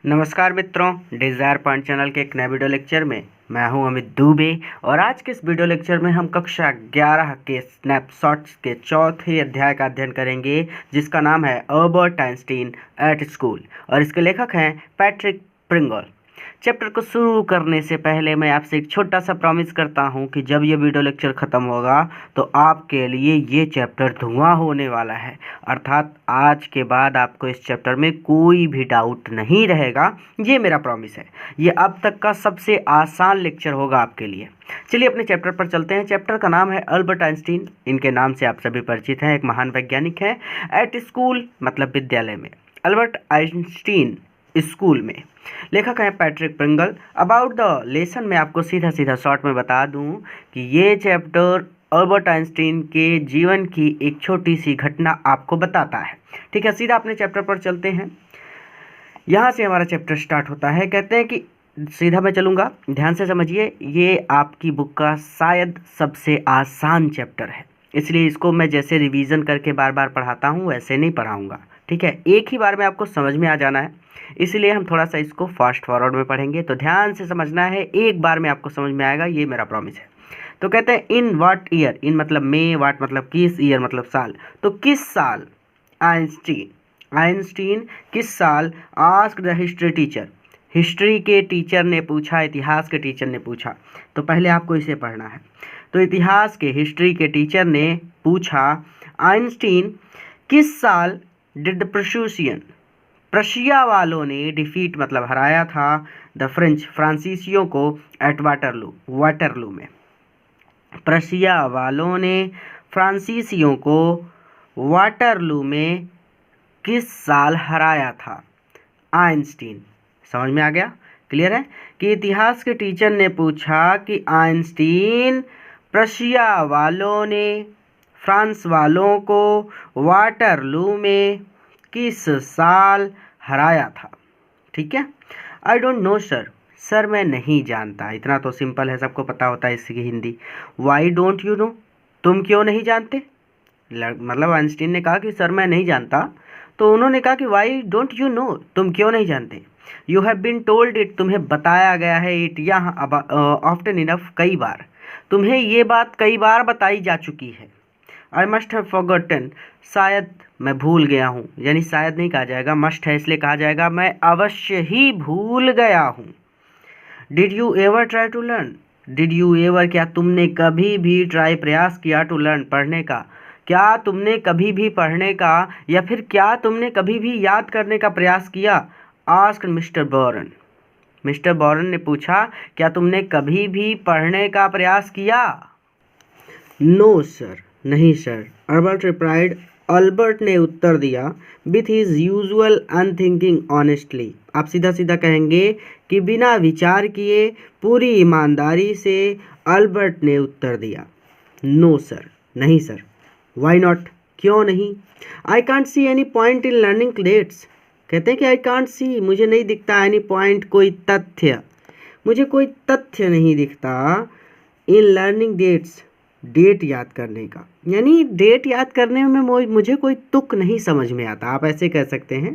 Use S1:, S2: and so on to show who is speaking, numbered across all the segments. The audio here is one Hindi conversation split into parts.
S1: नमस्कार मित्रों, डिज़ायर पॉइंट चैनल के एक नए वीडियो लेक्चर में मैं हूं अमित दुबे। और आज के इस वीडियो लेक्चर में हम कक्षा 11 के स्नैपशॉट्स के चौथे अध्याय का अध्ययन करेंगे, जिसका नाम है अल्बर्ट आइंस्टीन एट स्कूल, और इसके लेखक हैं पैट्रिक प्रिंगल। चैप्टर को शुरू करने से पहले मैं आपसे एक छोटा सा प्रॉमिस करता हूं कि जब ये वीडियो लेक्चर ख़त्म होगा तो आपके लिए ये चैप्टर धुआं होने वाला है। अर्थात आज के बाद आपको इस चैप्टर में कोई भी डाउट नहीं रहेगा, ये मेरा प्रॉमिस है। ये अब तक का सबसे आसान लेक्चर होगा आपके लिए। चलिए अपने चैप्टर पर चलते हैं। चैप्टर का नाम है अल्बर्ट आइंस्टीन। इनके नाम से आप सभी परिचित हैं, एक महान वैज्ञानिक हैं। एट स्कूल मतलब विद्यालय में, अल्बर्ट आइंस्टीन स्कूल में। लेखक है Patrick Pringle. About the lesson में आपको सीधा सीधा शॉर्ट में बता दूं कि ये चैप्टर अल्बर्ट आइंस्टीन के जीवन की एक छोटी सी घटना आपको बताता है। ठीक है, सीधा अपने चैप्टर पर चलते हैं। यहाँ से हमारा चैप्टर स्टार्ट होता है। कहते हैं कि सीधा मैं चलूँगा, ध्यान से समझिए। ये आपकी बुक का शायद सबसे आसान चैप्टर है, इसलिए इसको मैं जैसे रिवीजन करके बार बार पढ़ाता हूँ वैसे नहीं पढ़ाऊँगा। ठीक है, एक ही बार में आपको समझ में आ जाना है, इसलिए हम थोड़ा सा इसको फास्ट फॉरवर्ड में पढ़ेंगे। तो ध्यान से समझना है, एक बार में आपको समझ में आएगा, ये मेरा प्रॉमिस है। तो कहते हैं इन व्हाट ईयर, इन मतलब में, व्हाट मतलब किस, ईयर मतलब साल। तो किस साल आइंस्टीन किस साल asked the history teacher, history के टीचर ने पूछा, इतिहास के टीचर ने पूछा। तो पहले आपको इसे पढ़ना है। तो इतिहास के, हिस्ट्री के टीचर ने पूछा, आइंस्टीन किस साल डिड द प्रूशियन, प्रशिया वालों ने डिफीट मतलब हराया था, द फ्रेंच फ्रांसीसियों को एट वाटरलू में। प्रशिया वालों ने फ्रांसीसियों को वाटरलू में किस साल हराया था? आइंस्टीन। समझ में आ गया? क्लियर है कि इतिहास के टीचर ने पूछा कि आइंस्टीन प्रशिया वालों ने फ्रांस वालों को वाटरलू में किस साल हराया था। ठीक है। आई डोंट नो सर, सर मैं नहीं जानता। इतना तो सिंपल है, सबको पता होता है इसकी Hindi. Why don't you know, तुम क्यों नहीं जानते? मतलब आइंस्टीन ने कहा कि सर मैं नहीं जानता, तो उन्होंने कहा कि वाई डोंट यू नो, तुम क्यों नहीं जानते? You have been told it, तुम्हें बताया गया है, इट यहाँ ऑफ्टन इनफ, कई बार, तुम्हें ये बात कई बार बताई जा चुकी है। आई मस्ट हैव फॉरगॉटन, शायद मैं भूल गया हूँ, यानी शायद नहीं कहा जाएगा, मस्ट है इसलिए कहा जाएगा मैं अवश्य ही भूल गया हूँ। Did you ever try to learn, did you ever क्या तुमने कभी भी ट्राई प्रयास किया, टू लर्न पढ़ने का, क्या तुमने कभी भी पढ़ने का, या फिर क्या तुमने कभी भी याद करने का प्रयास किया? Asked mister boron, mister boron ने पूछा क्या तुमने कभी भी पढ़ने का प्रयास किया? नो सर, नहीं सर, अल्बर्ट रिप्लाइड, अल्बर्ट ने उत्तर दिया, with his usual unthinking honestly. आप सीधा सीधा कहेंगे कि बिना विचार किए पूरी ईमानदारी से अल्बर्ट ने उत्तर दिया, नो सर, नहीं सर। वाई नॉट, क्यों नहीं? I can't see any point in learning dates, कहते हैं कि आई कांट सी, मुझे नहीं दिखता, एनी पॉइंट कोई तथ्य, मुझे कोई तथ्य नहीं दिखता, इन लर्निंग डेट्स, डेट याद करने का, यानी डेट याद करने में मुझे कोई तुक नहीं समझ में आता। आप ऐसे कह सकते हैं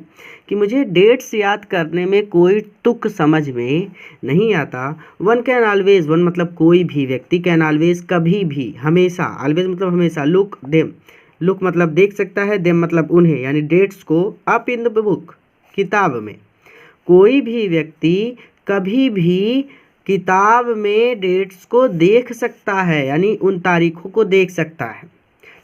S1: कि मुझे डेट्स याद करने में कोई तुक समझ में नहीं आता। वन कैन ऑलवेज, वन मतलब कोई भी व्यक्ति, कैन ऑलवेज कभी भी, हमेशा, ऑलवेज मतलब हमेशा, लुक देम, लुक मतलब देख सकता है, देम मतलब उन्हें, यानी डेट्स को, अप इन द बुक किताब में, कोई भी व्यक्ति कभी भी किताब में डेट्स को देख सकता है, यानी उन तारीखों को देख सकता है।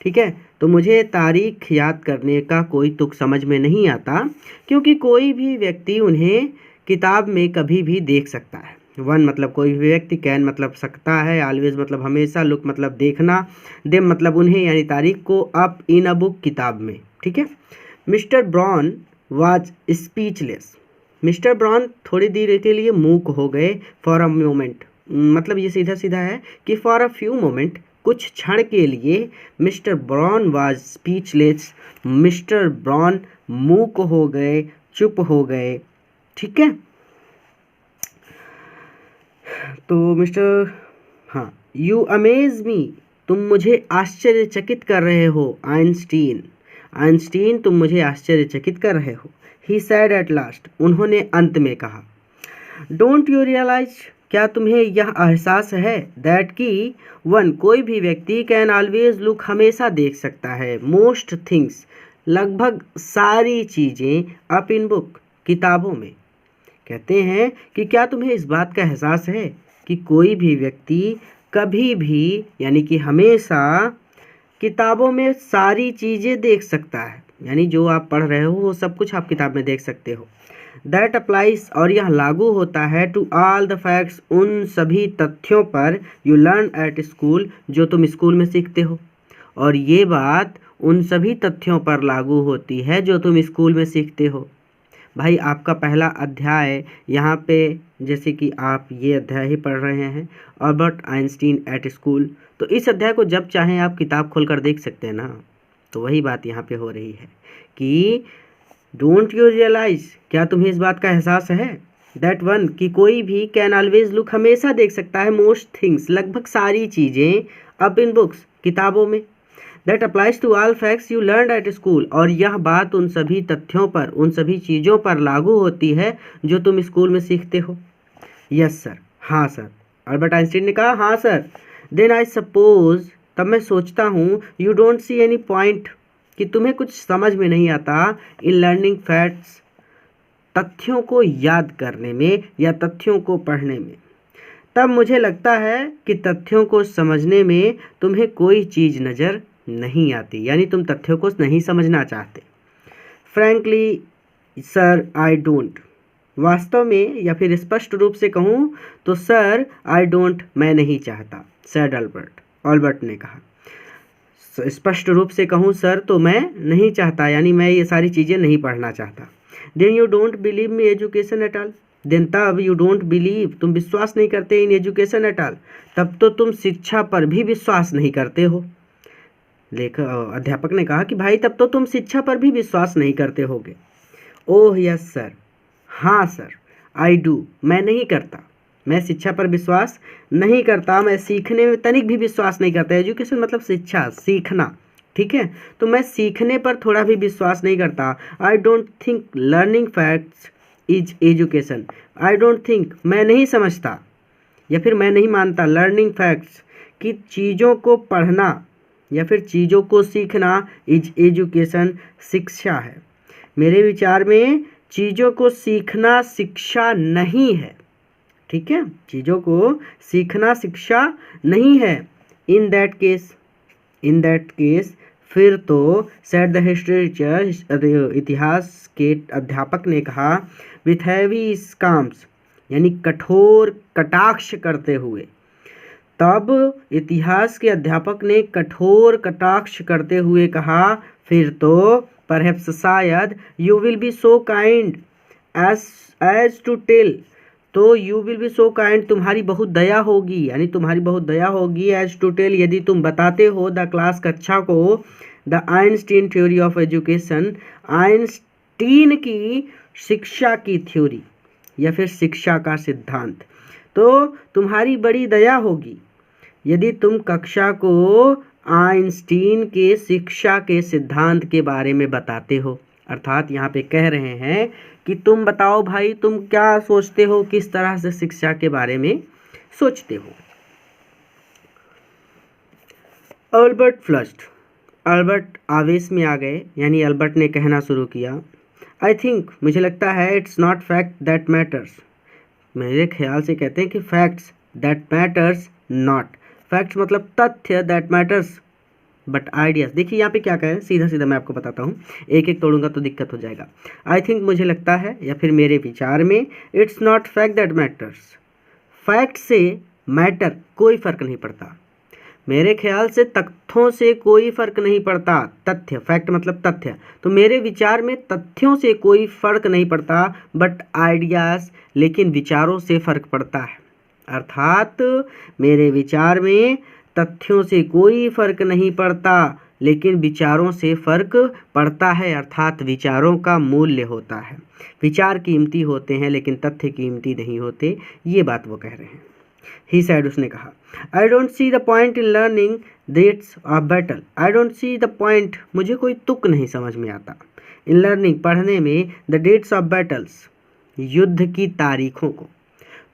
S1: ठीक है, तो मुझे तारीख याद करने का कोई तुक समझ में नहीं आता, क्योंकि कोई भी व्यक्ति उन्हें किताब में कभी भी देख सकता है। वन मतलब कोई भी व्यक्ति, कैन मतलब सकता है, ऑलवेज मतलब हमेशा, लुक मतलब देखना, देम मतलब उन्हें, यानी तारीख को, अप इन अ बुक किताब में। ठीक है। Mister brown was speechless, mister brown थोड़ी देर के लिए मूक हो गए, फॉर अ मोमेंट मतलब ये सीधा सीधा है कि फॉर अ फ्यू मोमेंट, कुछ क्षण के लिए, mister brown was speechless, mister brown मूक हो गए, चुप हो गए। ठीक है, तो मिस्टर, हाँ, यू अमेज मी, तुम मुझे आश्चर्यचकित कर रहे हो, आइंस्टीन, आइंस्टीन तुम मुझे आश्चर्यचकित कर रहे हो। ही सैड एट लास्ट, उन्होंने अंत में कहा। डोंट यू रियलाइज, क्या तुम्हें यह एहसास है, दैट कि वन, कोई भी व्यक्ति कैन ऑलवेज लुक, हमेशा देख सकता है, मोस्ट थिंग्स, लगभग सारी चीज़ें, अप इन बुक, किताबों में। कहते हैं कि क्या तुम्हें इस बात का एहसास है कि कोई भी व्यक्ति कभी भी, यानी कि हमेशा, किताबों में सारी चीज़ें देख सकता है, यानी जो आप पढ़ रहे हो वो सब कुछ आप किताब में देख सकते हो। दैट अप्लाइज, और यह लागू होता है, टू ऑल द फैक्ट्स, उन सभी तथ्यों पर, यू लर्न एट स्कूल, जो तुम स्कूल में सीखते हो। और ये बात उन सभी तथ्यों पर लागू होती है जो तुम स्कूल में सीखते हो। भाई आपका पहला अध्याय यहाँ पे, जैसे कि आप ये अध्याय ही पढ़ रहे हैं, अल्बर्ट आइंस्टीन एट स्कूल, तो इस अध्याय को जब चाहें आप किताब खोलकर देख सकते हैं ना। तो वही बात यहाँ पे हो रही है कि डोंट यू रियलाइज, क्या तुम्हें इस बात का एहसास है, दैट वन, कि कोई भी कैन ऑलवेज लुक, हमेशा देख सकता है, मोस्ट थिंग्स, लगभग सारी चीज़ें, अप इन बुक्स, किताबों में। That applies to all facts you learn at school, और यह बात उन सभी तथ्यों पर, उन सभी चीज़ों पर लागू होती है जो तुम स्कूल में सीखते हो। यस सर, हाँ सर, अल्बर्ट आइंस्टीन ने कहा हाँ सर। देन आई सपोज, तब मैं सोचता हूँ, you don't see any point, कि तुम्हें कुछ समझ में नहीं आता, इन लर्निंग फैक्ट्स, तथ्यों को याद करने में या तथ्यों को पढ़ने में। तब मुझे लगता है कि तथ्यों को समझने में तुम्हें कोई चीज़ नज़र नहीं आती, यानी तुम तथ्यों को नहीं समझना चाहते। फ्रैंकली सर आई डोंट, वास्तव में या फिर स्पष्ट रूप से कहूँ तो सर आई डोंट, मैं नहीं चाहता, सैड अल्बर्ट ने कहा। स्पष्ट रूप से कहूँ सर तो मैं नहीं चाहता, यानी मैं ये सारी चीज़ें नहीं पढ़ना चाहता। Then you don't believe me education at all, then तब यू डोंट बिलीव, तुम विश्वास नहीं करते, इन एजुकेशन एट ऑल, तब तो तुम शिक्षा पर भी विश्वास नहीं करते हो। अध्यापक ने कहा कि भाई तब तो तुम शिक्षा पर भी विश्वास नहीं करते होगे। ओह यस सर, हाँ सर, आई डू, मैं नहीं करता, मैं शिक्षा पर विश्वास नहीं करता, मैं सीखने में तनिक भी विश्वास नहीं करता। एजुकेशन मतलब शिक्षा, सीखना, ठीक है, तो मैं सीखने पर थोड़ा भी विश्वास नहीं करता। I don't think learning facts is education, I don't think, मैं नहीं समझता या फिर मैं नहीं मानता, लर्निंग फैक्ट्स, कि चीज़ों को पढ़ना या फिर चीज़ों को सीखना इज एजुकेशन, शिक्षा है। मेरे विचार में चीज़ों को सीखना शिक्षा नहीं है, ठीक है, चीज़ों को सीखना शिक्षा नहीं है। इन दैट केस, फिर तो सेड द हिस्ट्री टीचर, इतिहास के अध्यापक ने कहा, विथ हैवी स्काम्स, यानी कठोर कटाक्ष करते हुए। तब इतिहास के अध्यापक ने कठोर कटाक्ष करते हुए कहा, फिर तो परहैप्स, शायद, you will be so kind as to tell, तो you will be so kind, तुम्हारी बहुत दया होगी, यानी तुम्हारी बहुत दया होगी, एज टू टेल, यदि तुम बताते हो, द क्लास, कक्षा को, the Einstein theory of education, Einstein की शिक्षा की थ्योरी या फिर शिक्षा का सिद्धांत, तो तुम्हारी बड़ी दया होगी यदि तुम कक्षा को आइंस्टीन के शिक्षा के सिद्धांत के बारे में बताते हो। अर्थात यहाँ पे कह रहे हैं कि तुम बताओ भाई, तुम क्या सोचते हो, किस तरह से शिक्षा के बारे में सोचते हो। अल्बर्ट फ्लश्ड, अल्बर्ट आवेश में आ गए, यानी अल्बर्ट ने कहना शुरू किया, आई थिंक, मुझे लगता है, it's not fact that matters, मेरे ख्याल से कहते हैं कि facts that matters not, facts मतलब तथ्य, दैट मैटर्स बट आइडियाज। देखिए यहाँ पे क्या कह रहे हैं, सीधा सीधा मैं आपको बताता हूँ, एक एक तोड़ूंगा तो दिक्कत हो जाएगा। आई थिंक, मुझे लगता है या फिर मेरे विचार में, it's not fact that matters, fact से मैटर कोई फ़र्क नहीं पड़ता, मेरे ख्याल से तथ्यों से कोई फ़र्क नहीं पड़ता, तथ्य, फैक्ट मतलब तथ्य, तो मेरे विचार में तथ्यों से कोई फ़र्क नहीं पड़ता, बट आइडियाज़, लेकिन विचारों से फ़र्क पड़ता है। अर्थात मेरे विचार में तथ्यों से कोई फ़र्क नहीं पड़ता, लेकिन विचारों से फ़र्क पड़ता है, अर्थात विचारों का मूल्य होता है। विचार कीमती होते हैं लेकिन तथ्य कीमती नहीं होते, ये बात वो कह रहे हैं। ही सैड, उसने कहा, I don't see the point in learning that's a battle, I don't see the point, मुझे कोई तुक नहीं समझ में आता, इन लर्निंग पढ़ने में द डेट्स ऑफ बैटल्स युद्ध की तारीखों को।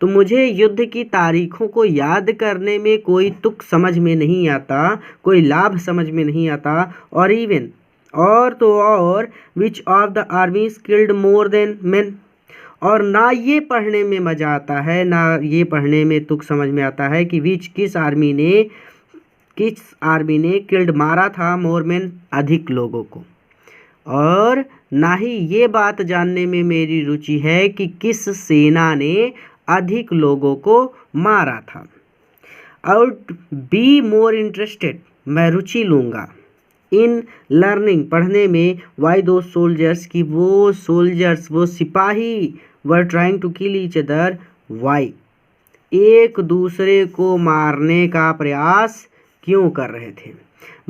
S1: तो मुझे युद्ध की तारीखों को याद करने में कोई तुक समझ में नहीं आता, कोई लाभ समझ में नहीं आता। और इवन और which of the armies killed more than main, और ना ये पढ़ने में मज़ा आता है, ना ये पढ़ने में तुक समझ में आता है कि किस आर्मी ने किल्ड मारा था मोर मेन अधिक लोगों को। और ना ही ये बात जानने में मेरी रुचि है कि किस सेना ने अधिक लोगों को मारा था। I would be more interested, मैं रुचि लूँगा इन लर्निंग पढ़ने में वाई दो सोल्जर्स की वो सिपाही were trying to kill each other, why एक दूसरे को मारने का प्रयास क्यों कर रहे थे।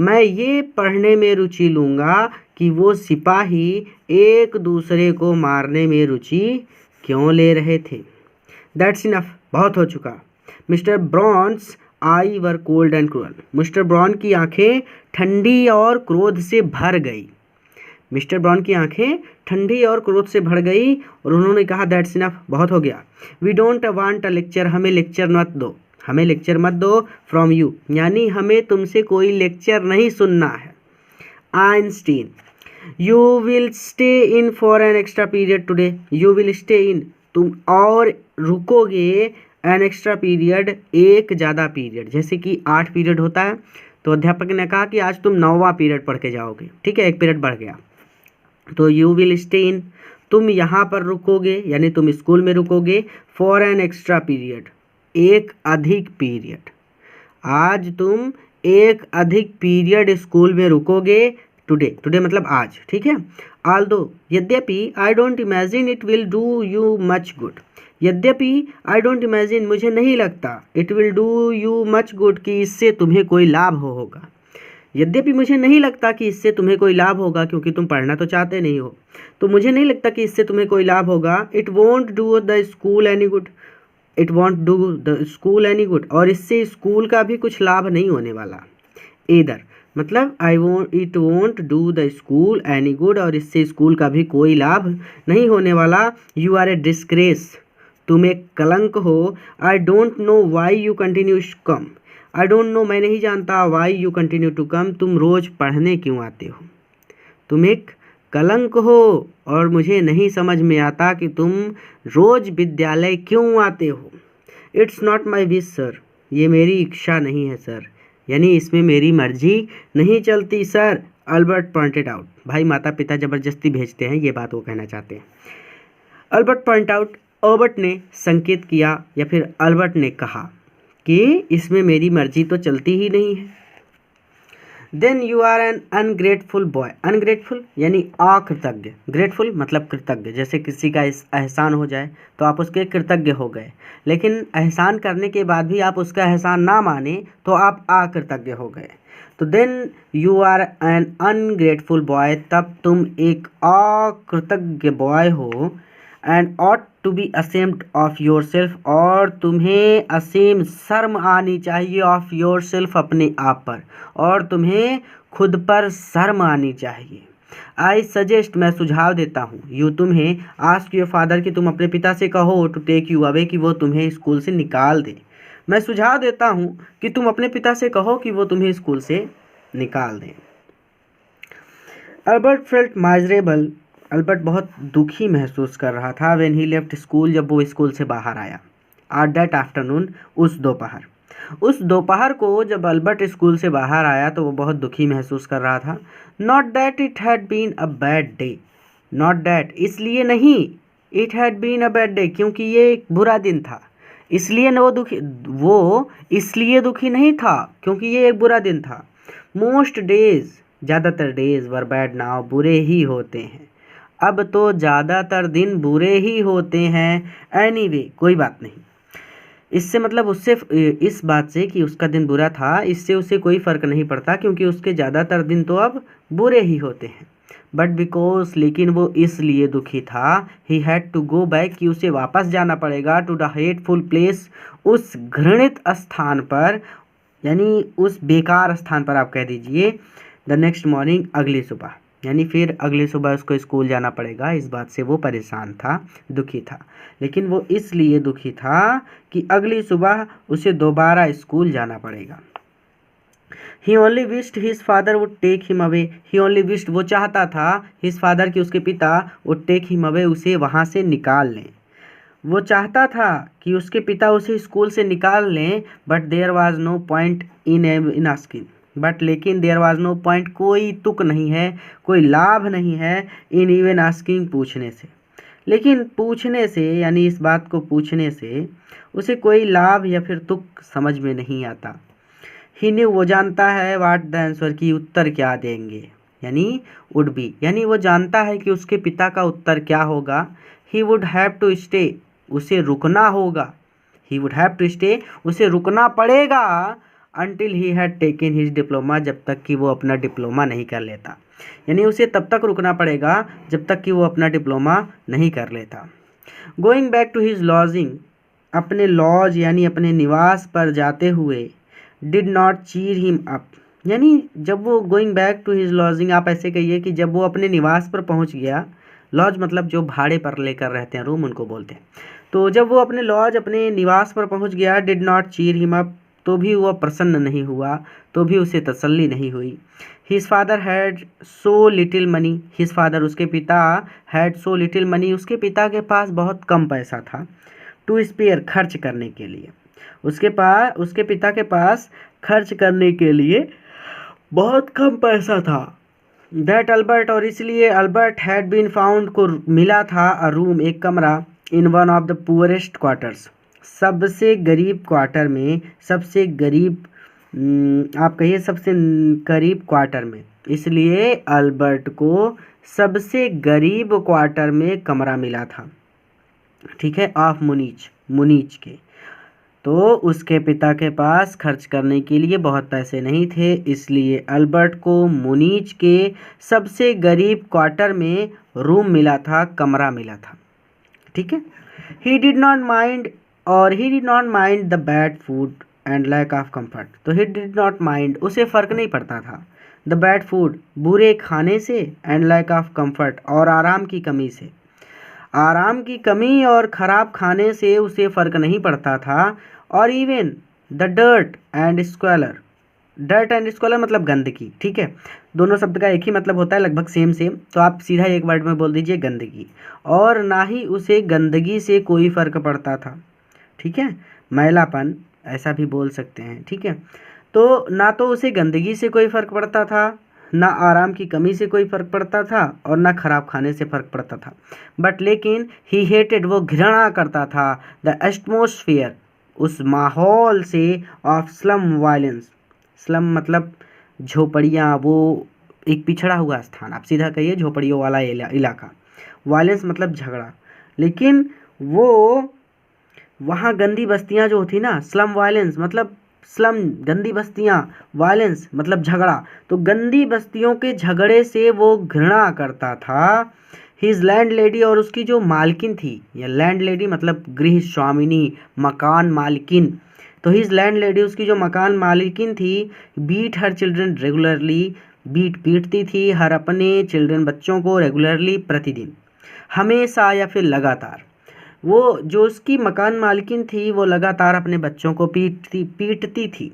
S1: मैं ये पढ़ने में रुचि लूँगा कि वो सिपाही एक दूसरे को मारने में रुचि क्यों ले रहे थे। दैट्स इनफ, बहुत हो चुका। Mister Braun's eyes were cold and cruel, mister Braun की आंखें ठंडी और क्रोध से भर गई। मिस्टर ब्राउन की आंखें ठंडी और क्रोध से भर गई और उन्होंने कहा दैट्स इनफ, बहुत हो गया। We don't want a lecture, हमें लेक्चर मत दो फ्रॉम यू, यानी हमें तुमसे कोई लेक्चर नहीं सुनना है। Einstein, you will stay in for an extra period today, you will stay in, तुम और रुकोगे, एन एक्स्ट्रा पीरियड एक ज़्यादा पीरियड, जैसे कि 8 पीरियड होता है तो अध्यापक ने कहा कि आज तुम 9वां पीरियड पढ़ के जाओगे, ठीक है, 1 पीरियड बढ़ गया। तो यू विल स्टे इन, तुम यहाँ पर रुकोगे, यानी तुम स्कूल में रुकोगे, फॉर एन एक्स्ट्रा पीरियड, एक अधिक पीरियड, आज तुम एक अधिक पीरियड स्कूल में रुकोगे, टुडे मतलब आज, ठीक है। ऑल्दो, यद्यपि, I don't imagine it will do you much good, यद्यपि आई डोंट इमेजिन, मुझे नहीं लगता, it will do you much good, कि इससे तुम्हें कोई लाभ होगा। यद्यपि मुझे नहीं लगता कि इससे तुम्हें कोई लाभ होगा, क्योंकि तुम पढ़ना तो चाहते नहीं हो, तो मुझे नहीं लगता कि इससे तुम्हें कोई लाभ होगा। It won't do the school any good, it won't do the school any good, और इससे स्कूल का भी कुछ लाभ नहीं होने वाला। इधर मतलब it won't do the school any good, और इससे स्कूल का भी कोई लाभ नहीं होने वाला। यू आर ए डिस्ग्रेस, तुम एक कलंक हो। I don't know why you continue come, I don't know, मैं नहीं जानता, why you continue to come, तुम रोज़ पढ़ने क्यों आते हो। तुम एक कलंक हो और मुझे नहीं समझ में आता कि तुम रोज़ विद्यालय क्यों आते हो। It's not my wish sir, ये मेरी इच्छा नहीं है सर, यानी इसमें मेरी मर्जी नहीं चलती सर। अल्बर्ट पॉइंटेड आउट, भाई माता पिता ज़बरदस्ती भेजते हैं, ये बात वो कहना चाहते हैं। अल्बर्ट पॉइंट आउट, अल्बर्ट ने संकेत किया या फिर अल्बर्ट ने कहा कि इसमें मेरी मर्जी तो चलती ही नहीं है। Then you are an ungrateful boy, ungrateful यानी अकृतज्ञ, ग्रेटफुल मतलब कृतज्ञ, जैसे किसी का एहसान हो जाए तो आप उसके कृतज्ञ हो गए, लेकिन एहसान करने के बाद भी आप उसका एहसान ना माने तो आप अकृतज्ञ हो गए। तो then you are an ungrateful boy, तब तुम एक अकृतज्ञ बॉय हो। And ought to be ashamed of your self, और तुम्हें असीम शर्म आनी चाहिए ऑफ योर सेल्फ, अपने आप पर, और तुम्हें खुद पर शर्म आनी चाहिए। आई सजेस्ट, मैं सुझाव देता हूँ, यू तुम्हें, आस्क योर फादर, कि तुम अपने पिता से कहो, टू टेक यू अवे, कि वो तुम्हें स्कूल से निकाल दे। मैं सुझाव देता हूँ कि तुम अपने पिता से कहो कि वो तुम्हें स्कूल से निकाल दें। अल्बर्ट फेल्ट माइजरेबल, अल्बर्ट बहुत दुखी महसूस कर रहा था। व्हेन ही लेफ्ट स्कूल, जब वो स्कूल से बाहर आया। एट दैट आफ्टरनून, उस दोपहर को जब अल्बर्ट स्कूल से बाहर आया तो वो बहुत दुखी महसूस कर रहा था। Not that it had been a bad day, not that इसलिए नहीं, it had been a bad day क्योंकि ये एक बुरा दिन था, इसलिए न वो इसलिए दुखी नहीं था क्योंकि ये एक बुरा दिन था। मोस्ट डेज, ज़्यादातर डेज, वर बैड नाउ, बुरे ही होते हैं, अब तो ज़्यादातर दिन बुरे ही होते हैं। एनीवे, कोई बात नहीं, इससे मतलब उससे, इस बात से कि उसका दिन बुरा था, इससे उसे कोई फ़र्क नहीं पड़ता क्योंकि उसके ज़्यादातर दिन तो अब बुरे ही होते हैं। बट बिकॉज, लेकिन वो इसलिए दुखी था, he had to go back, कि उसे वापस जाना पड़ेगा, टू द हेटफुल प्लेस, उस घृणित स्थान पर, यानी उस बेकार स्थान पर आप कह दीजिए, द नेक्स्ट मॉर्निंग, अगली सुबह। यानी फिर अगली सुबह उसको स्कूल जाना पड़ेगा। इस बात से वो परेशान था, दुखी था। लेकिन वो इसलिए दुखी था कि अगली सुबह उसे दोबारा स्कूल जाना पड़ेगा। He only wished his father would take him away. He only wished, वो चाहता था, हिज फादर कि उसके पिता वुड टेक हिम अवे, उसे वहाँ से निकाल लें। वो चाहता था कि उसके पिता उसे स्कूल से निकाल लें, but there was no point in asking. But लेकिन देयर वाज नो पॉइंट, कोई तुक नहीं है, कोई लाभ नहीं है, इन इवन आस्किंग, पूछने से। लेकिन पूछने से, यानी इस बात को पूछने से उसे कोई लाभ या फिर तुक समझ में नहीं आता। ही न्यू, वो जानता है, वाट द आंसर, की उत्तर क्या देंगे, यानी वुड बी, यानी वो जानता है कि उसके पिता का उत्तर क्या होगा। He would have to stay, उसे रुकना होगा। He would have to stay, उसे रुकना पड़ेगा। Until he had taken his diploma, जब तक कि वो अपना डिप्लोमा नहीं कर लेता। यानी उसे तब तक रुकना पड़ेगा जब तक कि वो अपना डिप्लोमा नहीं कर लेता। Going back to his lodging, अपने लॉज यानी अपने निवास पर जाते हुए, did not cheer him up, यानी जब वो going back to his lodging, आप ऐसे कहिए कि जब वो अपने निवास पर पहुंच गया, लॉज मतलब जो भाड़े पर लेकर रहते हैं रूम, उनको बोलते हैं। तो जब वो अपने लॉज, अपने निवास पर पहुंच गया, did not cheer him up, तो भी वह प्रसन्न नहीं हुआ, तो भी उसे तसल्ली नहीं हुई। His father had so little money, his father, उसके पिता, हैड सो लिटिल मनी, उसके पिता के पास बहुत कम पैसा था। टू स्पेयर, खर्च करने के लिए, उसके पिता के पास खर्च करने के लिए बहुत कम पैसा था। दैट अल्बर्ट, और इसलिए अल्बर्ट हैड बीन फाउंड, को मिला था, अ रूम, एक कमरा, in one of the poorest quarters, सबसे गरीब क्वार्टर में, सबसे गरीब, आप कहिए सबसे गरीब क्वार्टर में। इसलिए अल्बर्ट को सबसे गरीब क्वार्टर में कमरा मिला था, ठीक है, ऑफ मुनीच के। तो उसके पिता के पास खर्च करने के लिए बहुत पैसे नहीं थे, इसलिए अल्बर्ट को मुनीच के सबसे गरीब क्वार्टर में रूम मिला था, कमरा मिला था, ठीक है। He did not mind the bad food and lack of comfort, तो ही डिड नॉट माइंड, उसे फ़र्क नहीं पड़ता था, द बैड फूड, बुरे खाने से, एंड लैक ऑफ कंफर्ट, और आराम की कमी से। आराम की कमी और ख़राब खाने से उसे फ़र्क नहीं पड़ता था। और even the dirt and squalor, dirt and squalor मतलब गंदगी, ठीक है, दोनों शब्द का एक ही मतलब होता है, लगभग सेम, तो आप सीधा एक वर्ड में बोल दीजिए गंदगी। और ना ही उसे गंदगी से कोई फ़र्क पड़ता था, ठीक है, मैलापन ऐसा भी बोल सकते हैं, ठीक है। तो ना तो उसे गंदगी से कोई फ़र्क पड़ता था, ना आराम की कमी से कोई फ़र्क पड़ता था, और ना ख़राब खाने से फ़र्क पड़ता था। बट लेकिन ही हेटेड, वो घृणा करता था, द एटमॉस्फेयर, उस माहौल से, ऑफ स्लम वायलेंस, स्लम मतलब झोपड़ियाँ, वो एक पिछड़ा हुआ स्थान, आप सीधा कहिए झोपड़ियों वाला इलाका, वायलेंस मतलब झगड़ा। लेकिन वो वहाँ गंदी बस्तियाँ जो होती ना, स्लम वायलेंस मतलब स्लम गंदी बस्तियाँ, वायलेंस मतलब झगड़ा, तो गंदी बस्तियों के झगड़े से वो घृणा करता था। हिज लैंड लेडी, और उसकी जो मालकिन थी, या लैंड लेडी मतलब गृह स्वामिनी, मकान मालकिन, तो हिज लैंड लेडी, उसकी जो मकान मालकिन थी, बीट हर चिल्ड्रन रेगुलरली, पीटती थी हर अपने चिल्ड्रन, बच्चों को, रेगुलरली प्रतिदिन, हमेशा या फिर लगातार। वो जो उसकी मकान मालकिन थी वो लगातार अपने बच्चों को पीटती थी।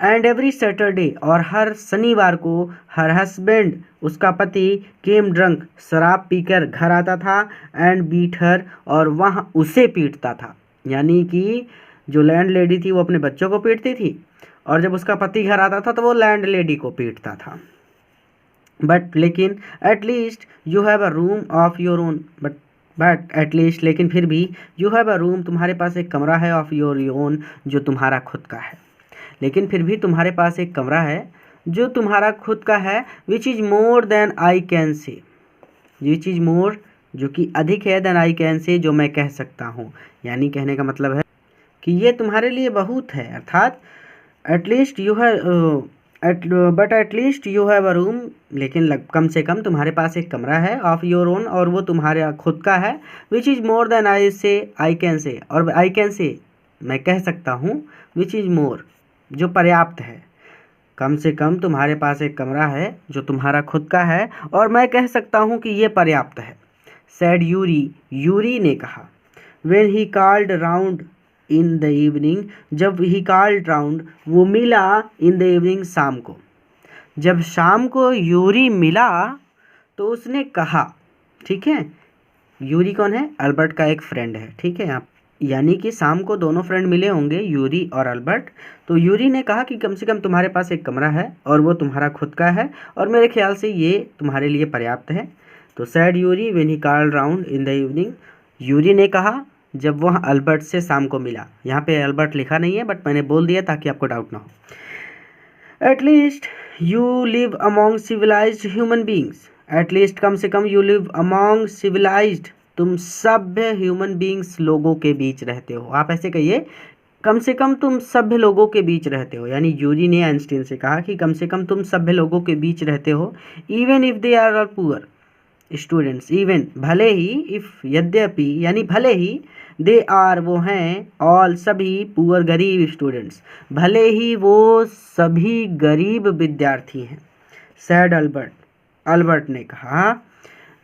S1: एंड एवरी सैटरडे, और हर शनिवार को, हर हस्बैंड, उसका पति, केम ड्रंक, शराब पीकर घर आता था, एंड बीट हर, और वहाँ उसे पीटता था। यानी कि जो लैंड लेडी थी वो अपने बच्चों को पीटती थी, और जब उसका पति घर आता था तो वो लैंड लेडी को पीटता था। बट लेकिन at least you have a room of your own, but at least, लेकिन फिर भी, यू हैव अ रूम, तुम्हारे पास एक कमरा है, ऑफ योर ओन, जो तुम्हारा खुद का है। लेकिन फिर भी तुम्हारे पास एक कमरा है जो तुम्हारा खुद का है, which is more than I can say, which is मोर, जो कि अधिक है, देन आई कैन से, जो मैं कह सकता हूँ। यानी कहने का मतलब है कि ये तुम्हारे लिए बहुत है, अर्थात at least you have but at least you have a room, लेकिन कम से कम तुम्हारे पास एक कमरा है, ऑफ योर ओन, और वो तुम्हारे खुद का है, which is more than I can say, और आई कैन से मैं कह सकता हूँ, विच इज़ मोर जो पर्याप्त है, कम से कम तुम्हारे पास एक कमरा है जो तुम्हारा खुद का है और मैं कह सकता हूँ कि ये पर्याप्त है। सैड यूरी, यूरी ने कहा। When he called round in the evening, जब ही कॉल्ड राउंड वो मिला इन द इवनिंग शाम को, जब शाम को यूरी मिला तो उसने कहा, ठीक है, यूरी कौन है? अल्बर्ट का एक फ्रेंड है, ठीक है, आप यानी कि शाम को दोनों फ्रेंड मिले होंगे, यूरी और अल्बर्ट। तो यूरी ने कहा कि कम से कम तुम्हारे पास एक कमरा है और वो तुम्हारा खुद का है और मेरे ख्याल से ये तुम्हारे लिए पर्याप्त है। तो sad Yuri when he called round in the evening, Yuri ने कहा जब वह अल्बर्ट से शाम को मिला। यहाँ पे अल्बर्ट लिखा नहीं है बट मैंने बोल दिया ताकि आपको डाउट ना हो। At least you live among civilised human beings, at least कम से कम यू लिव अमॉन्ग सिविलाइज्ड, तुम सभ्य ह्यूमन बींग्स लोगों के बीच रहते हो। आप ऐसे कहिए, कम से कम तुम सभ्य लोगों के बीच रहते हो, यानी यूरी ने आइंस्टीन से कहा कि कम से कम तुम सभ्य लोगों के बीच रहते हो। Even if they are poor students, even भले ही, इफ यद्यपि यानी भले ही, दे आर वो हैं, ऑल सभी, पुअर गरीब स्टूडेंट्स, भले ही वो सभी गरीब विद्यार्थी हैं। सैड अल्बर्ट, अल्बर्ट ने कहा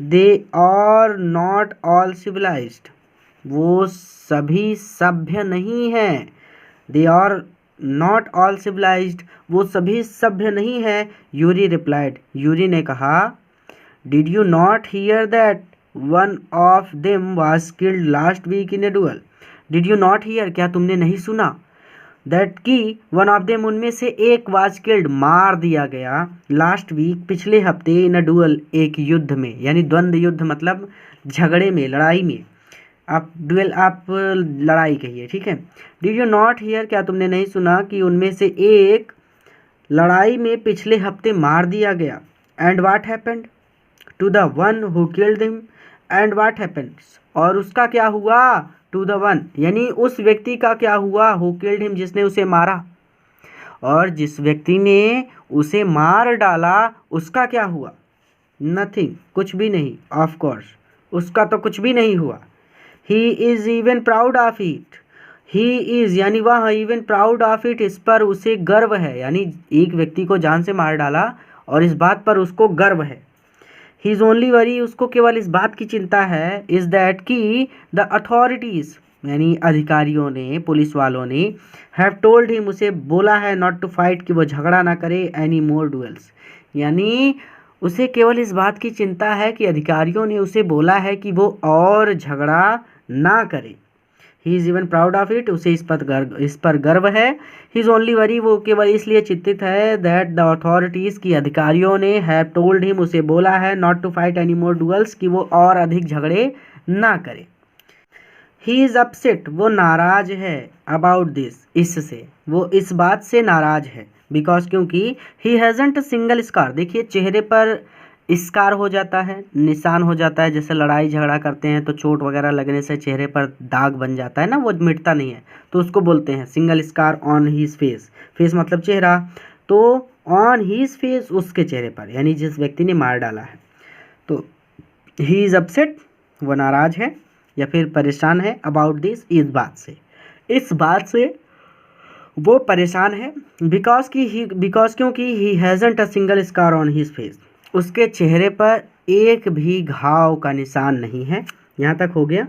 S1: they are not all civilised, वो सभी सभ्य नहीं हैं। They are not all civilised, वो सभी सभ्य नहीं है। यूरी रिप्लाइड, यूरी ने कहा did you not hear that one of them was killed last week in a duel, did you not hear, क्या तुमने नहीं सुना, दैट की वन ऑफ देम, उनमें से एक, वाज किल्ड, मार दिया गया, लास्ट वीक, पिछले हफ्ते, इन अ डुअल, एक युद्ध में, यानी द्वंद्व युद्ध मतलब झगड़े में, लड़ाई में। आप डुअल आप लड़ाई कहिए, ठीक है। डिड यू नॉट हियर, क्या तुमने नहीं सुना कि उनमें से एक लड़ाई में पिछले हफ्ते मार दिया गया। And what happened to the one who killed him, and what happens, और उसका क्या हुआ, टू द वन यानी उस व्यक्ति का क्या हुआ, हु किल्ड हिम, जिसने उसे मारा, और जिस व्यक्ति ने उसे मार डाला उसका क्या हुआ, नथिंग, कुछ भी नहीं, ऑफ कोर्स उसका तो कुछ भी नहीं हुआ। He is even proud of it, he is यानी वह, इवन प्राउड ऑफ इट, इस पर उसे गर्व है, यानी एक व्यक्ति को जान से मार डाला और इस बात पर उसको गर्व है। ही इज़ ओनली वरी, उसको केवल इस बात की चिंता है, इज़ दैट की द अथॉरिटीज़ यानी अधिकारियों ने, पुलिस वालों ने, हैव टोल्ड हिम, उसे बोला है, नॉट टू फाइट, कि वो झगड़ा ना करे, एनी मोर डुएल्स, यानी उसे केवल इस बात की चिंता है कि अधिकारियों ने उसे बोला है कि वो और झगड़ा ना करे। He is even proud of it, उसे इस पर गर्व है। ही इज़ ओनली वरी, वो केवल इसलिए चिंतित है, दैट द अथॉरिटीज़ की अधिकारियों ने, हैव टोल्ड हिम, उसे बोला है, not to fight any more duels, कि वो और अधिक झगड़े ना करे। ही इज़ अपसेट, वो नाराज है, अबाउट दिस, इससे, वो इस बात से नाराज है, बिकॉज क्योंकि ही हैज़ंट सिंगल स्कार, देखिए चेहरे पर स्कार हो जाता है, निशान हो जाता है, जैसे लड़ाई झगड़ा करते हैं तो चोट वगैरह लगने से चेहरे पर दाग बन जाता है ना, वो मिटता नहीं है, तो उसको बोलते हैं single scar on his face, face मतलब चेहरा, तो ऑन हीज फेस, उसके चेहरे पर, यानी जिस व्यक्ति ने मार डाला है। तो ही इज़ अपसेट, वो नाराज है या फिर परेशान है, अबाउट दिस, इस बात से वो परेशान है, बिकॉज क्योंकि he hasn't a single scar on his face, उसके चेहरे पर एक भी घाव का निशान नहीं है। यहाँ तक हो गया,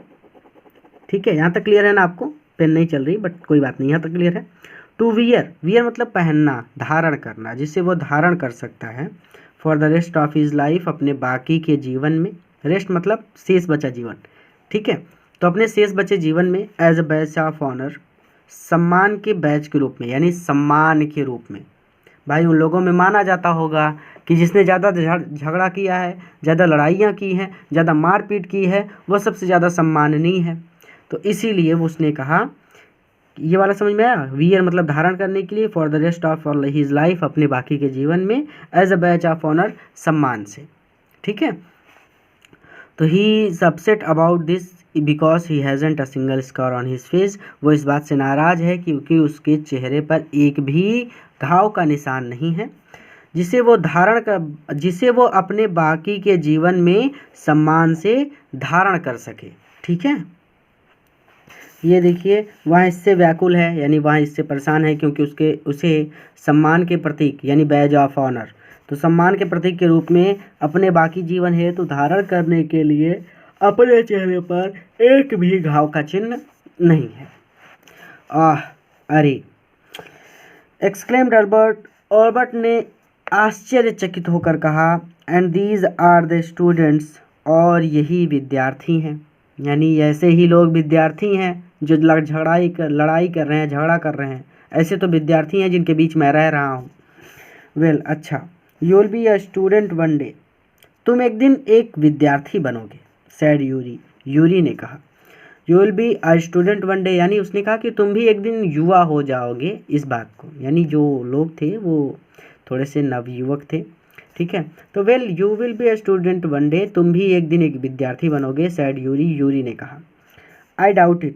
S1: ठीक है, यहाँ तक क्लियर है ना आपको, पेन नहीं चल रही बट कोई बात नहीं, यहाँ तक क्लियर है। टू वियर, वियर मतलब पहनना, धारण करना, जिसे वो धारण कर सकता है, for the rest of his life, अपने बाकी के जीवन में, रेस्ट मतलब शेष बचा जीवन, ठीक है, तो अपने शेष बचे जीवन में, as a badge of honour, सम्मान के बैच के रूप में, यानी सम्मान के रूप में, भाई उन लोगों में माना जाता होगा कि जिसने ज़्यादा झगड़ा किया है, ज़्यादा लड़ाइयाँ की हैं, ज़्यादा मारपीट की है, वह सबसे ज़्यादा सम्माननीय है। तो इसीलिए उसने कहा, ये वाला समझ में आया, वियर मतलब धारण करने के लिए, for the rest of his life, अपने बाकी के जीवन में, as a badge of honour, सम्मान से, ठीक है। तो he is upset about this because he hasn't a single scar on his face, वो इस बात से नाराज है क्योंकि उसके चेहरे पर एक भी घाव का निशान नहीं है, जिसे वो अपने बाकी के जीवन में सम्मान से धारण कर सके, ठीक है। ये देखिए वह इससे व्याकुल है, यानी वह इससे परेशान है क्योंकि उसे सम्मान के प्रतीक यानी बैज ऑफ ऑनर, तो सम्मान के प्रतीक के रूप में अपने बाकी जीवन हेतु धारण करने के लिए अपने चेहरे पर एक भी घाव का चिन्ह नहीं है। अरे, एक्सक्लेम्ड अल्बर्ट ने आश्चर्यचकित होकर कहा, and these are the students, और यही विद्यार्थी हैं, यानी ऐसे ही लोग विद्यार्थी हैं जो लड़ाई कर रहे हैं, झगड़ा कर रहे हैं, ऐसे तो विद्यार्थी हैं जिनके बीच मैं रह रहा हूँ। वेल, अच्छा, you will be a student one day, तुम एक दिन एक विद्यार्थी बनोगे, सैड यूरी ने कहा। You will be a student one day, यानी उसने कहा कि तुम भी एक दिन युवा हो जाओगे। इस बात को, यानी जो लोग थे वो थोड़े से नवयुवक थे, ठीक है। तो well, you will be a student one day, तुम भी एक दिन एक विद्यार्थी बनोगे, सैड यूरी ने कहा। आई डाउट इट,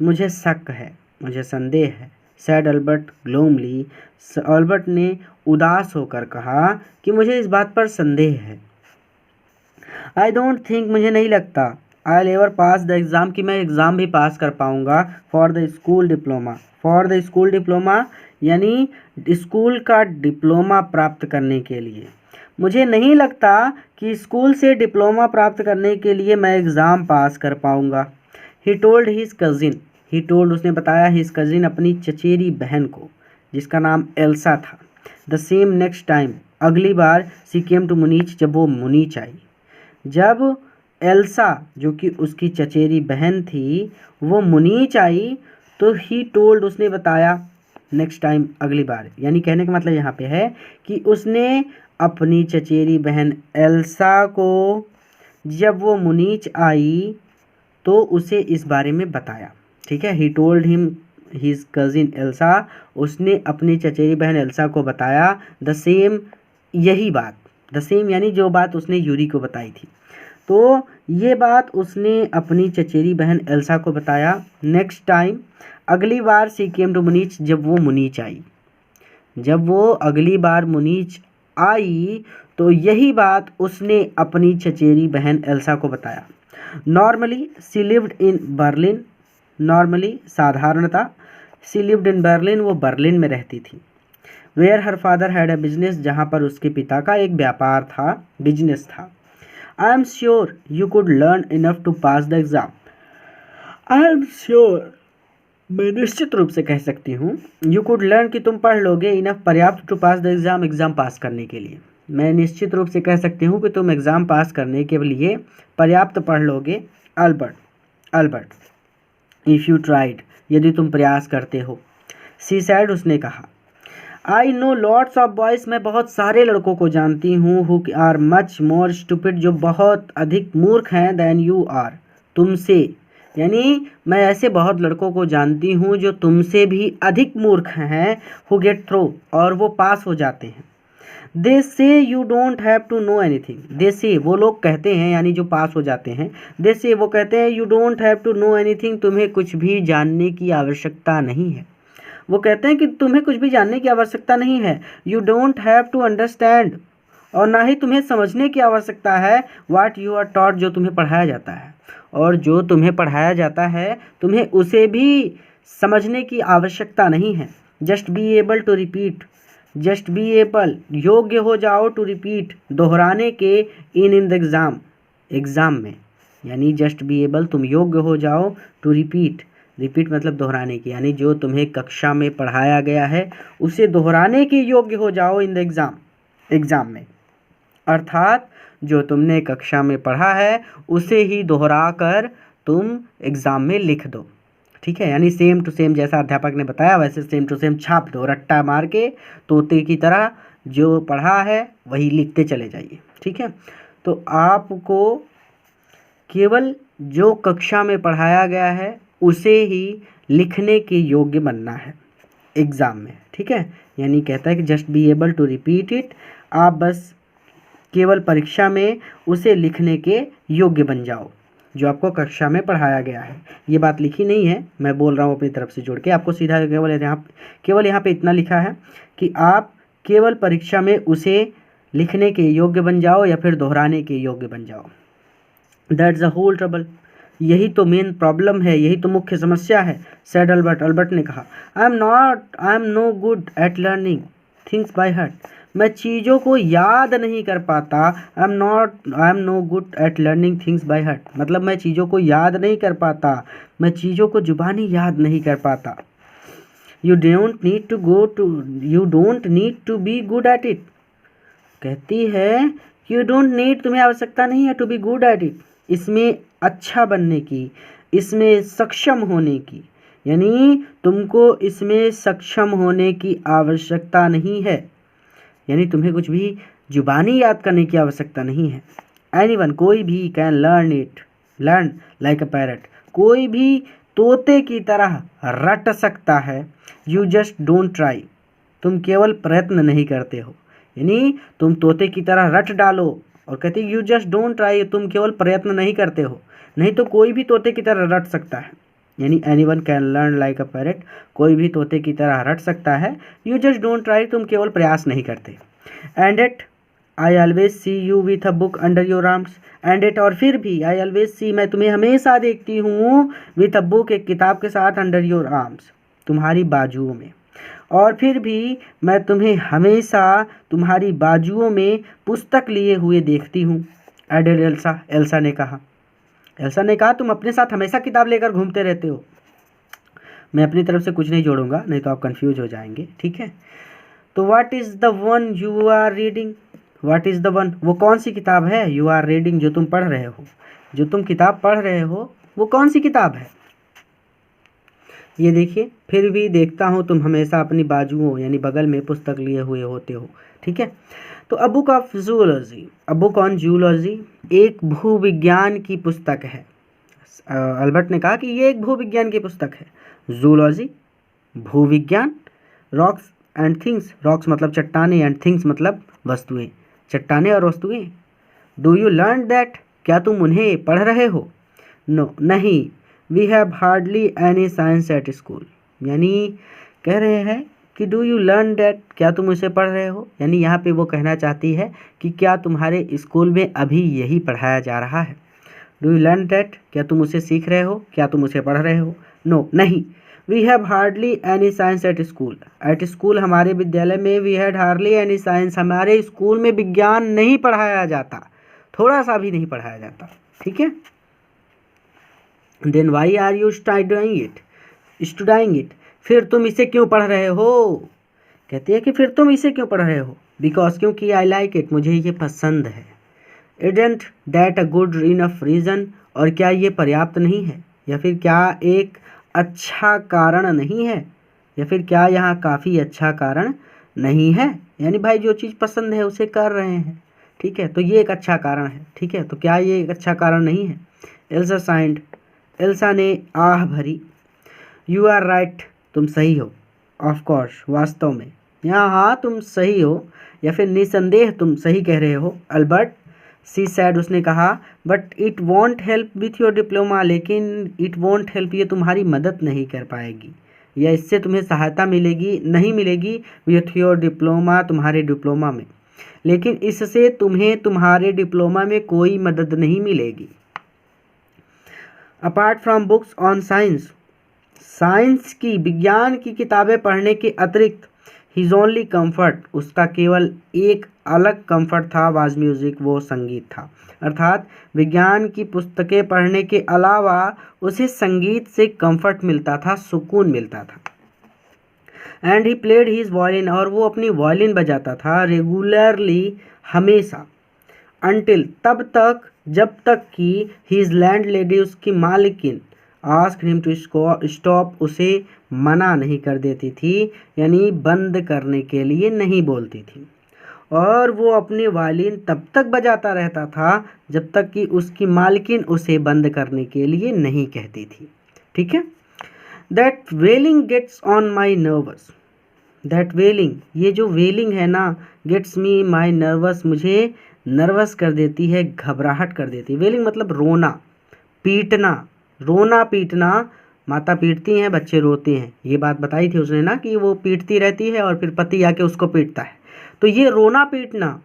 S1: मुझे शक है, मुझे संदेह है, सैड अल्बर्ट ग्लोमली, अल्बर्ट ने उदास होकर कहा कि मुझे इस बात पर संदेह है। आई डोंट थिंक, मुझे नहीं लगता, I will ever pass the exam, कि मैं एग्ज़ाम भी पास कर पाऊँगा, फॉर द स्कूल डिप्लोमा, यानी स्कूल का डिप्लोमा प्राप्त करने के लिए। मुझे नहीं लगता कि स्कूल से डिप्लोमा प्राप्त करने के लिए मैं एग्ज़ाम पास कर पाऊँगा। ही टोल्ड हिज कज़िन, उसने बताया हिज कज़िन, अपनी चचेरी बहन को, जिसका नाम एल्सा था। द सेम नेक्स्ट टाइम, अगली बार, सी केम टू मुनीच, जब वो मुनीच आई। जब एल्सा, जो कि उसकी चचेरी बहन थी, वो मुनीच आई, तो ही टोल्ड, उसने बताया, नेक्स्ट टाइम, अगली बार, यानी कहने का मतलब यहाँ पे है कि उसने अपनी चचेरी बहन एल्सा को जब वो मुनीच आई तो उसे इस बारे में बताया, ठीक है। He told him his cousin Elsa, उसने अपनी चचेरी बहन एल्सा को बताया द सेम, यही बात, द सेम यानी जो बात उसने यूरी को बताई थी। तो ये बात उसने अपनी चचेरी बहन एल्सा को बताया। नेक्स्ट टाइम, अगली बार, सी केम टू मुनीच, जब वो मुनीच आई, जब वो अगली बार मुनीच आई तो यही बात उसने अपनी चचेरी बहन एल्सा को बताया। Normally she lived in Berlin, normally साधारणता, सी लिव्ड इन बर्लिन, वो बर्लिन में रहती थी। Where her father had a business, जहाँ पर उसके पिता का एक व्यापार था, बिजनेस था। I am sure you could learn enough to pass the exam, I am sure, मैं निश्चित रूप से कह सकती हूँ, यू कुड लर्न, कि तुम पढ़ लोगे, इनफ, पर्याप्त, to pass the exam, exam pass करने के लिए। मैं निश्चित रूप से कह सकती हूँ कि तुम एग्ज़ाम पास करने के लिए पर्याप्त पढ़ लोगे। अल्बर्ट, इफ़ यू ट्राइड, यदि तुम प्रयास करते हो। सी सैड, उसने कहा। I know lots of boys, मैं बहुत सारे लड़कों को जानती हूँ, who are much more stupid, जो बहुत अधिक मूर्ख हैं, दैन यू आर, तुमसे, यानी मैं ऐसे बहुत लड़कों को जानती हूँ जो तुमसे भी अधिक मूर्ख हैं, हु गेट थ्रू, और वो पास हो जाते हैं। They say you don't have to know anything, they say, वो लोग कहते हैं, यानी जो पास हो जाते हैं, दे से, वो कहते हैं, you don't have to know anything, तुम्हें कुछ भी जानने की आवश्यकता नहीं है। वो कहते हैं कि तुम्हें कुछ भी जानने की आवश्यकता नहीं है। You don't have to understand, और ना ही तुम्हें समझने की आवश्यकता है, व्हाट यू आर टॉट, जो तुम्हें पढ़ाया जाता है, और जो तुम्हें पढ़ाया जाता है तुम्हें उसे भी समझने की आवश्यकता नहीं है। Just be able to repeat, just be able, योग्य हो जाओ, टू रिपीट, दोहराने के, इन द एग्ज़ाम, एग्ज़ाम में, यानी जस्ट बी एबल, तुम योग्य हो जाओ, टू रिपीट, रिपीट मतलब दोहराने की, यानी जो तुम्हें कक्षा में पढ़ाया गया है उसे दोहराने के योग्य हो जाओ, इन द एग्ज़ाम, एग्ज़ाम में, अर्थात जो तुमने कक्षा में पढ़ा है उसे ही दोहरा कर तुम एग्ज़ाम में लिख दो, ठीक है। यानी सेम टू सेम, जैसा अध्यापक ने बताया वैसे सेम टू सेम छाप दो, रट्टा मार के तोते की तरह, जो पढ़ा है वही लिखते चले जाइए, ठीक है। तो आपको केवल जो कक्षा में पढ़ाया गया है उसे ही लिखने के योग्य बनना है एग्ज़ाम में, ठीक है। यानी कहता है कि just be able to repeat it, आप बस केवल परीक्षा में उसे लिखने के योग्य बन जाओ जो आपको कक्षा में पढ़ाया गया है। ये बात लिखी नहीं है, मैं बोल रहा हूँ अपनी तरफ से जोड़ के, आपको सीधा केवल यहाँ पे इतना लिखा है कि आप केवल परीक्षा में उसे लिखने के योग्य बन जाओ या फिर दोहराने के योग्य बन जाओ। दैट्स द होल ट्रबल, यही तो मेन प्रॉब्लम है, यही तो मुख्य समस्या है, सेड अल्बर्ट। अल्बर्ट ने कहा, I am no good at learning things by heart. मैं चीज़ों को याद नहीं कर पाता। I am no good at learning things by heart, मतलब मैं चीज़ों को याद नहीं कर पाता, मैं चीज़ों को जुबानी याद नहीं कर पाता। You don't need to be good at it. कहती है यू डोंट नीड, तुम्हें आवश्यकता नहीं है, to be good at it, इसमें अच्छा बनने की, इसमें सक्षम होने की, यानी तुमको इसमें सक्षम होने की आवश्यकता नहीं है, यानी तुम्हें कुछ भी जुबानी याद करने की आवश्यकता नहीं है। एनीवन, कोई भी, can learn like a parrot, कोई भी तोते की तरह रट सकता है। यू जस्ट डोंट ट्राई, तुम केवल प्रयत्न नहीं करते हो, यानी तुम तोते की तरह रट डालो। और कहते यू जस्ट डोंट ट्राई, तुम केवल प्रयत्न नहीं करते हो, नहीं तो कोई भी तोते की तरह रट सकता है, यानी anyone can learn like a parrot, कोई भी तोते की तरह रट सकता है। यू जस्ट डोंट ट्राई, तुम केवल प्रयास नहीं करते। And it I always see you with a book under your arms, and it, और फिर भी, आई ऑलवेज सी, मैं तुम्हें हमेशा देखती हूँ, विथ अ बुक, एक किताब के साथ, अंडर योर आर्म्स, तुम्हारी बाजुओं में, और फिर भी मैं तुम्हें हमेशा तुम्हारी बाजुओं में पुस्तक लिए हुए देखती हूँ। एडेड एल्सा, एल्सा ने कहा। एल्सा ने कहा, तुम अपने साथ हमेशा किताब लेकर घूमते रहते हो। मैं अपनी तरफ से कुछ नहीं जोड़ूंगा, नहीं तो आप कंफ्यूज हो जाएंगे, ठीक है। तो what is the one you are reading, what is the one, वो कौन सी किताब है, यू आर रीडिंग, जो तुम पढ़ रहे हो, जो तुम किताब पढ़ रहे हो वो कौन सी किताब है। ये देखिए, फिर भी देखता हूँ तुम हमेशा अपनी बाजुओं यानी बगल में पुस्तक लिए हुए होते हो, ठीक है। तो a book of zoology, a book on zoology, एक भूविज्ञान की पुस्तक है। अल्बर्ट ने कहा कि ये एक भूविज्ञान की पुस्तक है। जूलॉजी, भूविज्ञान, रॉक्स एंड थिंग्स, रॉक्स मतलब चट्टाने, एंड थिंग्स मतलब वस्तुएं, चट्टाने और वस्तुएं। डू यू लर्न दैट, क्या तुम उन्हें पढ़ रहे हो। नो, नहीं। We have hardly any science at school, यानी कह रहे हैं कि डू यू लर्न दैट, क्या तुम उसे पढ़ रहे हो, यानी यहाँ पे वो कहना चाहती है कि क्या तुम्हारे स्कूल में अभी यही पढ़ाया जा रहा है। डू यू लर्न दैट, क्या तुम उसे सीख रहे हो, क्या तुम उसे पढ़ रहे हो। नो, नहीं। We have hardly any science at school, at school, हमारे विद्यालय में, we had hardly any science, हमारे स्कूल में विज्ञान नहीं पढ़ाया जाता, थोड़ा सा भी नहीं पढ़ाया जाता, ठीक है। Then why are you studying it, फिर तुम इसे क्यों पढ़ रहे हो। कहती है कि फिर तुम इसे क्यों पढ़ रहे हो। बिकॉज, क्योंकि, आई लाइक इट, मुझे ये पसंद है। Isn't that a good enough reason, और क्या ये पर्याप्त नहीं है, या फिर क्या एक अच्छा कारण नहीं है, या फिर क्या यहाँ काफ़ी अच्छा कारण नहीं है, यानी भाई जो चीज़ पसंद है उसे कर रहे हैं, ठीक है, तो ये एक अच्छा कारण है, ठीक है, तो क्या ये एक अच्छा कारण नहीं है। एल्सा साइंड, एल्सा ने आह भरी। यू आर राइट, तुम सही हो। ऑफ कोर्स, वास्तव में, यहाँ हाँ तुम सही हो, या फिर निसंदेह तुम सही कह रहे हो। अल्बर्ट, सी सैड, उसने कहा, but it won't help with your diploma, लेकिन इट वॉन्ट हेल्प, ये तुम्हारी मदद नहीं कर पाएगी, या इससे तुम्हें सहायता मिलेगी नहीं मिलेगी, विथ योर डिप्लोमा, तुम्हारे डिप्लोमा में, लेकिन इससे तुम्हें तुम्हारे डिप्लोमा में कोई मदद नहीं मिलेगी। Apart from books on science, science की, विज्ञान की किताबें पढ़ने के अतिरिक्त, हिज ओनली कम्फर्ट, उसका केवल एक अलग कम्फर्ट था, वाज म्यूज़िक, वो संगीत था। अर्थात विज्ञान की पुस्तकें पढ़ने के अलावा उसे संगीत से कम्फर्ट मिलता था, सुकून मिलता था। And he played his violin, और वो अपनी वायलिन बजाता था, रेगुलरली, हमेशा, अनटिल, तब तक, जब तक कि हिज लैंड लेडी, उसकी मालिकिन, आस्क हिम टू स्टॉप, उसे मना नहीं कर देती थी, यानी बंद करने के लिए नहीं बोलती थी, और वो अपनी वायलिन तब तक बजाता रहता था जब तक कि उसकी मालकिन उसे बंद करने के लिए नहीं कहती थी, ठीक है। That wailing gets on my nerves, that wailing, ये जो वेलिंग है ना, गेट्स मी माई नर्वस, मुझे नर्वस कर देती है, घबराहट कर देती है। वेलिंग मतलब रोना पीटना, रोना पीटना, माता पीटती हैं, बच्चे रोते हैं, ये बात बताई थी उसने ना कि वो पीटती रहती है और फिर पति आके उसको पीटता है, तो ये रोना पीटना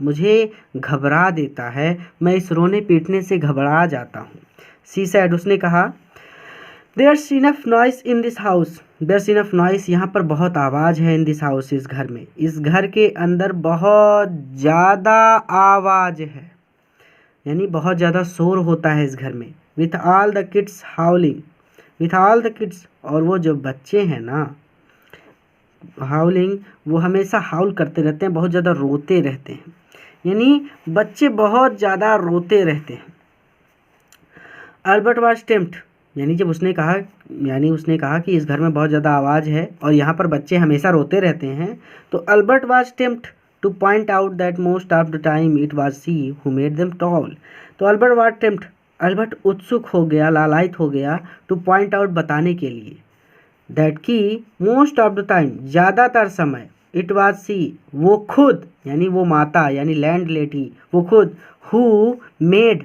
S1: मुझे घबरा देता है, मैं इस रोने पीटने से घबरा जाता हूँ। शी सेड, उसने कहा, there's enough noise in this house, there's enough noise, यहाँ पर बहुत आवाज़ है, इन दिस हाउस, इस घर में, इस घर के अंदर बहुत ज़्यादा आवाज़ है, यानी बहुत ज़्यादा शोर होता है इस घर में। With all the kids हाउलिंग, with all the kids, और वो जो बच्चे हैं ना, हाउलिंग, वो हमेशा हाउल करते रहते हैं, बहुत ज़्यादा रोते रहते हैं, यानी बच्चे बहुत ज़्यादा रोते रहते हैं। अल्बर्ट वाज टेम्प्ट, यानी जब उसने कहा, यानी उसने कहा कि इस घर में बहुत ज़्यादा आवाज़ है और यहाँ पर बच्चे हमेशा रोते रहते हैं, तो Albert was tempt to point out that most of the time it was she who made them tall. तो अल्बर्ट वाज टेम्प्ट, अल्बर्ट उत्सुक हो गया, लालायित हो गया, टू पॉइंट आउट, बताने के लिए, दैट कि मोस्ट ऑफ द टाइम, ज़्यादातर समय, इट वाज सी, वो खुद, यानी वो माता, यानी लैंड लेडी, वो खुद, हु मेड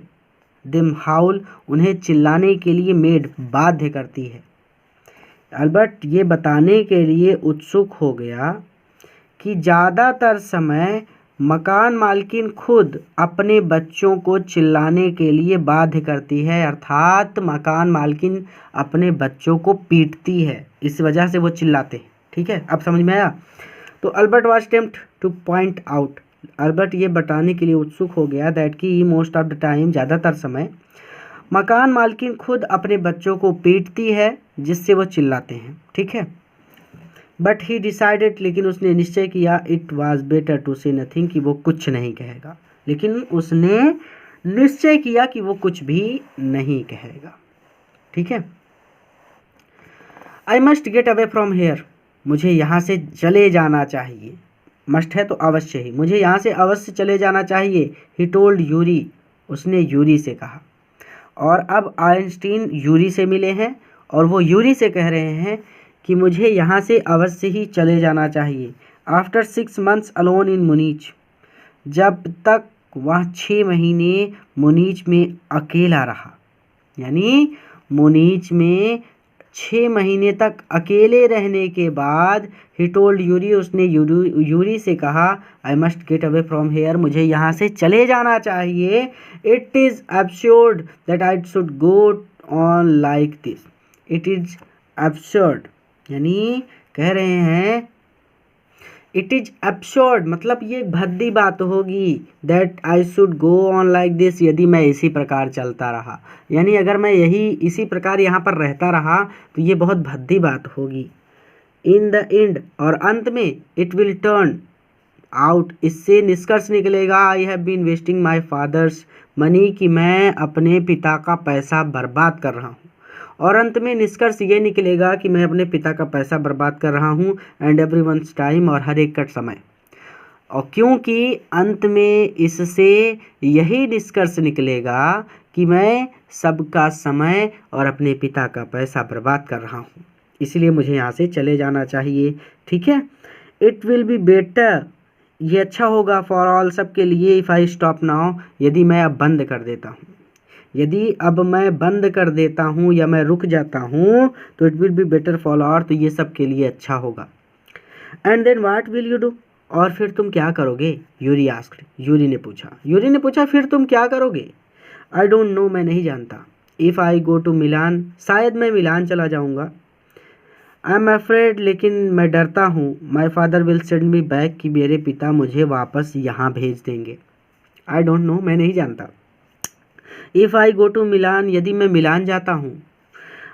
S1: देम हाउल, उन्हें चिल्लाने के लिए, मेड, बाध्य करती है। अल्बर्ट ये बताने के लिए उत्सुक हो गया कि ज़्यादातर समय मकान मालकिन खुद अपने बच्चों को चिल्लाने के लिए बाध्य करती है, अर्थात मकान मालकिन अपने बच्चों को पीटती है, इस वजह से वो चिल्लाते हैं। ठीक है, अब समझ में आया। तो Albert was tempt to point out, Albert ये बताने के लिए उत्सुक हो गया दैट कि मोस्ट ऑफ द टाइम, ज़्यादातर समय, मकान मालकिन खुद अपने बच्चों को पीटती है जिससे वो चिल्लाते हैं। ठीक है, बट ही डिसाइडेड, लेकिन उसने निश्चय किया, इट वॉज बेटर टू से नथिंग, कि वो कुछ नहीं कहेगा, लेकिन उसने निश्चय किया कि वो कुछ भी नहीं कहेगा। ठीक है, I must get away from here, मुझे यहाँ से चले जाना चाहिए, मस्ट है तो अवश्य ही, मुझे यहाँ से अवश्य चले जाना चाहिए। ही टोल्ड यूरी, उसने यूरी से कहा। और अब आइंस्टीन यूरी से मिले हैं और वो यूरी से कह रहे हैं कि मुझे यहाँ से अवश्य ही चले जाना चाहिए। आफ्टर 6 months अलोन इन मुनीच, जब तक वह 6 महीने मुनीच में अकेला रहा, यानी मुनीच में 6 महीने तक अकेले रहने के बाद, ही टोल्ड यूरी, उसने यूरी से कहा, I must get away from here, मुझे यहाँ से चले जाना चाहिए। It is absurd that I should go on like this, it is absurd, यानी कह रहे हैं, इट इज एब्सर्ड, मतलब ये भद्दी बात होगी, that I should go on like this, यदि मैं इसी प्रकार चलता रहा, यानी अगर मैं यही इसी प्रकार यहाँ पर रहता रहा तो ये बहुत भद्दी बात होगी। इन द एंड, और अंत में, इट विल टर्न आउट, इससे निष्कर्ष निकलेगा, I have been wasting my father's money, कि मैं अपने पिता का पैसा बर्बाद कर रहा हूँ, और अंत में निष्कर्ष ये निकलेगा कि मैं अपने पिता का पैसा बर्बाद कर रहा हूँ, एंड एवरीवन्स टाइम, और हर एक का समय। और क्योंकि अंत में इससे यही निष्कर्ष निकलेगा कि मैं सबका समय और अपने पिता का पैसा बर्बाद कर रहा हूँ, इसलिए मुझे यहाँ से चले जाना चाहिए। ठीक है, इट विल बी बेटर, ये अच्छा होगा, फॉर ऑल, सबके लिए, इफ़ आई स्टॉप नाउ, यदि मैं अब बंद कर देता हूँ, यदि अब मैं बंद कर देता हूँ या मैं रुक जाता हूँ, तो it will be better for all, तो ये सब के लिए अच्छा होगा। And then what will you do, और फिर तुम क्या करोगे, यूरी आस्क्ड, यूरी ने पूछा, फिर तुम क्या करोगे। आई डोंट नो, मैं नहीं जानता। If I go to Milan, शायद मैं मिलान चला जाऊँगा। आई एम अफ्रेड, लेकिन मैं डरता हूँ। My father will send me back, कि मेरे पिता मुझे वापस यहाँ भेज देंगे। आई डोंट नो, मैं नहीं जानता। If I go to Milan, यदि मैं मिलान जाता हूँ।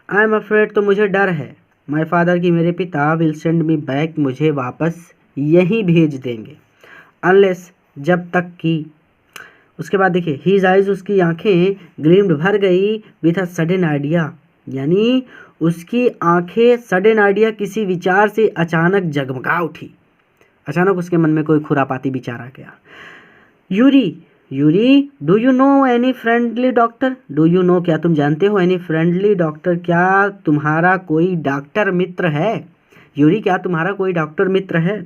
S1: आई एम अफ्रेड, तो मुझे डर है। माई फादर, की मेरे पिता, विल सेंड मी बैक, मुझे वापस यहीं भेज देंगे। अनलेस, जब तक कि, उसके बाद देखिए, हीज आइज, उसकी आंखें ग्लीम्ड, भर गई, विथ अ सडन आइडिया, यानी उसकी आंखें सडन आइडिया, किसी विचार से अचानक जगमगा उठी, अचानक उसके मन में कोई खुरापाती विचार आ गया। Yuri, do you know any friendly doctor, do you know, क्या तुम जानते हो, एनी फ्रेंडली डॉक्टर, क्या तुम्हारा कोई डॉक्टर मित्र है। यूरी, क्या तुम्हारा कोई डॉक्टर मित्र है।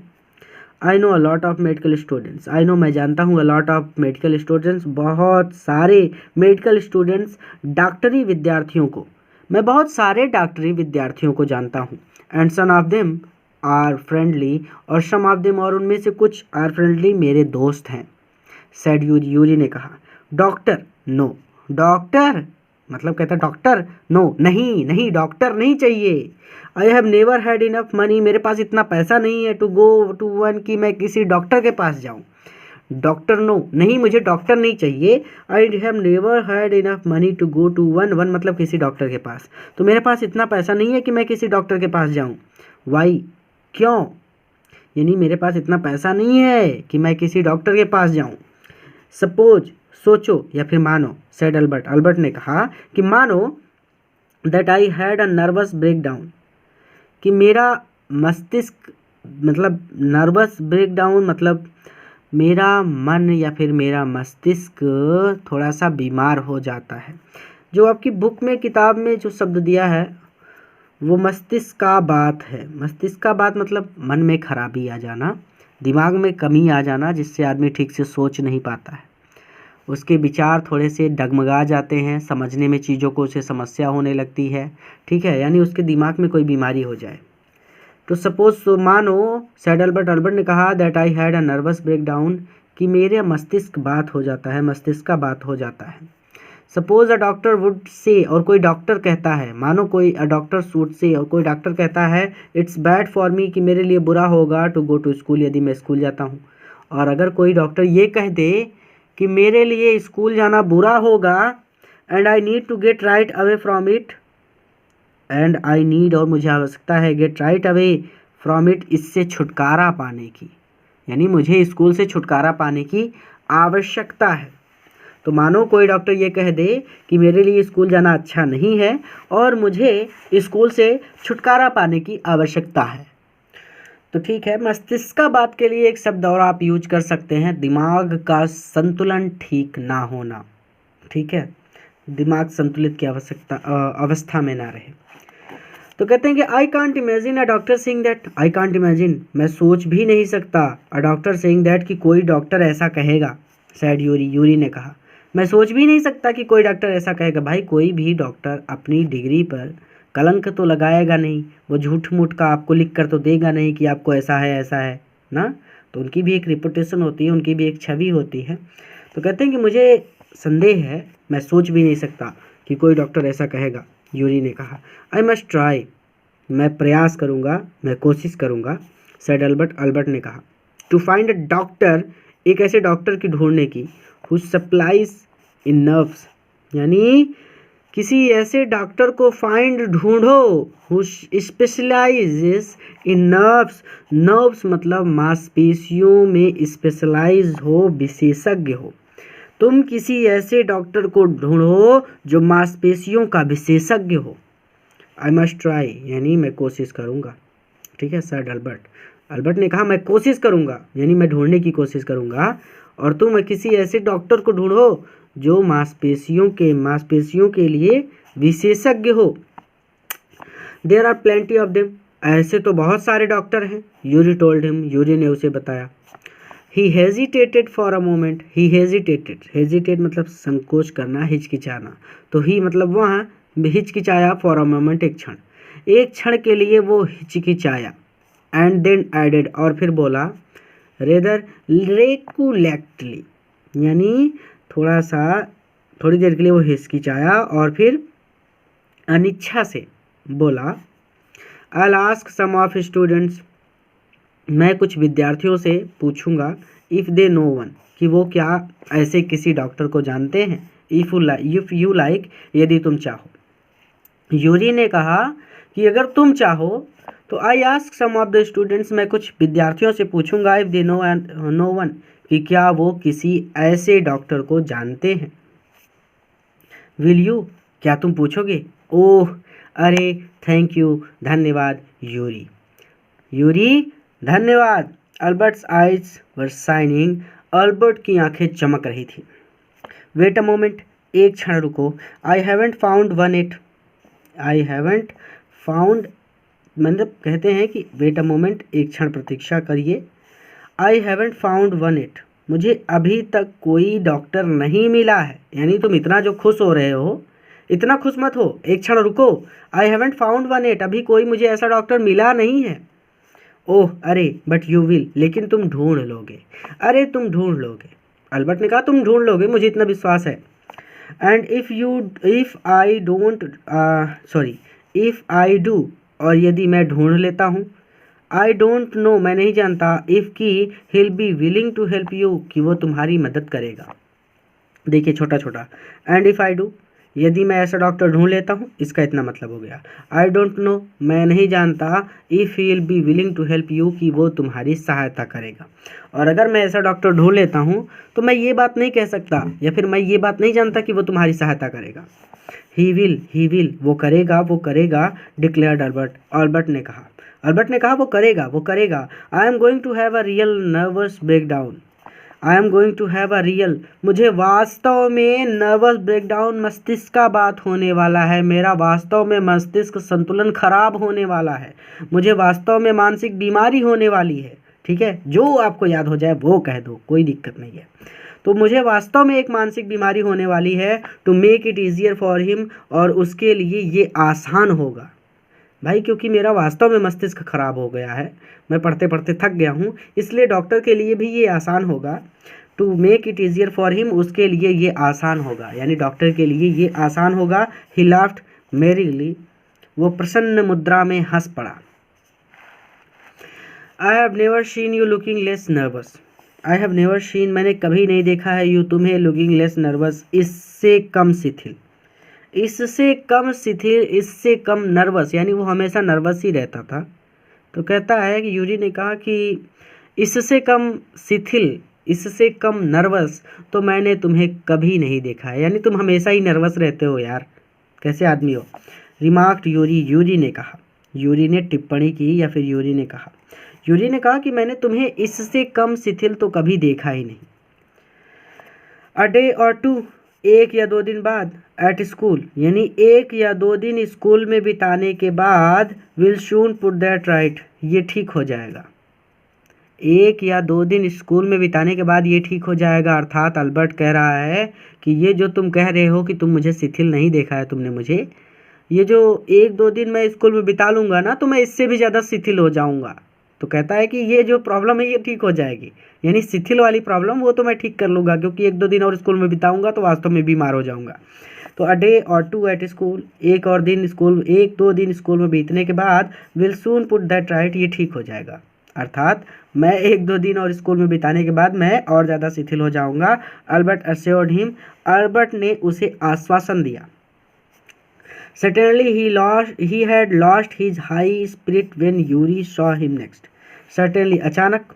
S1: I know a lot of medical students, I know, मैं जानता हूँ, a lot of medical students, बहुत सारे मेडिकल स्टूडेंट्स, डॉक्टरी विद्यार्थियों को, मैं बहुत सारे डॉक्टरी विद्यार्थियों को जानता हूँ। And some of them are friendly, और सम ऑफ देम, और उनमें से कुछ, आर फ्रेंडली, मेरे दोस्त हैं। सेड यूरी ने कहा। डॉक्टर, नो, डॉक्टर, मतलब कहता डॉक्टर, नो, नहीं नहीं डॉक्टर नहीं चाहिए। I have never had enough money, मेरे पास इतना पैसा नहीं है टू गो टू वन, कि मैं किसी डॉक्टर के पास जाऊँ। डॉक्टर, नो, नहीं मुझे डॉक्टर नहीं चाहिए। I have never had enough money to go to one, one मतलब किसी डॉक्टर के पास, तो मेरे पास इतना पैसा नहीं है कि मैं किसी डॉक्टर के पास जाऊँ। वाई, क्यों, यानी मेरे पास इतना पैसा नहीं है कि मैं किसी डॉक्टर के पास जाऊँ। सपोज, सोचो या फिर मानो, सेड अल्बर्ट, अल्बर्ट ने कहा कि मानो that I had a nervous breakdown, कि मेरा मस्तिष्क, मतलब नर्वस ब्रेकडाउन मतलब मेरा मन या फिर मेरा मस्तिष्क थोड़ा सा बीमार हो जाता है। जो आपकी बुक में, किताब में जो शब्द दिया है वो मस्तिष्क का बात है। मस्तिष्क का बात मतलब मन में खराबी आ जाना, दिमाग में कमी आ जाना, जिससे आदमी ठीक से सोच नहीं पाता है, उसके विचार थोड़े से डगमगा जाते हैं, समझने में चीज़ों को उसे समस्या होने लगती है, ठीक है, यानी उसके दिमाग में कोई बीमारी हो जाए। तो सपोज, मानो सैड अल्बर्ट, अल्बर्ट ने कहा that I had a nervous breakdown, कि मेरे मस्तिष्क बात हो जाता है, मस्तिष्क का बात हो जाता है। Suppose a doctor would say, और कोई डॉक्टर कहता है, मानो कोई अ डॉक्टर वुड से, और कोई डॉक्टर कहता है इट्स बैड फॉर मी, कि मेरे लिए बुरा होगा टू गो टू स्कूल, यदि मैं स्कूल जाता हूँ। और अगर कोई डॉक्टर ये कह दे कि मेरे लिए स्कूल जाना बुरा होगा, and I need to get right away from it, and I need, और मुझे आवश्यकता है, get right away from it, इससे छुटकारा पाने की, यानी मुझे स्कूल से छुटकारा पाने की आवश्यकता है। तो मानो कोई डॉक्टर ये कह दे कि मेरे लिए स्कूल जाना अच्छा नहीं है और मुझे स्कूल से छुटकारा पाने की आवश्यकता है। तो ठीक है, मस्तिष्क का बात के लिए एक शब्द और आप यूज कर सकते हैं, दिमाग का संतुलन ठीक ना होना, ठीक है, दिमाग संतुलित की अवस्था में ना रहे। तो कहते हैं कि I can't imagine a doctor saying that, I can't imagine, मैं सोच भी नहीं सकता, अ डॉक्टर सेइंग दैट, कि कोई डॉक्टर ऐसा कहेगा। सैड यूरी, यूरी ने कहा मैं सोच भी नहीं सकता कि कोई डॉक्टर ऐसा कहेगा। भाई कोई भी डॉक्टर अपनी डिग्री पर कलंक तो लगाएगा नहीं, वो झूठ मूठ का आपको लिख कर तो देगा नहीं कि आपको ऐसा है ना, तो उनकी भी एक रिपुटेशन होती है, उनकी भी एक छवि होती है। तो कहते हैं कि मुझे संदेह है, मैं सोच भी नहीं सकता कि कोई डॉक्टर ऐसा कहेगा। यूरी ने कहा आई मस्ट ट्राई, मैं प्रयास करूँगा, मैं कोशिश करूँगा। सैड अल्बर्ट, अल्बर्ट ने कहा टू फाइंड अ डॉक्टर, एक ऐसे डॉक्टर की ढूंढने की, हु सप्लाइज इन नर्व्स, यानी किसी ऐसे डॉक्टर को फाइंड, ढूंढो, who specialises in nerves, nerves मतलब मांसपेशियों में स्पेशलाइज हो, विशेषज्ञ हो। तुम किसी ऐसे डॉक्टर को ढूंढो जो मांसपेशियों का विशेषज्ञ हो। आई मस्ट ट्राई, यानी मैं कोशिश करूँगा, ठीक है। सर अल्बर्ट, अल्बर्ट ने कहा मैं कोशिश करूँगा, यानी मैं ढूंढने की कोशिश करूँगा, और तुम किसी ऐसे डॉक्टर को ढूंढो जो मांसपेशियों के लिए विशेषज्ञ हो। There are plenty of them, ऐसे तो बहुत सारे डॉक्टर हैं। यूरी टोल्ड हिम, यूरी ने उसे बताया। He hesitated for a moment, he hesitated, hesitate मतलब संकोच करना, हिचकिचाना, तो ही मतलब वहाँ हिचकिचाया, फॉर अ मोमेंट एक क्षण के लिए वो हिचकिचाया। एंड देन एडेड, और फिर बोला, रेदर रेकुलेक्टली, यानी थोड़ी देर के लिए वो हिचकिचाया और फिर अनिच्छा से बोला, I ask some of students, मैं कुछ विद्यार्थियों से पूछूंगा, इफ़ दे नो वन, कि वो क्या ऐसे किसी डॉक्टर को जानते हैं, इफ़ यू लाइक, यदि तुम चाहो। यूरी ने कहा कि अगर तुम चाहो तो I ask some of the students, मैं कुछ विद्यार्थियों से पूछूंगा, इफ़ दे नो वन, कि क्या वो किसी ऐसे डॉक्टर को जानते हैं। विल यू, क्या तुम पूछोगे। ओह, अरे, थैंक यू, धन्यवाद यूरी, यूरी धन्यवाद। Albert's eyes were shining, Albert की आंखें चमक रही थी। वेट अ मोमेंट, एक क्षण रुको। I haven't found one it, I haven't found, मतलब कहते हैं कि वेट अ मोमेंट, एक क्षण प्रतीक्षा करिए। I haven't found one it, मुझे अभी तक कोई डॉक्टर नहीं मिला है, यानी तुम इतना जो खुश हो रहे हो, इतना खुश मत हो, एक क्षण रुको। I haven't found one it, अभी कोई मुझे ऐसा डॉक्टर मिला नहीं है। ओह, अरे, बट यू विल, लेकिन तुम ढूंढ लोगे, अरे तुम ढूंढ लोगे। अल्बर्ट ने कहा तुम ढूंढ लोगे, मुझे इतना विश्वास है। एंड इफ़ आई डू, और यदि मैं ढूंढ लेता हूँ, आई डोंट नो, मैं नहीं जानता, इफ़ की he'll be willing to help you, कि वो तुम्हारी मदद करेगा। देखिए छोटा छोटा, एंड इफ़ आई डू, यदि मैं ऐसा डॉक्टर ढूंढ लेता हूँ, इसका इतना मतलब हो गया। आई डोंट नो, मैं नहीं जानता, if he will be willing to help you, कि वो तुम्हारी सहायता करेगा। और अगर मैं ऐसा डॉक्टर ढूंढ लेता हूँ तो मैं ये बात नहीं कह सकता, या फिर मैं ये बात नहीं जानता कि वो तुम्हारी सहायता करेगा। ही विल, वो करेगा, डिक्लेयर्ड अल्बर्ट, अल्बर्ट ने कहा वो करेगा। I am going to have a real nervous breakdown, मुझे वास्तव में नर्वस ब्रेकडाउन, मस्तिष्क का बात होने वाला है, मेरा वास्तव में मस्तिष्क संतुलन खराब होने वाला है, मुझे वास्तव में मानसिक बीमारी होने वाली है। ठीक है, जो आपको याद हो जाए वो कह दो, कोई दिक्कत नहीं है। तो मुझे वास्तव में एक मानसिक बीमारी होने वाली है, to make it easier for him, और उसके लिए ये आसान होगा भाई, क्योंकि मेरा वास्तव में मस्तिष्क खराब हो गया है, मैं पढ़ते पढ़ते थक गया हूँ, इसलिए डॉक्टर के लिए भी ये आसान होगा। To make it easier for him, उसके लिए ये आसान होगा, यानी डॉक्टर के लिए ये आसान होगा। ही लाफ्ड मेरीली, वो प्रसन्न मुद्रा में हंस पड़ा। आई have never seen you looking less nervous, मैंने कभी नहीं देखा है यू तुम्हें लुकिंग लेस नर्वस, इससे कम नर्वस, यानी वो हमेशा नर्वस ही रहता था। तो कहता है कि यूरी ने कहा कि इससे कम नर्वस तो मैंने तुम्हें कभी नहीं देखा है, यानी तुम हमेशा ही नर्वस रहते हो यार, कैसे आदमी हो। रिमार्क्ड यूरी ने कहा, यूरी ने टिप्पणी की, या फिर यूरी ने कहा कि मैंने तुम्हें इससे कम शिथिल तो कभी देखा ही नहीं। अ डे और टू, एक या दो दिन बाद, एट स्कूल, यानी एक या दो दिन स्कूल में बिताने के बाद, विल शून पुट दैट राइट, ये ठीक हो जाएगा। एक या दो दिन स्कूल में बिताने के बाद ये ठीक हो जाएगा, अर्थात अल्बर्ट कह रहा है कि ये जो तुम कह रहे हो कि तुम मुझे शिथिल नहीं देखा है तुमने मुझे, ये जो एक दो दिन मैं स्कूल में बिता लूँगा ना, तो मैं इससे भी ज़्यादा शिथिल हो जाऊँगा। तो कहता है कि ये जो प्रॉब्लम है ये ठीक हो जाएगी, यानी शिथिल वाली प्रॉब्लम वो तो मैं ठीक कर लूँगा, क्योंकि एक दो दिन और स्कूल में बिताऊँगा तो वास्तव में बीमार हो जाऊँगा। तो अ डे और टू एट स्कूल, एक दो दिन स्कूल में बीतने के बाद, will soon put that right, ये ठीक हो जाएगा, अर्थात मैं एक दो दिन और स्कूल में बिताने के बाद मैं और ज़्यादा शिथिल हो जाऊँगा। अल्बर्ट अस्योर्ड हिम, अल्बर्ट ने उसे आश्वासन दिया। Certainly he had lost his high spirit when Yuri saw him next. Certainly, अचानक,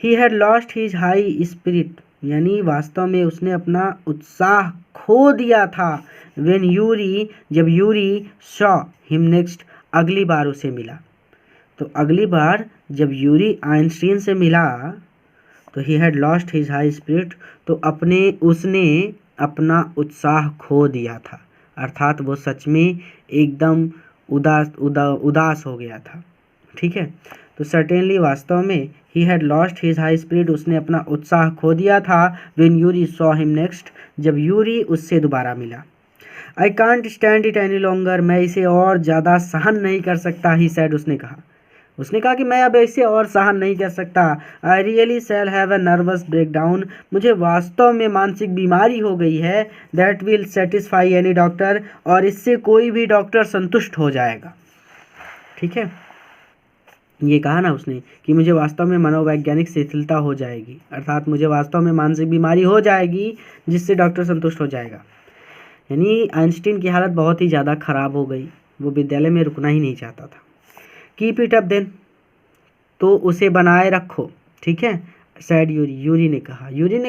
S1: he had lost his high spirit, यानी वास्तव में उसने अपना उत्साह खो दिया था, when Yuri, जब यूरी saw him next, अगली बार उसे मिला। तो अगली बार जब यूरी आइंस्टीन से मिला तो he had lost his high spirit, तो उसने अपना उत्साह खो दिया था, अर्थात वो सच में एकदम उदास हो गया था। ठीक है, तो सर्टेनली, वास्तव में, he had lost his high spirit, उसने अपना उत्साह खो दिया था, when Yuri saw him next, जब यूरी उससे दोबारा मिला। I can't stand it any longer, मैं इसे और ज़्यादा सहन नहीं कर सकता, ही सैड, उसने कहा कि मैं अब इसे और सहन नहीं कर सकता। I really shall have a nervous breakdown, मुझे वास्तव में मानसिक बीमारी हो गई है, that will satisfy any doctor, और इससे कोई भी डॉक्टर संतुष्ट हो जाएगा। ठीक है, ये कहा ना उसने कि मुझे वास्तव में मनोवैज्ञानिक शिथिलता हो जाएगी, अर्थात मुझे वास्तव में मानसिक बीमारी हो जाएगी जिससे डॉक्टर संतुष्ट हो जाएगा। यानी आइंस्टीन की हालत बहुत ही ज़्यादा ख़राब हो गई, वो विद्यालय में रुकना ही नहीं चाहता था। कीप इट अप देन, तो उसे बनाए रखो। ठीक है, सैड यूरी ने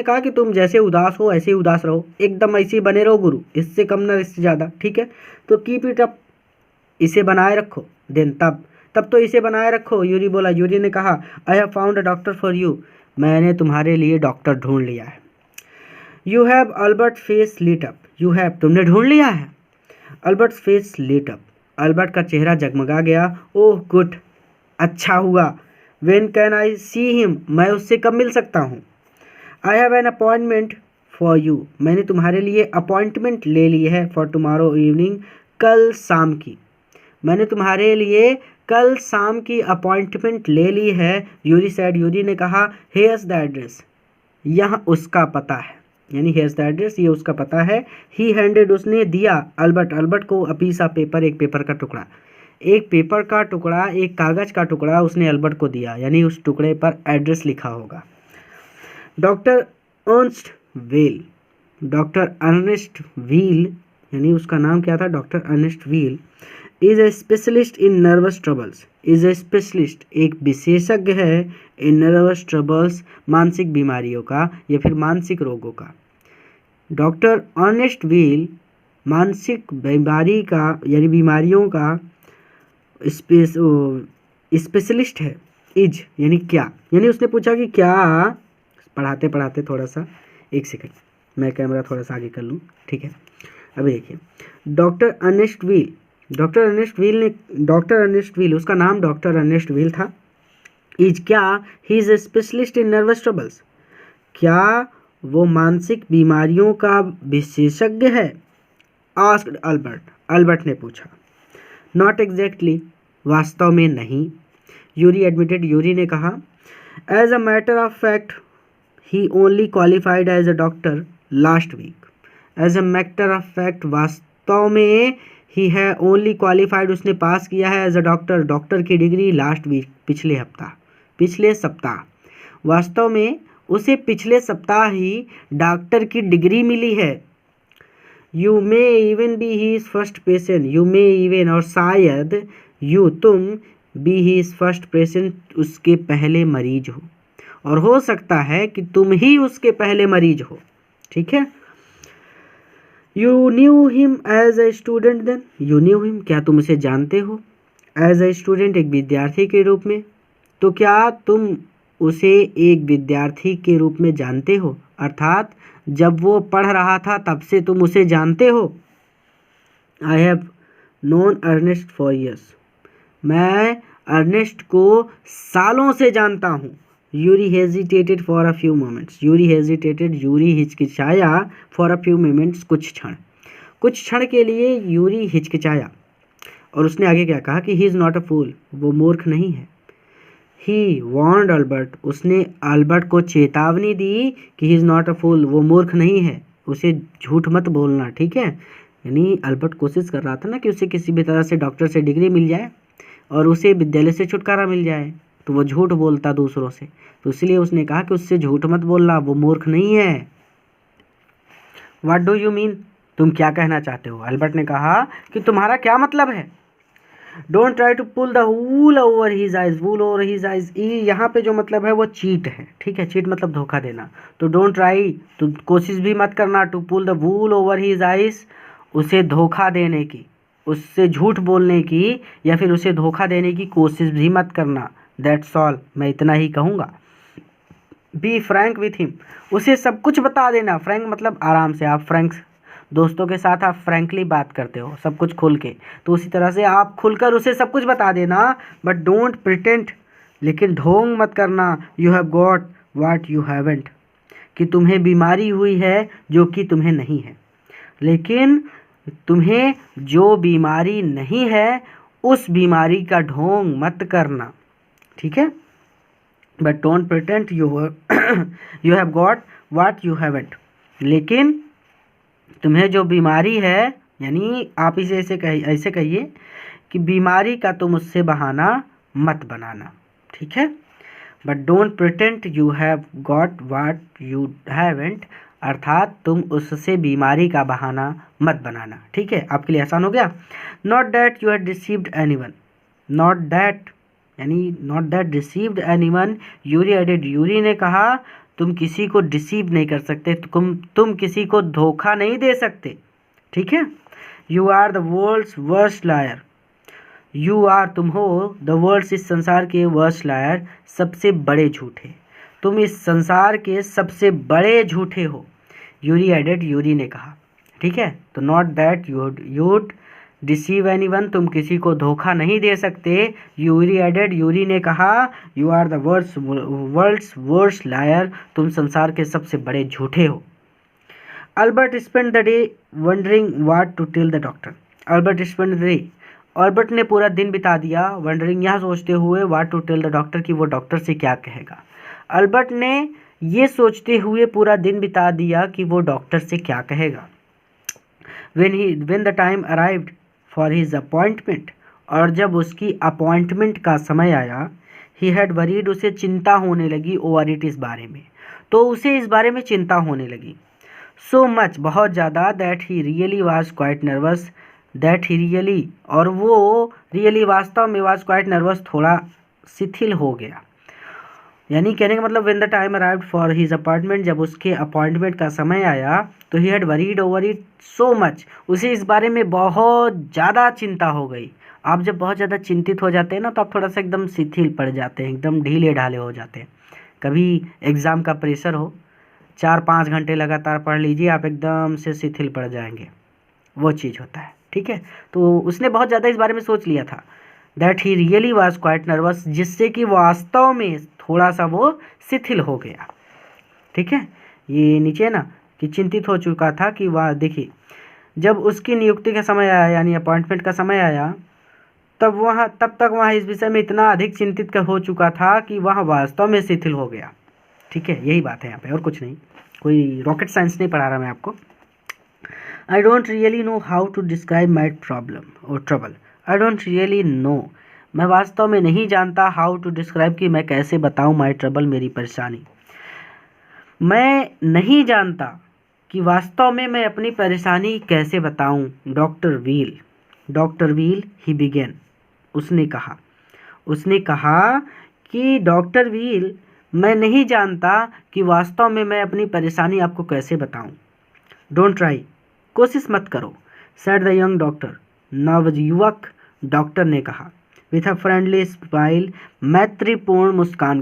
S1: कहा कि तुम जैसे उदास हो ऐसे ही उदास रहो, एकदम ऐसे ही बने रहो गुरु, इससे कम ना इससे ज़्यादा। ठीक है, तो कीप इट अप, इसे बनाए रखो, देन तब तो इसे बनाए रखो। यूरी ने कहा, I have found a doctor for you, मैंने तुम्हारे लिए डॉक्टर ढूंढ लिया है। You have, Albert face lit up, you have, तुमने ढूंढ लिया है। Albert face lit up, Albert का चेहरा जगमगा गया। ओह गुड, अच्छा हुआ। When can I see him, मैं उससे कब मिल सकता हूँ। I have an appointment for you, मैंने तुम्हारे लिए अपॉइंटमेंट ले ली है, फॉर टुमारो इवनिंग, कल शाम की, मैंने तुम्हारे लिए कल शाम की अपॉइंटमेंट ले ली है। यूरी ने कहा, हेयर्स द एड्रेस, यहाँ उसका पता है, यानी हेयर्स द एड्रेस, ये उसका पता है। ही हैंडेड, उसने दिया अल्बर्ट को अ पीस ऑफ पेपर, एक पेपर का टुकड़ा, एक पेपर का टुकड़ा, एक कागज़ का टुकड़ा उसने अल्बर्ट को दिया, यानी उस टुकड़े पर एड्रेस लिखा होगा। Doctor Ernest Well, doctor Ernest Wheel, यानी उसका नाम क्या था, doctor Ernest Wheel, is a specialist in nervous troubles, is a specialist, एक विशेषज्ञ है, इन नर्वस ट्रबल्स, मानसिक बीमारियों का या फिर मानसिक रोगों का। डॉक्टर अर्नेस्ट व्हील मानसिक बीमारी का यानी बीमारियों का स्पेशलिस्ट है। इज यानी क्या, यानी उसने पूछा कि क्या, पढ़ाते पढ़ाते थोड़ा सा, एक सेकंड मैं कैमरा थोड़ा सा आगे कर लूँ, ठीक है। अभी देखिए, doctor Ernest Wheel, doctor Ernest Wheel ने, डॉक्टर अर्नेस्ट व्हील, उसका नाम डॉक्टर अर्नेस्ट व्हील था। इज क्या, he is a specialist in nervous troubles, क्या वो मानसिक बीमारियों का विशेषज्ञ है। आस्क्ड अल्बर्ट, अल्बर्ट ने पूछा। नॉट एग्जैक्टली, वास्तव में नहीं। यूरी एडमिटेड, यूरी ने कहा। As a matter of fact he only qualified as a doctor last week. As a matter of fact, वास्तव में ही है ओनली क्वालिफाइड, उसने पास किया है एज अ डॉक्टर, डॉक्टर की डिग्री लास्ट वीक, पिछले सप्ताह। वास्तव में उसे पिछले सप्ताह ही डॉक्टर की डिग्री मिली है। You may even be his first patient, you may even, और शायद, तुम बी हीज फर्स्ट पेशेंट, उसके पहले मरीज हो, और हो सकता है कि तुम ही उसके पहले मरीज हो, ठीक है। You knew him as a student then, you knew him, क्या तुम उसे जानते हो, एज ए स्टूडेंट, एक विद्यार्थी के रूप में, तो क्या तुम उसे एक विद्यार्थी के रूप में जानते हो, अर्थात जब वो पढ़ रहा था तब से तुम उसे जानते हो। I have known Ernest for years, मैं अर्नेस्ट को सालों से जानता हूँ। Yuri hesitated for a few moments, Yuri hesitated, Yuri हिचकिचाया, फॉर अ फ्यू मोमेंट्स, कुछ क्षण के लिए यूरी हिचकिचाया। और उसने आगे क्या कहा कि ही इज़ नॉट अ फूल, वो मूर्ख नहीं है। ही वार्नड अल्बर्ट, उसने अल्बर्ट को चेतावनी दी कि ही इज़ नॉट अ फूल, वो मूर्ख नहीं है, उसे झूठ मत बोलना, ठीक है। यानी अल्बर्ट कोशिश कर रहा था ना कि उसे किसी भी तरह से डॉक्टर से डिग्री मिल जाए और उसे विद्यालय से छुटकारा मिल जाए, तो वो झूठ बोलता दूसरों से, तो इसलिए उसने कहा कि उससे झूठ मत बोलना, वो मूर्ख नहीं है। व्हाट डू यू मीन, तुम क्या कहना चाहते हो। अल्बर्ट ने कहा कि तुम्हारा क्या मतलब है। Don't try to pull the wool over his eyes, wool over his eyes, यहाँ पे जो मतलब है वो चीट है, ठीक है, चीट मतलब धोखा देना। तो डोंट ट्राई, तुम कोशिश भी मत करना, to pull the wool over his eyes, उसे धोखा देने की, उससे झूठ बोलने की या फिर उसे धोखा देने की कोशिश भी मत करना। दैट्स ऑल, मैं इतना ही कहूँगा। बी फ्रैंक विथ हिम, उसे सब कुछ बता देना। फ्रैंक मतलब आराम से, आप फ्रैंक दोस्तों के साथ आप फ्रैंकली बात करते हो, सब कुछ खुल के, तो उसी तरह से आप खुलकर उसे सब कुछ बता देना। बट डोंट प्रिटेंड, लेकिन ढोंग मत करना। You have got what you haven't, कि तुम्हें बीमारी हुई है जो कि तुम्हें नहीं है, लेकिन तुम्हें जो बीमारी नहीं है उस बीमारी का ढोंग मत करना, ठीक है। But don't pretend you have got what you haven't, लेकिन तुम्हें जो बीमारी है, यानी आप इसे ऐसे कहिए कि बीमारी का तुम उससे बहाना मत बनाना, ठीक है। But don't pretend you have got what you haven't, अर्थात तुम उससे बीमारी का बहाना मत बनाना, ठीक है। आपके लिए आसान हो गया। Not that you have deceived anyone, not that यानी not that deceived anyone, Yuri added, Yuri ने कहा तुम किसी को डिसीव नहीं कर सकते, तुम किसी को धोखा नहीं दे सकते, ठीक है। You are the world's worst liar, you are, तुम हो, द वर्ल्ड्स, इस संसार के, वर्स्ट लायर, सबसे बड़े झूठे, तुम इस संसार के सबसे बड़े झूठे हो। यूरी एडेड, यूरी ने कहा, ठीक है। तो not that you'd deceive anyone, तुम किसी को धोखा नहीं दे सकते। यूरी एडेड, यूरी ने कहा you are the world's worst liar, तुम संसार के सबसे बड़े झूठे हो। Albert spend the day wondering what to tell the doctor, Albert spend the day, Albert ने पूरा दिन बिता दिया वंडरिंग, यह सोचते हुए, what to tell the doctor, कि वो डॉक्टर से क्या कहेगा। अल्बर्ट ने ये सोचते हुए पूरा दिन बिता दिया कि वो डॉक्टर से क्या कहेगा। when the time arrived for his appointment, और जब उसकी अपॉइंटमेंट का समय आया, he had worried, उसे चिंता होने लगी over it, इस बारे में, तो उसे इस बारे में चिंता होने लगी। so much, बहुत ज़्यादा, that he really was quite nervous, that he really, और वो really वास्तव में was quite nervous, थोड़ा शिथिल हो गया। यानी कहने का मतलब when the time arrived for his appointment, जब उसके अपॉइंटमेंट का समय आया तो he had worried over it so much, उसे इस बारे में बहुत ज़्यादा चिंता हो गई। आप जब बहुत ज़्यादा चिंतित हो जाते हैं ना, तो आप थोड़ा सा एकदम शिथिल पड़ जाते हैं, एकदम ढीले ढाले हो जाते हैं। कभी एग्ज़ाम का प्रेशर हो, 4-5 घंटे लगातार पढ़ लीजिए, आप एकदम से शिथिल पड़ जाएंगे, वो चीज़ होता है। ठीक है, तो उसने बहुत ज़्यादा इस बारे में सोच लिया था। That he really was quite nervous, जिससे कि वास्तव में थोड़ा सा वो शिथिल हो गया। ठीक है, ये नीचे ना कि चिंतित हो चुका था कि वह, देखिए जब उसकी नियुक्ति का समय आया यानी अपॉइंटमेंट का समय आया, तब तक वह इस विषय में इतना अधिक चिंतित हो चुका था कि वह वास्तव में शिथिल हो गया। ठीक है, यही बात है यहाँ पे, और कुछ नहीं, कोई रॉकेट साइंस नहीं पढ़ा रहा मैं आपको। I don't really know how to describe my problem और trouble. I don't really know, मैं वास्तव में नहीं जानता, हाउ टू डिस्क्राइब, कि मैं कैसे बताऊं, माई ट्रबल, मेरी परेशानी। मैं नहीं जानता कि वास्तव में मैं अपनी परेशानी कैसे बताऊं। डॉक्टर व्हील ही बिगेन, उसने कहा कि डॉक्टर व्हील, मैं नहीं जानता कि वास्तव में मैं अपनी परेशानी आपको कैसे बताऊं। डोंट ट्राई, कोशिश मत करो, सेड द यंग डॉक्टर, नवयुवक डॉक्टर ने कहा, विथ अ फ्रेंडली स्माइल, मैत्रीपूर्ण मुस्कान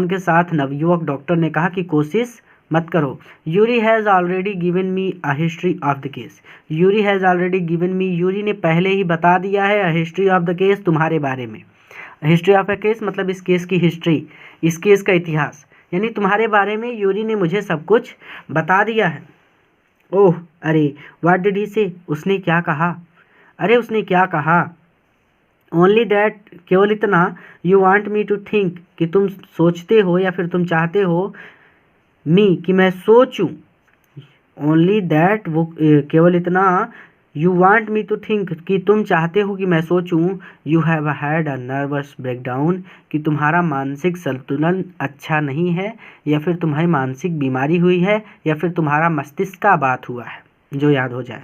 S1: के साथ नवयुवक डॉक्टर ने कहा कि कोशिश मत करो। Yuri has already given me a history of the case, Yuri ने पहले ही बता दिया है, a history of the case, तुम्हारे बारे में। हिस्ट्री ऑफ अ केस मतलब इस केस की हिस्ट्री, इस केस का इतिहास, यानी तुम्हारे बारे में यूरी ने मुझे सब कुछ बता दिया है। ओह, अरे, व्हाट डिड ही से, उसने क्या कहा। ओनली दैट, केवल इतना, you want me to think, कि तुम सोचते हो या फिर तुम चाहते हो, मी, कि मैं सोचूं। ओनली दैट, वो केवल इतना, you want me to think, कि तुम चाहते हो कि मैं सोचूं। You have had a nervous breakdown, कि तुम्हारा मानसिक संतुलन अच्छा नहीं है, या फिर तुम्हारी मानसिक बीमारी हुई है, या फिर तुम्हारा मस्तिष्क का बात हुआ है, जो याद हो जाए।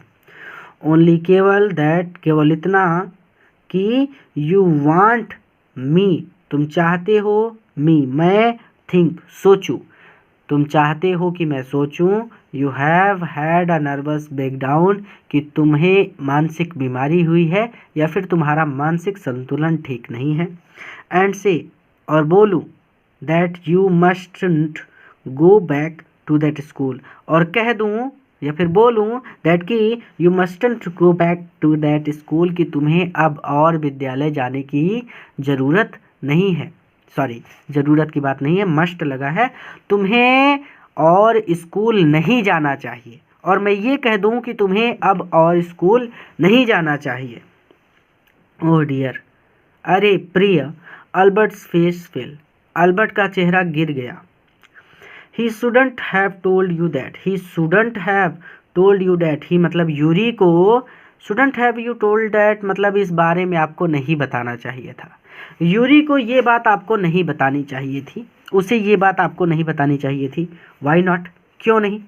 S1: ओनली, केवल, दैट, केवल इतना, कि यू वांट मी, तुम चाहते हो, मी, मैं, थिंक, सोचूं, तुम चाहते हो कि मैं सोचूं। You have had a nervous breakdown, कि तुम्हें मानसिक बीमारी हुई है, या फिर तुम्हारा मानसिक संतुलन ठीक नहीं है। एंड से, और बोलूं, that you mustn't go back to that school, और कह दूं या फिर बोलूं दैट कि you mustn't go back to that school, कि तुम्हें अब और विद्यालय जाने की ज़रूरत नहीं है। सॉरी, ज़रूरत की बात नहीं है, मस्ट लगा है, तुम्हें और स्कूल नहीं जाना चाहिए, और मैं ये कह दूं कि तुम्हें अब और स्कूल नहीं जाना चाहिए। ओह डियर, अरे प्रिय, अल्बर्ट्स फेस फेल, अल्बर्ट का चेहरा गिर गया। He shouldn't have told you that. ही मतलब यूरी को, shouldn't have you told that मतलब इस बारे में आपको नहीं बताना चाहिए था। यूरी को ये बात आपको नहीं बतानी चाहिए थी, उसे ये बात आपको नहीं बतानी चाहिए थी। Why not? क्यों नहीं?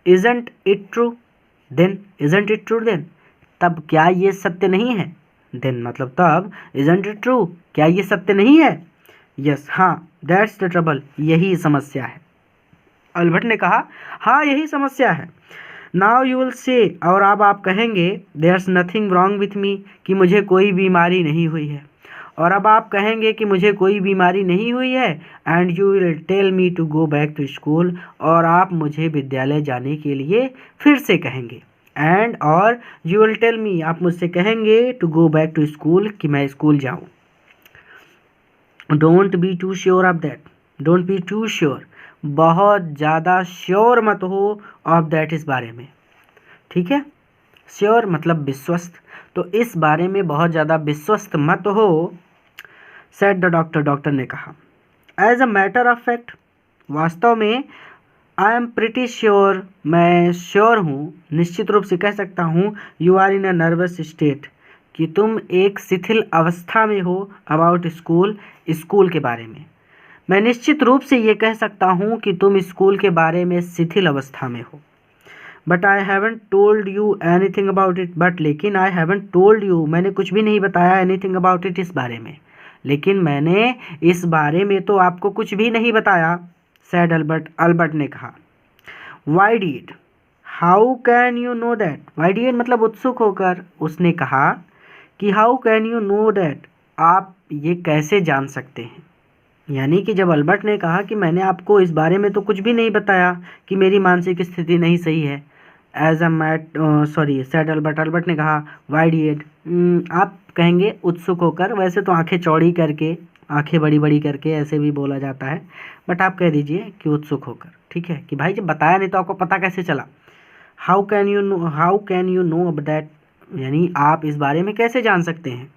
S1: Isn't it true? Then तब क्या ये सत्य नहीं है? Then मतलब तब, isn't it true? क्या ये सत्य नहीं है? Yes, हाँ, that's the trouble, यही समस्या है। अल्बर्ट ने कहा, हाँ यही समस्या है। नाउ यू विल से, और अब आप कहेंगे, there's nothing wrong with me, कि मुझे कोई बीमारी नहीं हुई है, और अब आप कहेंगे कि मुझे कोई बीमारी नहीं हुई है। And you will tell me to go back to school, और आप मुझे विद्यालय जाने के लिए फिर से कहेंगे। एंड, और, यू विल टेल मी, आप मुझसे कहेंगे, to go back to school, कि मैं स्कूल जाऊँ। Don't be too sure of that, don't be too sure, बहुत ज़्यादा श्योर मत हो ऑफ दैट, इस बारे में। ठीक है, श्योर मतलब विश्वस्त, तो इस बारे में बहुत ज़्यादा विश्वस्त मत हो, सेड द डॉक्टर, डॉक्टर ने कहा। As a matter of fact, वास्तव में, आई एम प्रिटी श्योर, मैं श्योर हूँ, निश्चित रूप से कह सकता हूँ, you are in a nervous state, कि तुम एक शिथिल अवस्था में हो अबाउट स्कूल, स्कूल के बारे में। मैं निश्चित रूप से ये कह सकता हूँ कि तुम स्कूल के बारे में शिथिल अवस्था में हो। But I haven't told you anything about it, but लेकिन आई हैवेंट टोल्ड यू, मैंने कुछ भी नहीं बताया एनीथिंग अबाउट इट, इस बारे में, लेकिन मैंने इस बारे में तो आपको कुछ भी नहीं बताया, सैड अल्बर्ट, अल्बर्ट ने कहा। Why did, how can you know that, why did मतलब उत्सुक होकर उसने कहा कि how can you know that, आप ये कैसे जान सकते हैं। यानी कि जब अल्बर्ट ने कहा कि मैंने आपको इस बारे में तो कुछ भी नहीं बताया कि मेरी मानसिक स्थिति नहीं सही है, as a said Albert, Albert ने कहा वाई डिड, आप कहेंगे उत्सुक होकर, वैसे तो आंखें चौड़ी करके, आंखें बड़ी बड़ी करके ऐसे भी बोला जाता है, बट आप कह दीजिए कि उत्सुक होकर, ठीक है, कि भाई जब बताया नहीं तो आपको पता कैसे चला। How can you know about that, यानी आप इस बारे में कैसे जान सकते हैं।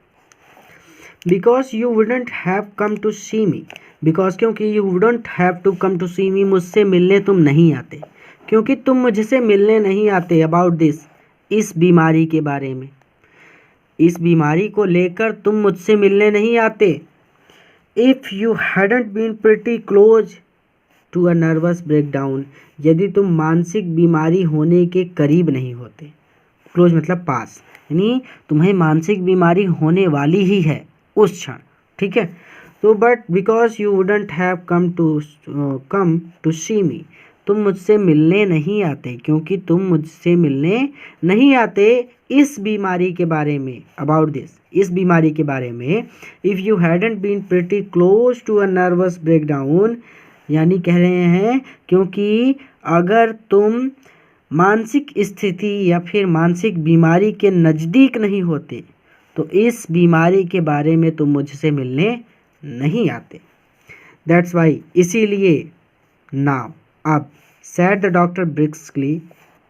S1: Because you wouldn't have come to see me, because क्योंकि you wouldn't have to come to see me, मुझसे मिलने तुम नहीं आते, क्योंकि तुम मुझसे मिलने नहीं आते अबाउट दिस, इस बीमारी के बारे में, इस बीमारी को लेकर तुम मुझसे मिलने नहीं आते। If you hadn't been pretty close to a nervous breakdown, यदि तुम मानसिक बीमारी होने के करीब नहीं होते, क्लोज मतलब पास, यानी तुम्हें मानसिक बीमारी होने वाली ही है उस क्षण, ठीक है। तो but because you wouldn't have come to see me, तुम मुझसे मिलने नहीं आते, क्योंकि तुम मुझसे मिलने नहीं आते इस बीमारी के बारे में, अबाउट दिस, इस बीमारी के बारे में। If you hadn't been pretty close to a nervous breakdown, यानी कह रहे हैं क्योंकि अगर तुम मानसिक स्थिति या फिर मानसिक बीमारी के नज़दीक नहीं होते तो इस बीमारी के बारे में तुम मुझसे मिलने नहीं आते। दैट्स वाई, इसीलिए, नाउ, अब, sad the doctor briskly,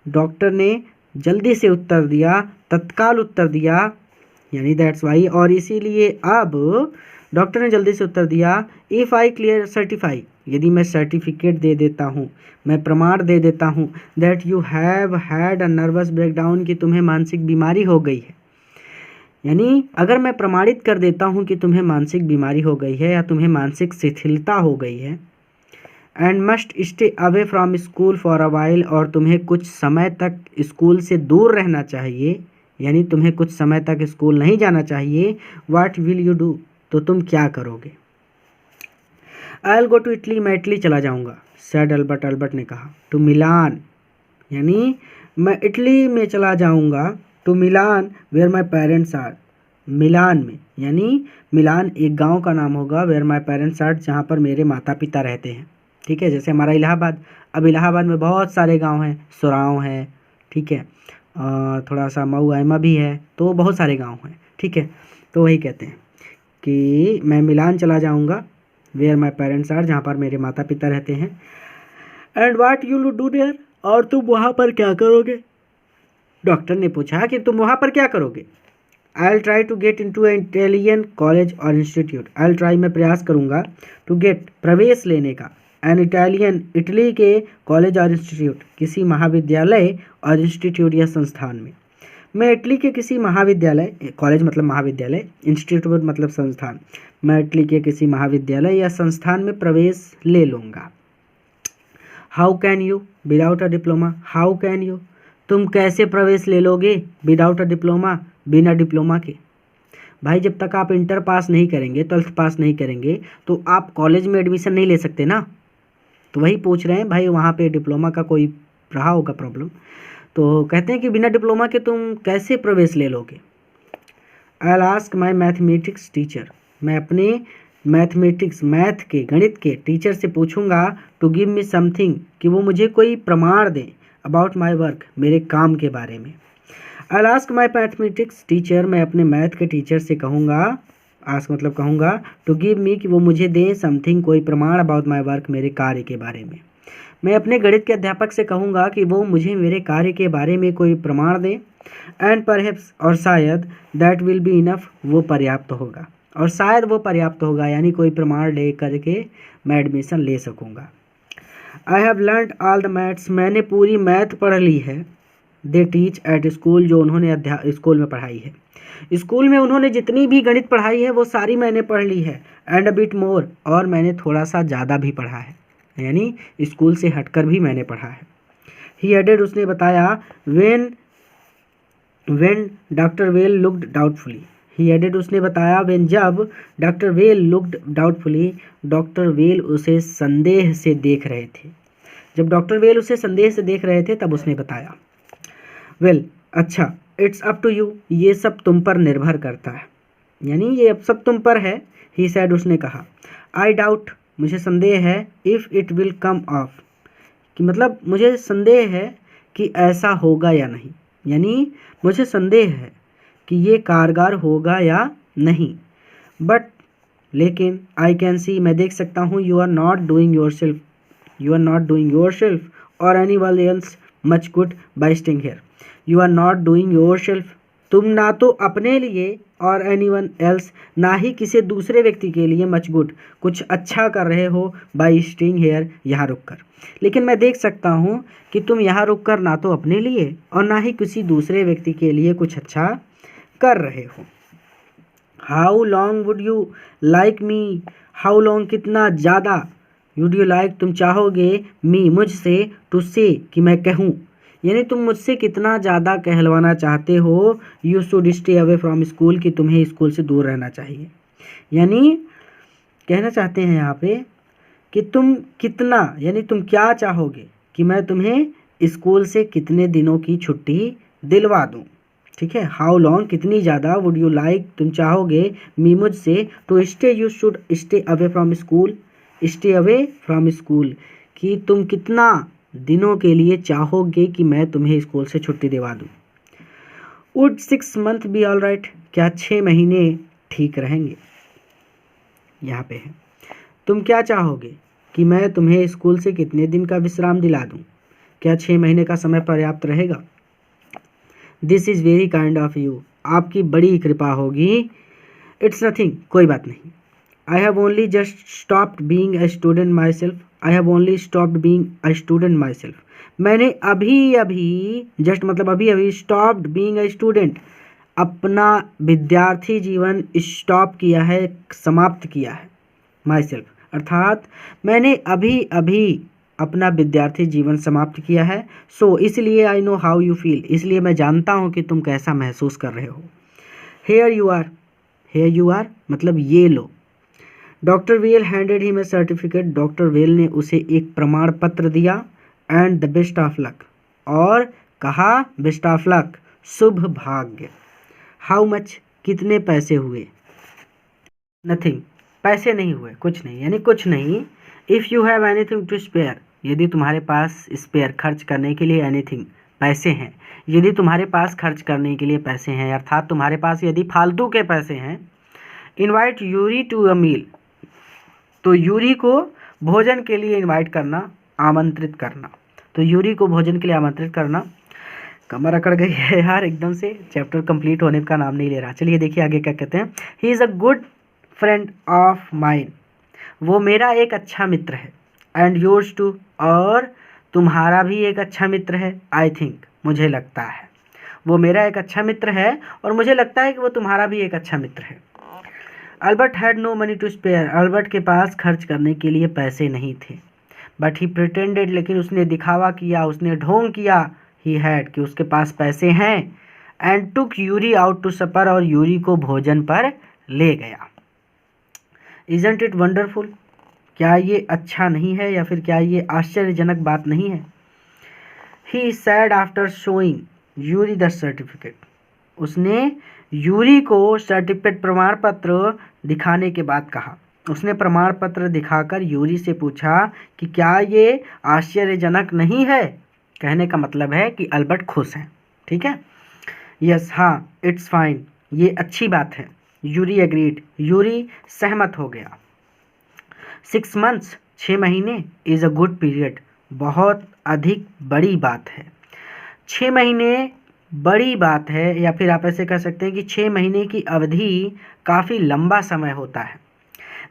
S1: doctor ने जल्दी से उत्तर दिया, तत्काल उत्तर दिया, यानी दैट्स वाई, और इसीलिए अब डॉक्टर ने जल्दी से उत्तर दिया, इफ़ आई क्लियर सर्टिफाई, यदि मैं सर्टिफिकेट दे देता हूँ, मैं प्रमाण दे देता हूँ, that you have had a nervous breakdown, कि तुम्हें मानसिक बीमारी हो गई है, यानी अगर मैं प्रमाणित कर देता हूँ कि तुम्हें मानसिक बीमारी हो गई है या तुम्हें मानसिक शिथिलता हो गई है, and must stay away from school for a while, और तुम्हें कुछ समय तक स्कूल से दूर रहना चाहिए, यानी तुम्हें कुछ समय तक स्कूल नहीं जाना चाहिए, व्हाट विल यू डू, तो तुम क्या करोगे। I will go to Italy, मैं इटली चला जाऊँगा, सैड अल्बर्ट, अल्बर्ट ने कहा। टू मिलान, यानी मैं इटली में चला जाऊँगा, to Milan where my parents are, Milan में, यानी मिलान एक गांव का नाम होगा, वेयर माई पेरेंट्स आर, जहाँ पर मेरे माता पिता रहते हैं, ठीक है। जैसे हमारा इलाहाबाद, अब इलाहाबाद में बहुत सारे गांव हैं, सुराव है, ठीक है, थोड़ा सा मऊ आयमा भी है, तो बहुत सारे गांव हैं, ठीक है। तो वही कहते हैं कि मैं मिलान चला जाऊँगा, वेयर माई पेरेंट्स आर, जहाँ पर मेरे माता पिता रहते हैं, and what you do their, और तुम वहाँ पर क्या करोगे। डॉक्टर ने पूछा कि तुम वहाँ पर क्या करोगे। I will try to get into Italian college और इंस्टीट्यूट, आई विल ट्राई मैं प्रयास करूँगा, टू गेट प्रवेश लेने का, एन इटालियन इटली के कॉलेज और इंस्टीट्यूट, किसी महाविद्यालय और इंस्टीट्यूट या संस्थान में, मैं इटली के किसी महाविद्यालय, कॉलेज मतलब महाविद्यालय, इंस्टीट्यूट मतलब संस्थान, मैं इटली के किसी महाविद्यालय या संस्थान में प्रवेश ले लूँगा। How can you without a diploma, how can you, तुम कैसे प्रवेश ले लोगे, विदाउट अ डिप्लोमा, बिना डिप्लोमा के। भाई जब तक आप इंटर पास नहीं करेंगे, 12th पास नहीं करेंगे, तो आप कॉलेज में एडमिशन नहीं ले सकते ना। तो वही पूछ रहे हैं भाई, वहाँ पे डिप्लोमा का कोई रहा होगा प्रॉब्लम, तो कहते हैं कि बिना डिप्लोमा के तुम कैसे प्रवेश ले लोगे। I will ask my mathematics teacher, मैं अपने मैथमेटिक्स, मैथ के, गणित के टीचर से पूछूंगा, टू गिव मी समथिंग, कि वो मुझे कोई प्रमाण दें, अबाउट माई वर्क, मेरे काम के बारे में। I will ask my mathematics teacher, मैं अपने मैथ के टीचर से कहूँगा, आस्क मतलब कहूँगा, टू गिव मी, कि वो मुझे दें समथिंग, कोई प्रमाण, अबाउट माई वर्क, मेरे कार्य के बारे में। मैं अपने गणित के अध्यापक से कहूँगा कि वो मुझे मेरे कार्य के बारे में कोई प्रमाण दें, एंड परहैप्स, और शायद, दैट विल बी इनफ, वो पर्याप्त होगा। और शायद वो पर्याप्त होगा, यानी कोई प्रमाण ले करके मैं एडमिशन ले सकूँगा। I have learned all the maths, मैंने पूरी मैथ पढ़ ली है। दे टीच एट स्कूल, जो उन्होंने स्कूल में पढ़ाई है। स्कूल में उन्होंने जितनी भी गणित पढ़ाई है वो सारी मैंने पढ़ ली है। एंड अ बिट मोर, और मैंने थोड़ा सा ज़्यादा भी पढ़ा है, यानी स्कूल से हटकर भी मैंने पढ़ा है। ही एडेड, उसने बताया, when doctor Well looked doubtfully. He added, उसने बताया, वेन, जब doctor Well looked doubtfully, doctor Well उसे संदेह से देख रहे थे। जब डॉक्टर वेल उसे संदेह से देख रहे थे तब उसने बताया। वेल, अच्छा, इट्स अप टू यू, ये सब तुम पर निर्भर करता है, यानी ये अब सब तुम पर है। ही सैड, उसने कहा। आई डाउट, मुझे संदेह है। If it will come of, कि मतलब मुझे संदेह है कि ऐसा होगा या नहीं, यानी मुझे संदेह है कि ये कारगर होगा या नहीं। बट, लेकिन, आई कैन सी, मैं देख सकता हूँ, you are not doing your self or anyone else much good by staying here. You are not doing yourself, तुम ना तो अपने लिए और एनी वन एल्स, ना ही किसी दूसरे व्यक्ति के लिए मच गुड, कुछ अच्छा कर रहे हो, बाई स्टिंग हेयर, यहाँ रुक कर। लेकिन मैं देख सकता हूँ कि तुम यहाँ रुक कर ना तो अपने लिए और ना ही किसी दूसरे व्यक्ति के लिए कुछ अच्छा कर रहे हो। How long would you like me, how long, कितना ज़्यादा, वुड यू लाइक, तुम चाहोगे, मी, मुझसे, टू से, कि मैं कहूँ, यानी तुम मुझसे कितना ज़्यादा कहलवाना चाहते हो, you should stay away from school, कि तुम्हें स्कूल से दूर रहना चाहिए। यानी कहना चाहते हैं यहाँ पे कि तुम कितना, यानी तुम क्या चाहोगे कि मैं तुम्हें स्कूल से कितने दिनों की छुट्टी दिलवा दूँ। ठीक है, हाउ लॉन्ग, कितनी ज़्यादा, वुड यू लाइक, तुम चाहोगे, मी, मुझसे, to stay, you should stay away from school, stay away from school, कि तुम कितना दिनों के लिए चाहोगे कि मैं तुम्हें स्कूल से छुट्टी दिलवा दूँ। Would 6 months be all right, क्या 6 महीने ठीक रहेंगे। यहाँ पे है, तुम क्या चाहोगे कि मैं तुम्हें स्कूल से कितने दिन का विश्राम दिला दूँ, क्या 6 महीने का समय पर्याप्त रहेगा। This is very kind of you, आपकी बड़ी कृपा होगी। इट्स नथिंग, कोई बात नहीं। I have only just stopped being a student my self, I have only stopped being a student my self, मैंने अभी अभी, जस्ट मतलब अभी अभी, स्टॉप्ड बीइंग अ स्टूडेंट, अपना विद्यार्थी जीवन स्टॉप किया है, समाप्त किया है, माई सेल्फ, अर्थात मैंने अभी अभी अपना विद्यार्थी जीवन समाप्त किया है। सो इसलिए, I know how you feel, इसलिए मैं जानता हूँ कि तुम कैसा महसूस कर रहे हो। हेयर यू आर मतलब ये लो। Doctor Weil handed him a certificate, doctor Weil ने उसे एक प्रमाण पत्र दिया। And the best of luck, और कहा, बेस्ट ऑफ लक, शुभ भाग्य। हाउ मच, कितने पैसे हुए। नथिंग, पैसे नहीं हुए, कुछ नहीं, यानी कुछ नहीं। If you have anything to spare, यदि तुम्हारे पास स्पेयर, खर्च करने के लिए, एनीथिंग, पैसे हैं, यदि तुम्हारे पास खर्च करने के लिए पैसे हैं, अर्थात तुम्हारे पास यदि फालतू के पैसे हैं। इनवाइट यूरी टू अ मील, तो यूरी को भोजन के लिए इनवाइट करना, आमंत्रित करना। तो यूरी को भोजन के लिए आमंत्रित करना। कमर अकड़ गई है यार एकदम से, चैप्टर कंप्लीट होने का नाम नहीं ले रहा। चलिए देखिए आगे क्या कहते हैं। He is a good friend of mine, वो मेरा एक अच्छा मित्र है। एंड योर्स टू, और तुम्हारा भी एक अच्छा मित्र है। आई थिंक, मुझे लगता है, वो मेरा एक अच्छा मित्र है और मुझे लगता है कि वो तुम्हारा भी एक अच्छा मित्र है। Albert had no money to spare, Albert के पास खर्च करने के लिए पैसे नहीं थे। बट ही प्रिटेंडेड, लेकिन उसने दिखावा किया, उसने ढोंग किया, ही हैड, कि उसके पास पैसे हैं। And took Yuri out to supper, और यूरी को भोजन पर ले गया। इजंट इट वंडरफुल, क्या ये अच्छा नहीं है, या फिर क्या ये आश्चर्यजनक बात नहीं है। He said after showing Yuri the certificate, उसने यूरी को सर्टिफिकेट, प्रमाण पत्र दिखाने के बाद कहा। उसने प्रमाण पत्र दिखाकर यूरी से पूछा कि क्या ये आश्चर्यजनक नहीं है। कहने का मतलब है कि अल्बर्ट खुश हैं। ठीक है, यस, हाँ, इट्स फाइन, ये अच्छी बात है। यूरी एग्रीड, यूरी सहमत हो गया। 6 months, 6 महीने, इज़ अ गुड पीरियड, बहुत अधिक बड़ी बात है। 6 महीने बड़ी बात है, या फिर आप ऐसे कह सकते हैं कि 6 महीने की अवधि काफ़ी लंबा समय होता है।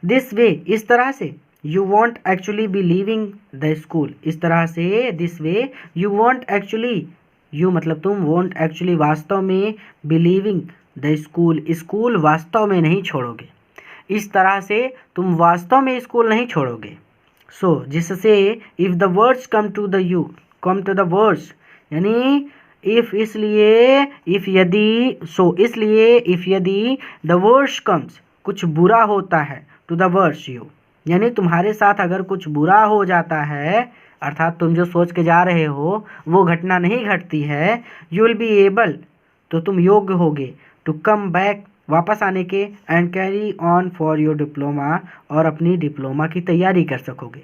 S1: दिस वे, इस तरह से, you want actually be leaving the school, इस तरह से, this way you want actually, you मतलब तुम, वॉन्ट एक्चुअली वास्तव में, बिलीविंग द स्कूल, स्कूल वास्तव में नहीं छोड़ोगे, इस तरह से तुम वास्तव में स्कूल नहीं छोड़ोगे। सो जिससे if the words come to the you, come to the words, यानी इफ़ इसलिए, इफ़ यदि, सो इसलिए, इफ़ यदि, द वर्ड्स कम्स, कुछ बुरा होता है, टू द वर्ड्स यू, यानी तुम्हारे साथ अगर कुछ बुरा हो जाता है, अर्थात तुम जो सोच के जा रहे हो वो घटना नहीं घटती है, यू विल बी एबल, तो तुम योग्य होगे, टू कम बैक, वापस आने के, and carry on for your diploma, और अपनी डिप्लोमा की तैयारी कर सकोगे।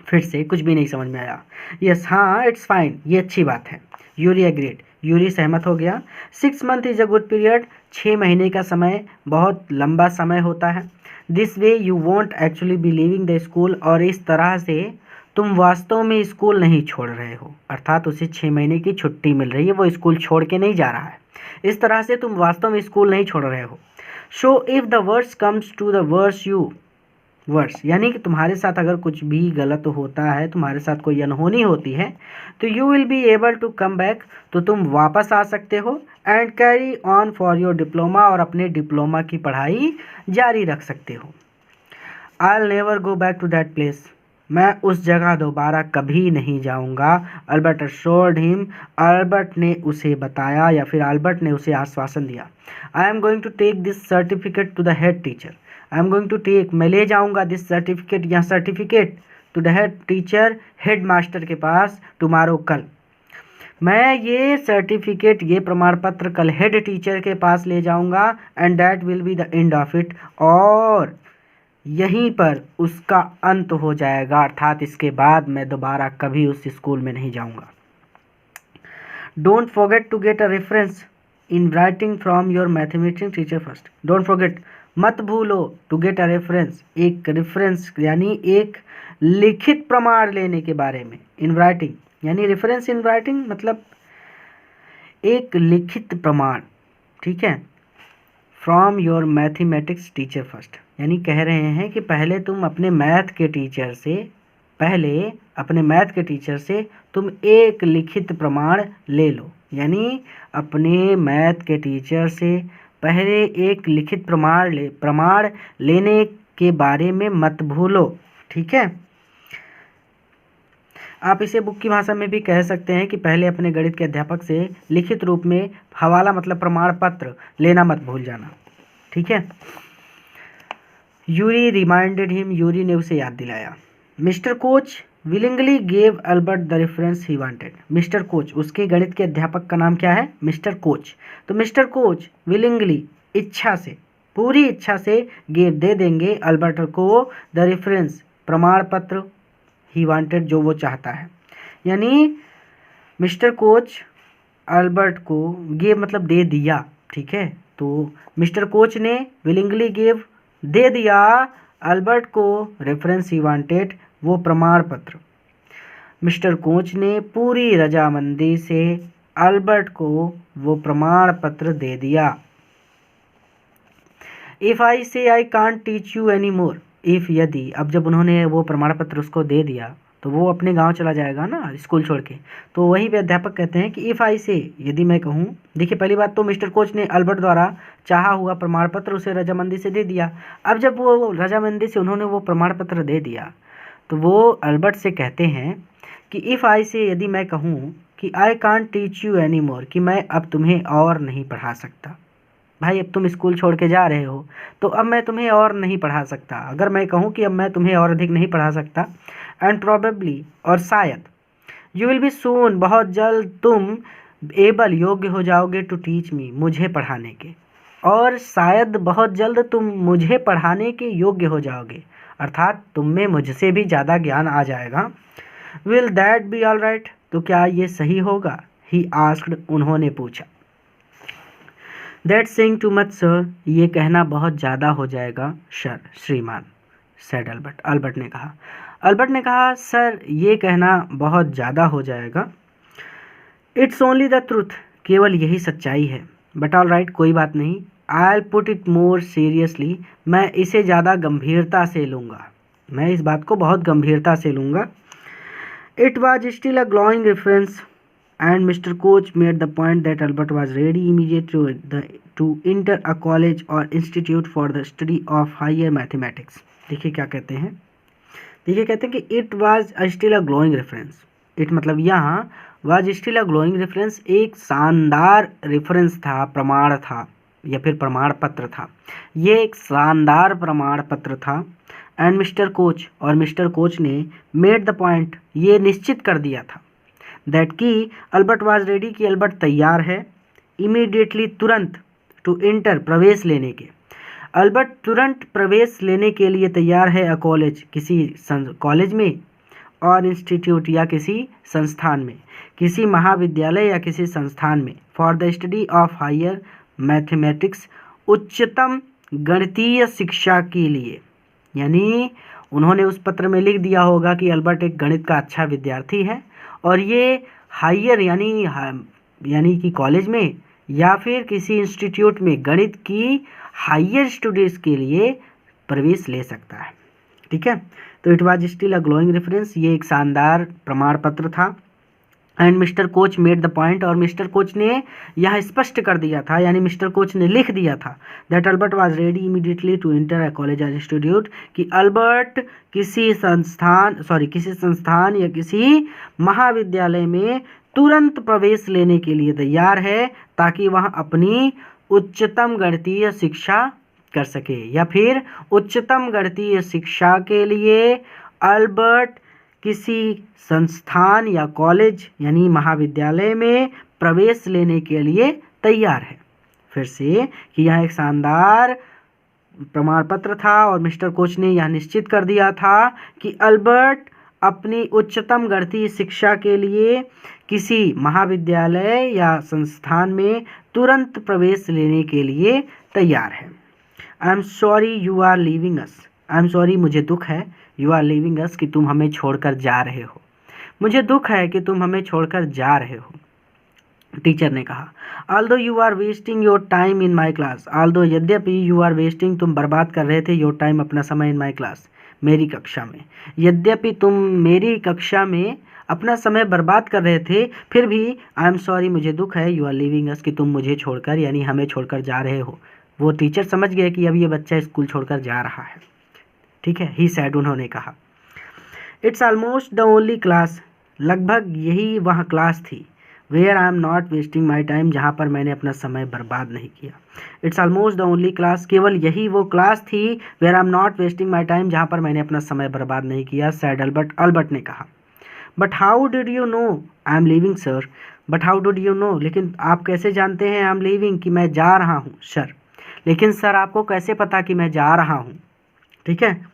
S1: फिर से कुछ भी नहीं समझ में आया। यस, हाँ, इट्स फाइन, ये अच्छी बात है। यूरी एग्रीड, यूरी सहमत हो गया। 6 month is a good period, 6 महीने का समय बहुत लंबा समय होता है। This way you want actually be leaving the school, और इस तरह से तुम वास्तव में स्कूल नहीं छोड़ रहे हो, अर्थात उसे 6 महीने की छुट्टी मिल रही है, वो स्कूल छोड़ के नहीं जा रहा है, इस तरह से तुम वास्तव में स्कूल नहीं छोड़ रहे हो। So if the words comes to the words you, words यानी कि तुम्हारे साथ अगर कुछ भी गलत होता है, तुम्हारे साथ कोई अनहोनी होती है, तो you will be able to come back, तो तुम वापस आ सकते हो, and carry on for your diploma, और अपने डिप्लोमा की पढ़ाई जारी रख सकते हो। I will never go back to that place, मैं उस जगह दोबारा कभी नहीं जाऊंगा। अल्बर्ट अश्योर्ड हिम, अल्बर्ट ने उसे बताया, या फिर अल्बर्ट ने उसे आश्वासन दिया। I am going to take this certificate to the head teacher, I am going to take, मैं ले जाऊंगा, दिस सर्टिफिकेट, यह certificate, to the head teacher, head master के पास, टुमारो, कल, मैं ये सर्टिफिकेट, ये प्रमाण पत्र कल हेड टीचर के पास ले जाऊंगा, and that will be the end of it, और यहीं पर उसका अंत हो जाएगा, अर्थात इसके बाद मैं दोबारा कभी उस स्कूल में नहीं जाऊंगा। Don't forget to get a reference in writing from your mathematics teacher first, don't forget, मत भूलो, टू गेट अ रेफरेंस, एक रेफरेंस यानी एक लिखित प्रमाण लेने के बारे में, इन राइटिंग यानी रेफरेंस इन राइटिंग मतलब एक लिखित प्रमाण, ठीक है, from your mathematics teacher first, यानी कह रहे हैं कि पहले तुम अपने मैथ के टीचर से, पहले अपने मैथ के टीचर से तुम एक लिखित प्रमाण ले लो, यानी अपने मैथ के टीचर से पहले एक लिखित प्रमाण लेने के बारे में मत भूलो, ठीक है। आप इसे बुक की भाषा में भी कह सकते हैं कि पहले अपने गणित के अध्यापक से लिखित रूप में हवाला मतलब प्रमाण पत्र लेना मत भूल जाना, ठीक है। यूरी रिमाइंडेड हिम, यूरी ने उसे याद दिलाया। Mister coach willingly gave Albert the reference he wanted, mister coach, उसके गणित के अध्यापक का नाम क्या है, मिस्टर कोच, तो मिस्टर कोच विलिंगली, इच्छा से, पूरी इच्छा से, गेव दे देंगे, अल्बर्ट को, द रेफरेंस प्रमाण पत्र, ही वांटेड जो वो चाहता है, यानी मिस्टर कोच अल्बर्ट को, गेव मतलब दे दिया, ठीक है, तो मिस्टर कोच ने विलिंगली गेव दे दिया अल्बर्ट को, रेफरेंस ही वांटेड वो प्रमाण पत्र, मिस्टर कोच ने पूरी रजामंदी से अल्बर्ट को वो प्रमाण पत्र दे दिया। इफ़ आई से I can't teach you any more, if यदि, अब जब उन्होंने वो प्रमाण पत्र उसको दे दिया तो वो अपने गांव चला जाएगा ना स्कूल छोड़ के, तो वहीं पे अध्यापक कहते हैं कि इफ़ आई से, यदि मैं कहूँ, देखिए पहली बात तो मिस्टर कोच ने अल्बर्ट द्वारा चाहा हुआ प्रमाण पत्र उसे रजामंदी से दे दिया। अब जब वो रजामंदी से उन्होंने वो प्रमाण पत्र दे दिया तो वो अल्बर्ट से कहते हैं कि इफ़ आई से, यदि मैं कहूँ कि I can't teach you any more, कि मैं अब तुम्हें और नहीं पढ़ा सकता, भाई अब तुम स्कूल छोड़ के जा रहे हो तो अब मैं तुम्हें और नहीं पढ़ा सकता, अगर मैं कहूँ कि अब मैं तुम्हें और अधिक नहीं पढ़ा सकता, एंड प्रोबेबली, और शायद, यू विल बी सून, बहुत जल्द तुम एबल, योग्य हो जाओगे, टू टीच मी, मुझे पढ़ाने के, और शायद बहुत जल्द तुम मुझे पढ़ाने के योग्य हो जाओगे, अर्थात तुम में मुझसे भी ज़्यादा ज्ञान आ जाएगा। Will that be all right, तो क्या ये सही होगा, ही आस्क्ड, उन्होंने पूछा। That saying too much sir, ये कहना बहुत ज़्यादा हो जाएगा सर, श्रीमान, सेड अल्बर्ट, अल्बर्ट ने कहा, अल्बर्ट ने कहा सर ये कहना बहुत ज़्यादा हो जाएगा। इट्स ओनली द ट्रूथ, केवल यही सच्चाई है। बट ऑल राइट, कोई बात नहीं। I put it more seriously, मैं इसे ज़्यादा गंभीरता से लूँगा, मैं इस बात को बहुत गंभीरता से लूँगा। It was still a glowing reference and Mr. Koch made the point that Albert was ready immediately to enter a college or institute for the study of higher mathematics। देखिए क्या कहते हैं, देखिए कहते हैं कि it was still a glowing reference। it मतलब यहाँ was still a glowing reference एक शानदार रेफरेंस था, प्रमाण था या फिर प्रमाण पत्र था। ये एक शानदार प्रमाण पत्र था। एंड मिस्टर कोच, और मिस्टर कोच ने मेड द पॉइंट, ये निश्चित कर दिया था दैट कि अल्बर्ट वाज रेडी, कि अल्बर्ट तैयार है, इमीडिएटली तुरंत, टू इंटर प्रवेश लेने के, अल्बर्ट तुरंत प्रवेश लेने के लिए तैयार है अ कॉलेज, किसी कॉलेज में, और इंस्टीट्यूट या किसी संस्थान में, किसी महाविद्यालय या किसी संस्थान में, for the study of higher mathematics, उच्चतम गणितीय शिक्षा के लिए। यानी उन्होंने उस पत्र में लिख दिया होगा कि अल्बर्ट एक गणित का अच्छा विद्यार्थी है और ये हायर यानी कि कॉलेज में या फिर किसी इंस्टीट्यूट में गणित की हायर स्टडीज़ के लिए प्रवेश ले सकता है। ठीक है, तो it was still a glowing reference, ये एक शानदार प्रमाण पत्र था। And mister coach made the point, और मिस्टर कोच ने यह स्पष्ट कर दिया था, यानी मिस्टर कोच ने लिख दिया था that Albert was ready immediately to enter a college और इंस्टीट्यूट, कि अल्बर्ट किसी संस्थान या किसी महाविद्यालय में तुरंत प्रवेश लेने के लिए तैयार है, ताकि वह अपनी उच्चतम गणितीय शिक्षा कर सके, या फिर उच्चतम गणितीय शिक्षा के लिए अल्बर्ट किसी संस्थान या कॉलेज यानी महाविद्यालय में प्रवेश लेने के लिए तैयार है। फिर से कि यह एक शानदार प्रमाण पत्र था और मिस्टर कोच ने यह निश्चित कर दिया था कि अल्बर्ट अपनी उच्चतम गणितीय शिक्षा के लिए किसी महाविद्यालय या संस्थान में तुरंत प्रवेश लेने के लिए तैयार है। I am sorry you are leaving us, I am sorry मुझे दुख है, यू आर लीविंग अस कि तुम हमें छोड़कर जा रहे हो, मुझे दुख है कि तुम हमें छोड़कर जा रहे हो। टीचर ने कहा although you are wasting your time in my class, although यद्यपि यू आर वेस्टिंग तुम बर्बाद कर रहे थे, योर टाइम अपना समय, इन माई क्लास मेरी कक्षा में, यद्यपि तुम मेरी कक्षा में अपना समय बर्बाद कर रहे थे, फिर भी आई एम सॉरी मुझे दुख है, यू आर लीविंग अस कि तुम मुझे छोड़कर यानी हमें छोड़कर जा रहे हो। वो टीचर समझ गए कि अब ये बच्चा स्कूल छोड़कर जा रहा है। ठीक है, ही सैड, उन्होंने कहा it's almost the only class, लगभग यही वह क्लास थी, where I am not wasting my time, जहाँ पर मैंने अपना समय बर्बाद नहीं किया। It's almost the only class, केवल यही वो क्लास थी, where I am not wasting my time, जहाँ पर मैंने अपना समय बर्बाद नहीं किया। सैड अल्बर्ट ने कहा but how did you know I am leaving sir, but how did you know, लेकिन आप कैसे जानते हैं आई एम लीविंग कि मैं जा रहा हूँ सर, लेकिन सर आपको कैसे पता कि मैं जा रहा हूँ। ठीक है,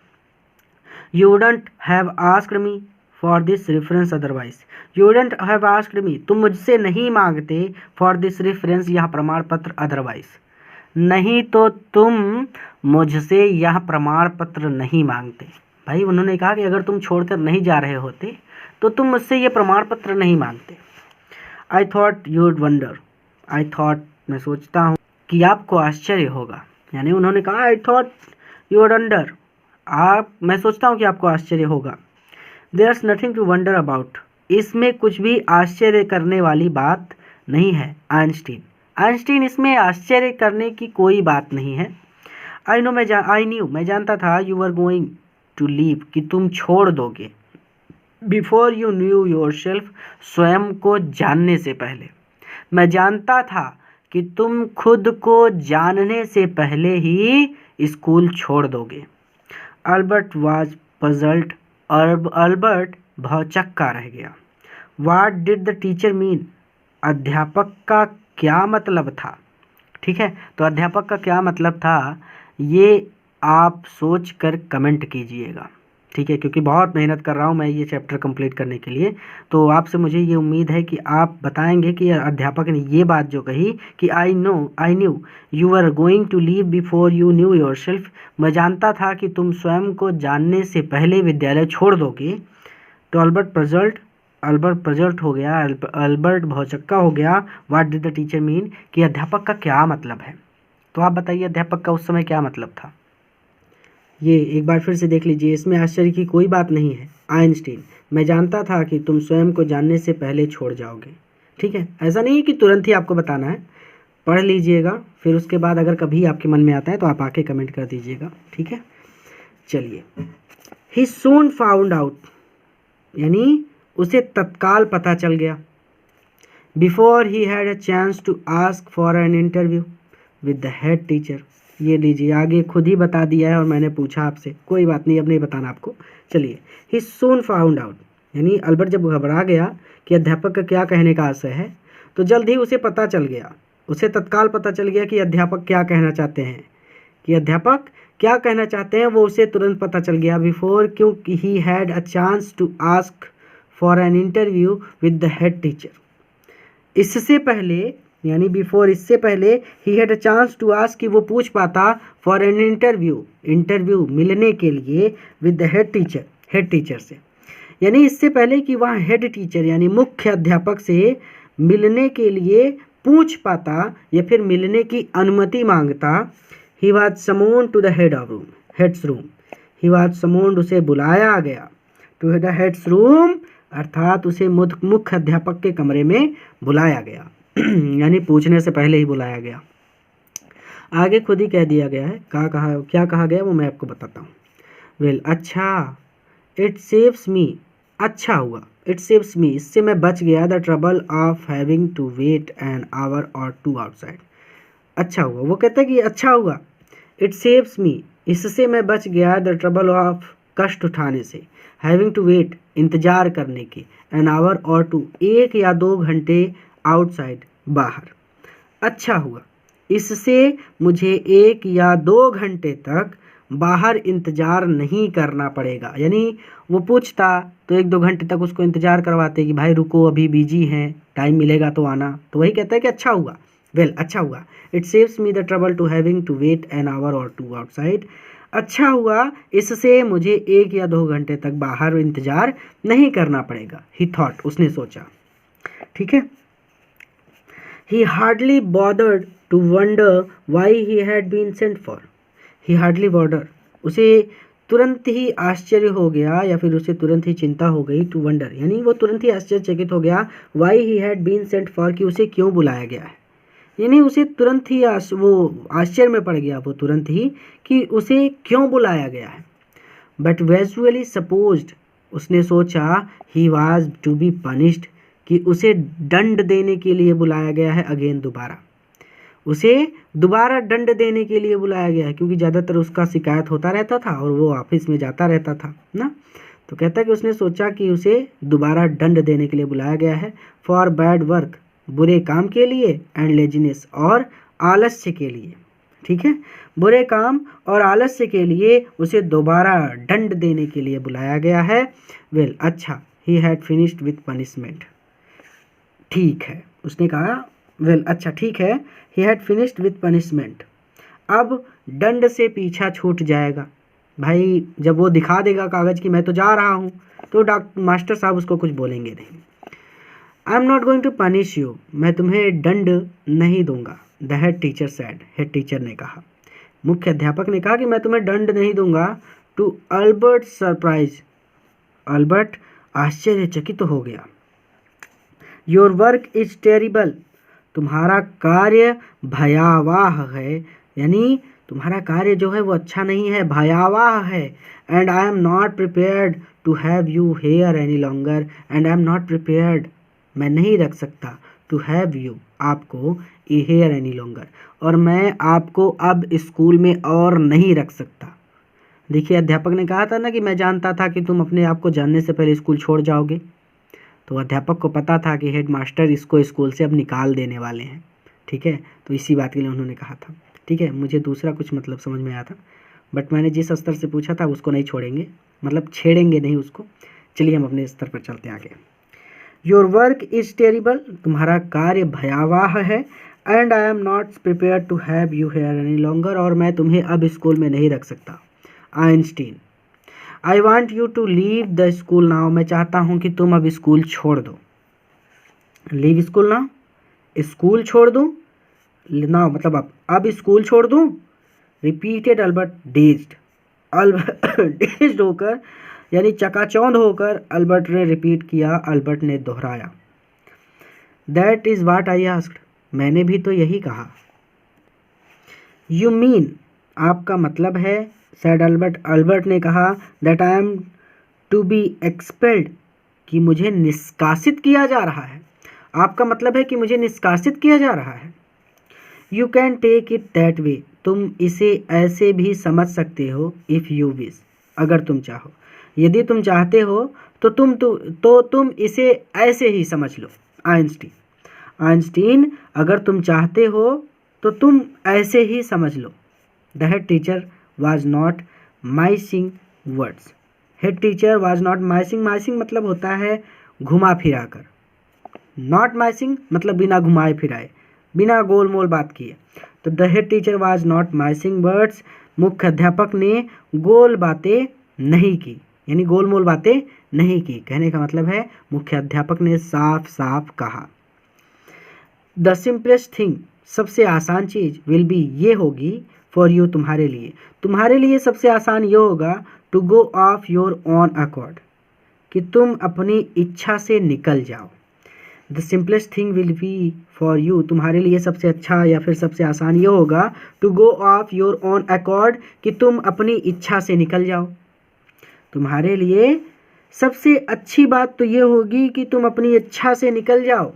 S1: you wouldn't have asked me for this reference otherwise, you wouldn't have asked me, तुम मुझसे नहीं मांगते फॉर दिस रेफरेंस, यह प्रमाण पत्र, अदरवाइज नहीं तो तुम मुझसे यह प्रमाण पत्र नहीं मांगते। भाई उन्होंने कहा कि अगर तुम छोड़कर नहीं जा रहे होते तो तुम मुझसे ये प्रमाण पत्र नहीं मांगते। आई thought you would wonder, I thought मैं सोचता हूँ कि आपको आश्चर्य होगा, यानी उन्होंने कहा I thought you would wonder, मैं सोचता हूँ कि आपको आश्चर्य होगा। There's nothing to wonder about, इसमें कुछ भी आश्चर्य करने वाली बात नहीं है। आइंस्टीन, इसमें आश्चर्य करने की कोई बात नहीं है। आई न्यू, मैं जानता था, you are going to leave, कि तुम छोड़ दोगे, before you knew yourself, स्वयं को जानने से पहले, मैं जानता था कि तुम खुद को जानने से पहले ही स्कूल छोड़ दोगे। अल्बर्ट वाज पजल्ड, अल्बर्ट भौचक्का रह गया। What did the teacher mean, अध्यापक का क्या मतलब था। ठीक है, तो अध्यापक का क्या मतलब था ये आप सोच कर कमेंट कीजिएगा। ठीक है, क्योंकि बहुत मेहनत कर रहा हूँ मैं ये चैप्टर कंप्लीट करने के लिए, तो आपसे मुझे ये उम्मीद है कि आप बताएंगे कि अध्यापक ने ये बात जो कही कि I knew you are going to leave before you knew yourself, मैं जानता था कि तुम स्वयं को जानने से पहले विद्यालय छोड़ दोगे। तो अल्बर्ट पजल्ड, अल्बर्ट पजल्ट हो गया, अल्बर्ट भौचक्का हो गया। What did the teacher mean, कि अध्यापक का क्या मतलब है। तो आप बताइए अध्यापक का उस समय क्या मतलब था। ये एक बार फिर से देख लीजिए, इसमें आश्चर्य की कोई बात नहीं है। आइंस्टीन, मैं जानता था कि तुम स्वयं को जानने से पहले छोड़ जाओगे। ठीक है, ऐसा नहीं है कि तुरंत ही आपको बताना है, पढ़ लीजिएगा, फिर उसके बाद अगर कभी आपके मन में आता है तो आप आके कमेंट कर दीजिएगा। ठीक है, चलिए। ही सून फाउंड आउट, यानी उसे तत्काल पता चल गया। Before he had a chance to ask for an interview with the head teacher. ये लीजिए, आगे खुद ही बता दिया है और मैंने पूछा आपसे, कोई बात नहीं, अब नहीं बताना आपको। चलिए, ही सून फाउंड आउट, यानी अल्बर्ट जब घबरा गया कि अध्यापक का क्या कहने का आशय है, तो जल्द ही उसे पता चल गया, उसे तत्काल पता चल गया कि अध्यापक क्या कहना चाहते हैं, कि अध्यापक क्या कहना चाहते हैं, वो उसे तुरंत पता चल गया। बिफोर, क्योंकि he had a chance to ask for an interview with the head teacher. इससे पहले, यानी बिफोर, इससे पहले, he had a chance to ask, कि वो पूछ पाता, फॉर एन इंटरव्यू, इंटरव्यू मिलने के लिए, with the head teacher, head teacher से, यानी इससे पहले कि वह हेड टीचर यानी मुख्य अध्यापक से मिलने के लिए पूछ पाता या फिर मिलने की अनुमति मांगता। He was summoned to the head of room, head's room. He was summoned, उसे बुलाया गया, टू द हेड्स रूम, अर्थात उसे मुख्य अध्यापक के कमरे में बुलाया गया यानी पूछने से पहले ही बुलाया गया। आगे खुद ही कह दिया गया है, क्या कहा गया वो मैं आपको बताता हूँ। वेल, अच्छा, इट सेव्स मी, अच्छा हुआ, इट सेव्स मी, इससे मैं बच गया, the trouble of having to wait an hour or two outside. अच्छा हुआ, वो कहता है कि अच्छा हुआ, इट सेव्स मी, इससे मैं बच गया, द ट्रबल ऑफ, कष्ट उठाने से, हैविंग टू वेट, इंतजार करने के, एन आवर और टू, 1 या 2 घंटे, आउटसाइड, बाहर। अच्छा हुआ, इससे मुझे 1 या 2 घंटे तक बाहर इंतज़ार नहीं करना पड़ेगा। यानी वो पूछता तो 1-2 घंटे तक उसको इंतज़ार करवाते कि भाई रुको, अभी बिजी हैं, टाइम मिलेगा तो आना। तो वही कहता है कि अच्छा हुआ, वेल, अच्छा हुआ, it saves me the trouble to having to wait an hour or two outside. अच्छा हुआ, इससे मुझे 1 या 2 घंटे तक बाहर इंतज़ार नहीं करना पड़ेगा। ही थॉट, उसने सोचा। ठीक है, he hardly bothered to wonder why he had been sent for. He hardly bothered, उसे तुरंत ही आश्चर्य हो गया या फिर उसे तुरंत ही चिंता हो गई, टू वंडर, यानी वो तुरंत ही आश्चर्यचकित हो गया, why he had been sent for, कि उसे क्यों बुलाया गया है। यानी उसे तुरंत ही वो आश्चर्य में पड़ गया, वो तुरंत ही, कि उसे क्यों बुलाया गया है। बट वैजुअली सपोज्ड, उसने सोचा, he was to be punished, कि उसे दंड देने के लिए बुलाया गया है, अगेन, दोबारा, उसे दोबारा दंड देने के लिए बुलाया गया है, क्योंकि ज़्यादातर उसका शिकायत होता रहता था और वो ऑफिस में जाता रहता था ना। तो कहता है कि उसने सोचा कि उसे दोबारा दंड देने के लिए बुलाया गया है, फॉर बैड वर्क, बुरे काम के लिए, एंड लेजीनेस, और आलस्य के लिए। ठीक है, बुरे काम और आलस्य के लिए उसे दोबारा दंड देने के लिए बुलाया गया है। वेल, अच्छा, he had finished with punishment, ठीक है, उसने कहा, वेल, अच्छा, ठीक है, he had finished with punishment, अब दंड से पीछा छूट जाएगा। भाई जब वो दिखा देगा कागज़ कि मैं तो जा रहा हूँ, तो मास्टर साहब उसको कुछ बोलेंगे नहीं। I am not going to punish you, मैं तुम्हें दंड नहीं दूंगा, the head teacher said, head teacher ने कहा, मुख्य अध्यापक ने कहा कि मैं तुम्हें दंड नहीं दूंगा। टू अल्बर्ट सरप्राइज, अल्बर्ट आश्चर्यचकित हो गया। योर वर्क इज टेरिबल, तुम्हारा कार्य भयावह है, यानी तुम्हारा कार्य जो है वो अच्छा नहीं है, भयावह है। And I am not prepared to have you here any longer, and I am not prepared, मैं नहीं रख सकता, टू हैव यू, आपको, हेयर एनी लॉन्गर, और मैं आपको अब स्कूल में और नहीं रख सकता। देखिए, अध्यापक ने कहा था ना कि मैं जानता था कि तुम अपने आप को जानने से पहले स्कूल छोड़ जाओगे। तो अध्यापक को पता था कि हेड मास्टर इसको स्कूल से अब निकाल देने वाले हैं। ठीक है, तो इसी बात के लिए उन्होंने कहा था। ठीक है, मुझे दूसरा कुछ मतलब समझ में आया था, बट मैंने जिस स्तर से पूछा था उसको नहीं छोड़ेंगे, मतलब छेड़ेंगे नहीं उसको। चलिए हम अपने स्तर पर चलते हैं आगे। योर वर्क इज टेरिबल, तुम्हारा कार्य भयावह है, and I am not prepare to have you here any longer, और मैं तुम्हें अब स्कूल में नहीं रख सकता। Einstein, I want you to leave the school now, मैं चाहता हूँ कि तुम अब स्कूल छोड़ दो। लीव स्कूल नाउ, स्कूल छोड़ दूँ, नाउ मतलब अब स्कूल छोड़ दूँ। रिपीटेड अल्बर्ट डेज्ड, डेज्ड होकर यानी चकाचौंध होकर अल्बर्ट ने रिपीट किया, अल्बर्ट ने दोहराया। That is what I asked, मैंने भी तो यही कहा। यू मीन, आपका मतलब है, सैड अल्बर्ट, अल्बर्ट ने कहा, that I am to be expelled, कि मुझे निष्कासित किया जा रहा है। आपका मतलब है कि मुझे निष्कासित किया जा रहा है। You can take it that way, तुम इसे ऐसे भी समझ सकते हो, इफ़ यू विश, अगर तुम चाहो, यदि तुम चाहते हो तो तुम इसे ऐसे ही समझ लो। आइंस्टीन, आइंस्टीन, अगर तुम चाहते हो तो तुम ऐसे ही समझ लो। The head teacher was not mincing words, head teacher was not mincing, mincing मतलब होता है घुमा फिरा कर, नॉट माइसिंग मतलब बिना घुमाए फिराए, बिना गोल मोल बात किए। तो the head teacher was not mincing words, मुख्य अध्यापक ने गोल बातें नहीं की, यानी गोल मोल बातें नहीं की। कहने का मतलब है मुख्य अध्यापक ने साफ साफ कहा। द सिंपलेस्ट थिंग, सबसे आसान चीज़, विल बी, ये होगी, फॉर यू, तुम्हारे लिए सबसे आसान ये होगा, to go of your own accord, कि तुम अपनी इच्छा से निकल जाओ। The simplest thing will be for you, तुम्हारे लिए सबसे अच्छा या फिर सबसे आसान ये होगा, to go of your own accord, कि तुम अपनी इच्छा से निकल जाओ। तुम्हारे लिए सबसे अच्छी बात तो ये होगी कि तुम अपनी इच्छा से निकल जाओ।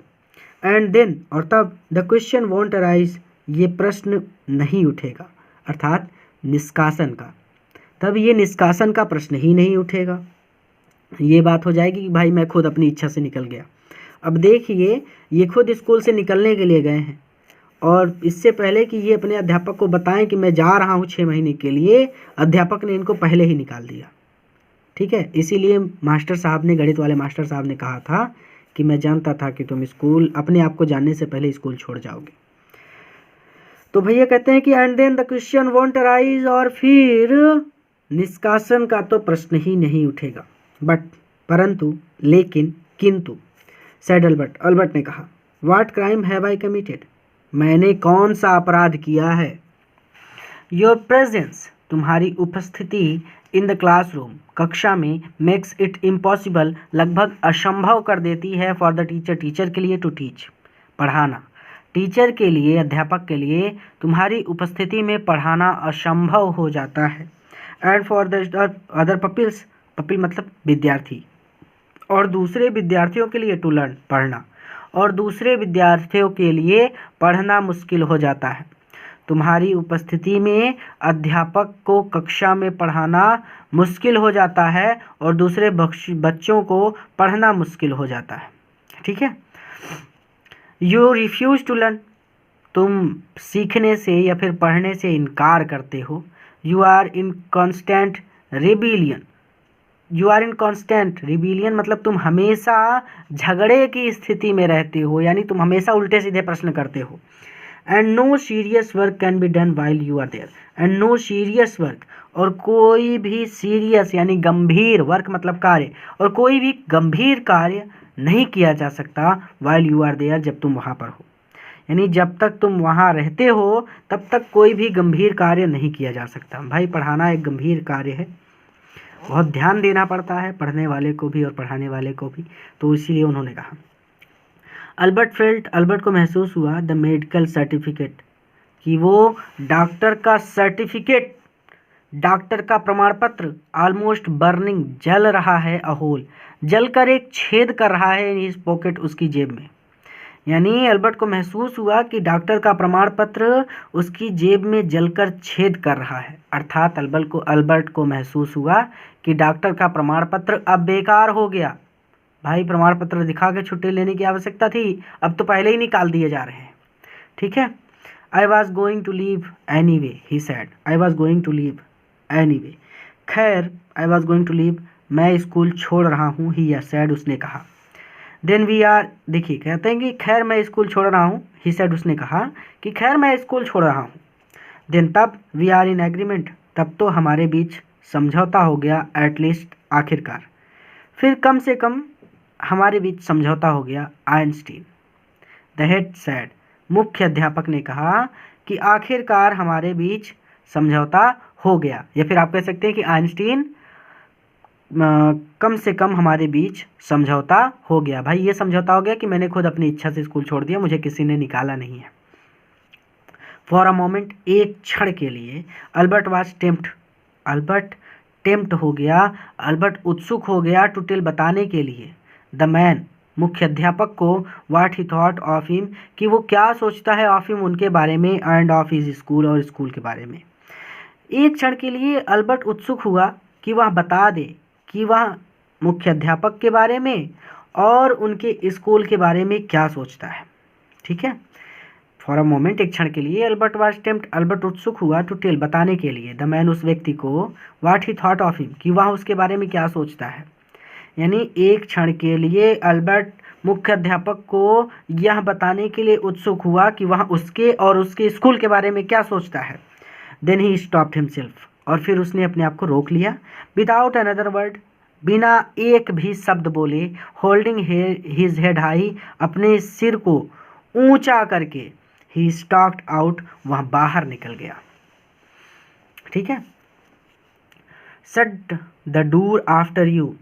S1: एंड देन, और तब, द क्वेश्चन वॉन्ट अराइज, ये प्रश्न नहीं उठेगा, अर्थात निष्कासन का, तब ये निष्कासन का प्रश्न ही नहीं उठेगा। ये बात हो जाएगी कि भाई मैं खुद अपनी इच्छा से निकल गया। अब देखिए, ये खुद स्कूल से निकलने के लिए गए हैं, और इससे पहले कि ये अपने अध्यापक को बताएं कि मैं जा रहा हूँ 6 महीने के लिए, अध्यापक ने इनको पहले ही निकाल दिया। ठीक है, इसीलिए मास्टर साहब ने, गणित वाले मास्टर साहब ने कहा था कि मैं जानता था कि तुम स्कूल, अपने आप को जानने से पहले स्कूल छोड़ जाओगे। तो भैया कहते हैं कि and then the question won't arise, और फिर निष्कासन का तो प्रश्न ही नहीं उठेगा। बट, परंतु, लेकिन, किंतु, सैड अल्बर्ट, अल्बर्ट ने कहा, what crime have I committed, मैंने कौन सा अपराध किया है। योर प्रेजेंस, तुम्हारी उपस्थिति, इन द क्लासरूम, कक्षा में, मेक्स इट इम्पॉसिबल, लगभग असंभव कर देती है, फॉर द टीचर, टीचर के लिए, टू टीच, पढ़ाना, टीचर के लिए, अध्यापक के लिए तुम्हारी उपस्थिति में पढ़ाना असंभव हो जाता है। एंड फॉर द अदर पपील्स, पपील मतलब विद्यार्थी, और दूसरे विद्यार्थियों के लिए, टू लर्न, पढ़ना, और दूसरे विद्यार्थियों के लिए पढ़ना मुश्किल हो जाता है। तुम्हारी उपस्थिति में अध्यापक को कक्षा में पढ़ाना मुश्किल हो जाता है, और दूसरे बच्चों को पढ़ना मुश्किल हो जाता है। ठीक है। यू रिफ्यूज टू लर्न, तुम सीखने से या फिर पढ़ने से इनकार करते हो। You are in constant rebellion, you are in constant rebellion मतलब तुम हमेशा झगड़े की स्थिति में रहते हो, यानी तुम हमेशा उल्टे सीधे प्रश्न करते हो। And no serious work can be done while you are there, and no serious work, और कोई भी सीरियस यानी गंभीर, वर्क मतलब कार्य, और कोई भी गंभीर कार्य नहीं किया जा सकता वाइल यू आर देयर, जब तुम वहाँ पर हो, यानी जब तक तुम वहाँ रहते हो तब तक कोई भी गंभीर कार्य नहीं किया जा सकता। भाई पढ़ाना एक गंभीर कार्य है, बहुत ध्यान देना पड़ता है पढ़ने वाले को भी और पढ़ाने वाले को भी, तो इसीलिए उन्होंने कहा। अल्बर्ट फेल्ट, अल्बर्ट को महसूस हुआ, द मेडिकल सर्टिफिकेट, कि वो डॉक्टर का सर्टिफिकेट, डॉक्टर का प्रमाण पत्र, ऑलमोस्ट बर्निंग, जल रहा है, अहोल, जलकर एक छेद कर रहा है, इन हिज पॉकेट, उसकी जेब में। यानी अल्बर्ट को महसूस हुआ कि डॉक्टर का प्रमाण पत्र उसकी जेब में जलकर छेद कर रहा है, अर्थात अल्बर्ट को महसूस हुआ कि डॉक्टर का प्रमाण पत्र अब बेकार हो गया। भाई प्रमाण पत्र दिखा के छुट्टी लेने की आवश्यकता थी, अब तो पहले ही निकाल दिए जा रहे हैं। ठीक है। I was going to leave anyway, he said, I was going to leave anyway, खैर, I was going to leave, मैं स्कूल छोड़ रहा हूँ, ही सैड, उसने कहा। देन वी आर, देखिए कहते हैं कि खैर मैं स्कूल छोड़ रहा हूँ, ही सैड, उसने कहा कि खैर मैं स्कूल छोड़ रहा हूँ। देन तब, वी आर इन एग्रीमेंट, तब तो हमारे बीच समझौता हो गया एटलीस्ट आखिरकार। फिर कम से कम हमारे बीच समझौता हो गया आइंस्टीन। द हेड सेड, मुख्य अध्यापक ने कहा कि आखिरकार हमारे बीच समझौता हो गया, या फिर आप कह सकते हैं कि आइंस्टीन कम से कम हमारे बीच समझौता हो गया। भाई ये समझौता हो गया कि मैंने खुद अपनी इच्छा से स्कूल छोड़ दिया, मुझे किसी ने निकाला नहीं है। फॉर अ मोमेंट, एक क्षण के लिए, अल्बर्ट वाज टेम्प्ट हो गया, अल्बर्ट उत्सुक हो गया टू टेल, बताने के लिए, द मैन, मुख्य अध्यापक को, what he thought of him, कि वो क्या सोचता है ऑफ हिम, उनके बारे में, एंड ऑफ हिज स्कूल, और स्कूल के बारे में। एक क्षण के लिए अल्बर्ट उत्सुक हुआ कि वह बता दे कि वह मुख्य अध्यापक के बारे में और उनके स्कूल के बारे में क्या सोचता है। ठीक है, फॉर अ मोमेंट, एक क्षण के लिए, अल्बर्ट वाज टेम्प्ट, अल्बर्ट उत्सुक हुआ टू टेल, बताने के लिए, द मैन, उस व्यक्ति को, what he thought of him, कि वह उसके बारे में क्या सोचता है। यानी एक क्षण के लिए अल्बर्ट मुख्य अध्यापक को यह बताने के लिए उत्सुक हुआ कि वह उसके और उसके स्कूल के बारे में क्या सोचता है। देन ही स्टॉप्ड हिमसेल्फ, और फिर उसने अपने आप को रोक लिया, विदाउट अनदर वर्ड, बिना एक भी शब्द बोले, होल्डिंग हिज हेड हाई, अपने सिर को ऊंचा करके, ही स्टॉक्ड आउट, वह बाहर निकल गया। ठीक है, shut the door after you,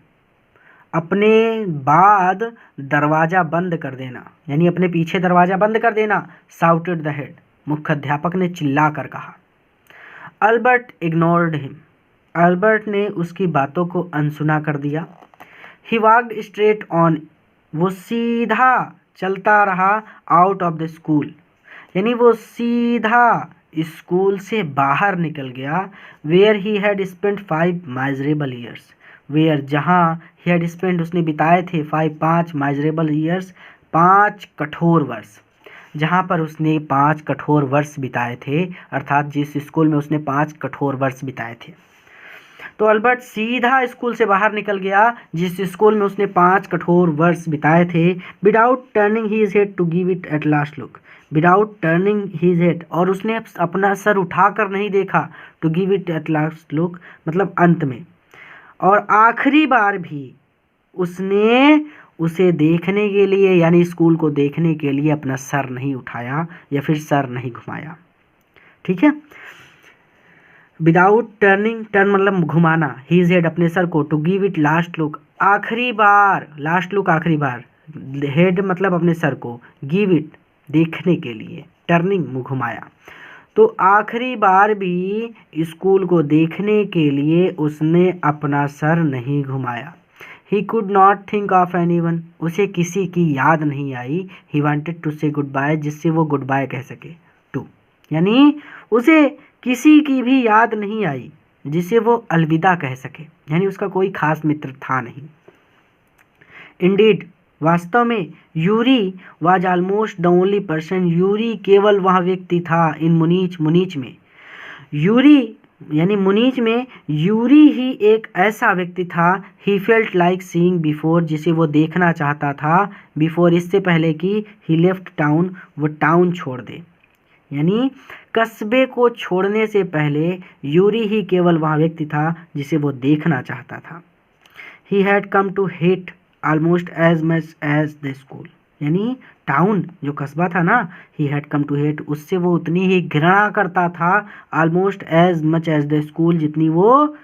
S1: अपने बाद दरवाजा बंद कर देना, यानी अपने पीछे दरवाजा बंद कर देना, शाउटेड द हेड, मुख्य अध्यापक ने चिल्ला कर कहा। अल्बर्ट इग्नोर्ड हिम, अल्बर्ट ने उसकी बातों को अनसुना कर दिया। ही वॉक्ड स्ट्रेट ऑन, वो सीधा चलता रहा, आउट ऑफ द स्कूल, यानी वो सीधा स्कूल से बाहर निकल गया। Where he had spent 5 miserable years, where, जहाँ, ही हैड स्पेंट, उसने बिताए थे, 5 माइजरेबल ईयर्स, 5 कठोर वर्ष, जहाँ पर उसने 5 कठोर वर्ष बिताए थे, अर्थात जिस स्कूल में उसने 5 कठोर वर्ष बिताए थे। तो अल्बर्ट सीधा स्कूल से बाहर निकल गया जिस स्कूल में उसने 5 कठोर वर्ष बिताए थे, without turning his head to give it at last look, without turning his head, और उसने अपना सर उठाकर नहीं देखा, to give it at last look मतलब अंत में, और आखिरी बार भी उसने उसे देखने के लिए, यानी स्कूल को देखने के लिए अपना सर नहीं उठाया या फिर सर नहीं घुमाया। ठीक है, विदाउट टर्निंग, टर्न मतलब घुमाना, हिज हेड, अपने सर को, to give it last look, आखिरी बार, लास्ट लुक आखिरी बार, हेड मतलब अपने सर को, गिव इट देखने के लिए, टर्निंग घुमाया, तो आखिरी बार भी स्कूल को देखने के लिए उसने अपना सर नहीं घुमाया। He could not think of anyone, उसे किसी की याद नहीं आई। ही वांटेड टू से गुड बाय, जिससे वो गुड बाय कह सके, टू, यानी उसे किसी की भी याद नहीं आई जिसे वो अलविदा कह सके, यानी उसका कोई खास मित्र था नहीं। इंडीड, वास्तव में, Yuri was almost the only person, Yuri केवल वह व्यक्ति था, इन मुनीच में, यूरी यानी मुनीच में यूरी ही एक ऐसा व्यक्ति था, he felt like seeing before, जिसे वो देखना चाहता था, बिफोर, इससे पहले कि ही लेफ्ट टाउन, वो टाउन छोड़ दे, यानी कस्बे को छोड़ने से पहले यूरी ही केवल वह व्यक्ति था जिसे वो देखना चाहता था। He had come to hate almost as much as the school, यानी टाउन जो कस्बा था ना, he had come to hate, उससे वो उतनी ही घृणा करता था, almost as much as the school, जितनी वो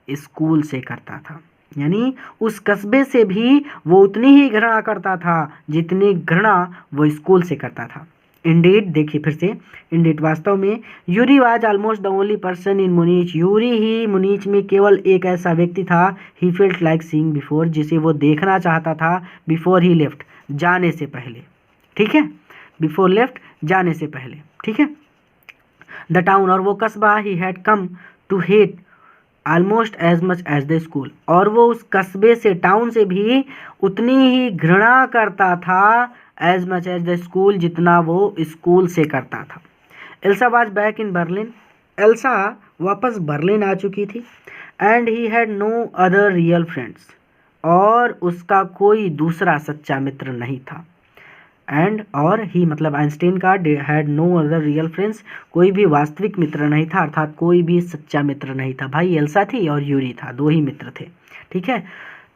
S1: स्कूल से करता था, यानी उस कस्बे से भी वो उतनी ही घृणा करता था जितनी घृणा वो स्कूल से करता था। इंडीड, देखिए फिर से, इंडीड, वास्तव में, Yuri was almost the only person in Munich, Yuri ही मुनीच में केवल एक ऐसा व्यक्ति था, he felt like seeing before, जिसे वो देखना चाहता था, बिफोर ही लेफ्ट, जाने से पहले। ठीक है, बिफोर लेफ्ट, जाने से पहले। ठीक है, द टाउन, और वो कस्बा, he had come to hate almost as much as the school, और वो उस कस्बे से, टाउन से भी उतनी ही घृणा करता था, as much as the school, जितना वो स्कूल से करता था। Elsa was back in Berlin, Elsa वापस बर्लिन आ चुकी थी, and he had no other real friends, और उसका कोई दूसरा सच्चा मित्र नहीं था। एंड और ही मतलब आइंस्टीन का had no other real friends, कोई भी वास्तविक मित्र नहीं था, अर्थात कोई भी सच्चा मित्र नहीं था। भाई एल्सा थी और यूरी था, दो ही मित्र थे। ठीक है,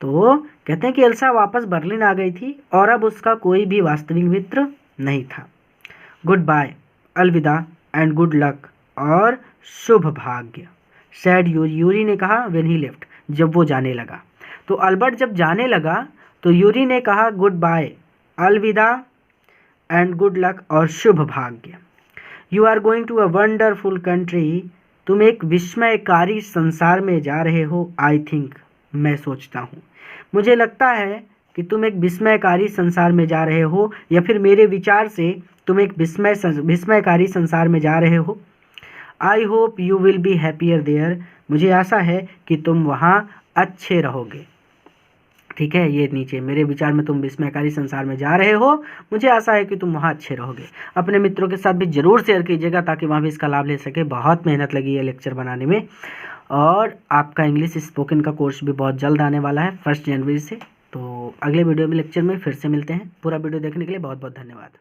S1: तो कहते हैं कि एल्सा वापस बर्लिन आ गई थी और अब उसका कोई भी वास्तविक मित्र नहीं था। गुड बाय, अलविदा एंड गुड लक और शुभ भाग्य, सैड यूरी, यूरी ने कहा व्हेन ही लेफ्ट, जब वो जाने लगा। तो अल्बर्ट जब जाने लगा तो यूरी ने कहा गुड बाय, अलविदा एंड गुड लक और शुभ भाग्य। You are going to a wonderful country, तुम एक विस्मयकारी संसार में जा रहे हो। आई थिंक, मैं सोचता हूँ, मुझे लगता है कि तुम एक विस्मयकारी संसार में जा रहे हो, या फिर मेरे विचार से तुम एक विस्मयकारी संसार में जा रहे हो। I hope you will be happier there, मुझे आशा है कि तुम वहाँ अच्छे रहोगे। ठीक है, ये नीचे, मेरे विचार में तुम विस्मयकारी संसार में जा रहे हो, मुझे आशा है कि तुम वहाँ अच्छे रहोगे। अपने मित्रों के साथ भी ज़रूर शेयर कीजिएगा ताकि वहाँ भी इसका लाभ ले सके। बहुत मेहनत लगी है लेक्चर बनाने में, और आपका इंग्लिश स्पोकन का कोर्स भी बहुत जल्द आने वाला है 1 जनवरी से। तो अगले वीडियो में लेक्चर में फिर से मिलते हैं। पूरा वीडियो देखने के लिए बहुत बहुत धन्यवाद।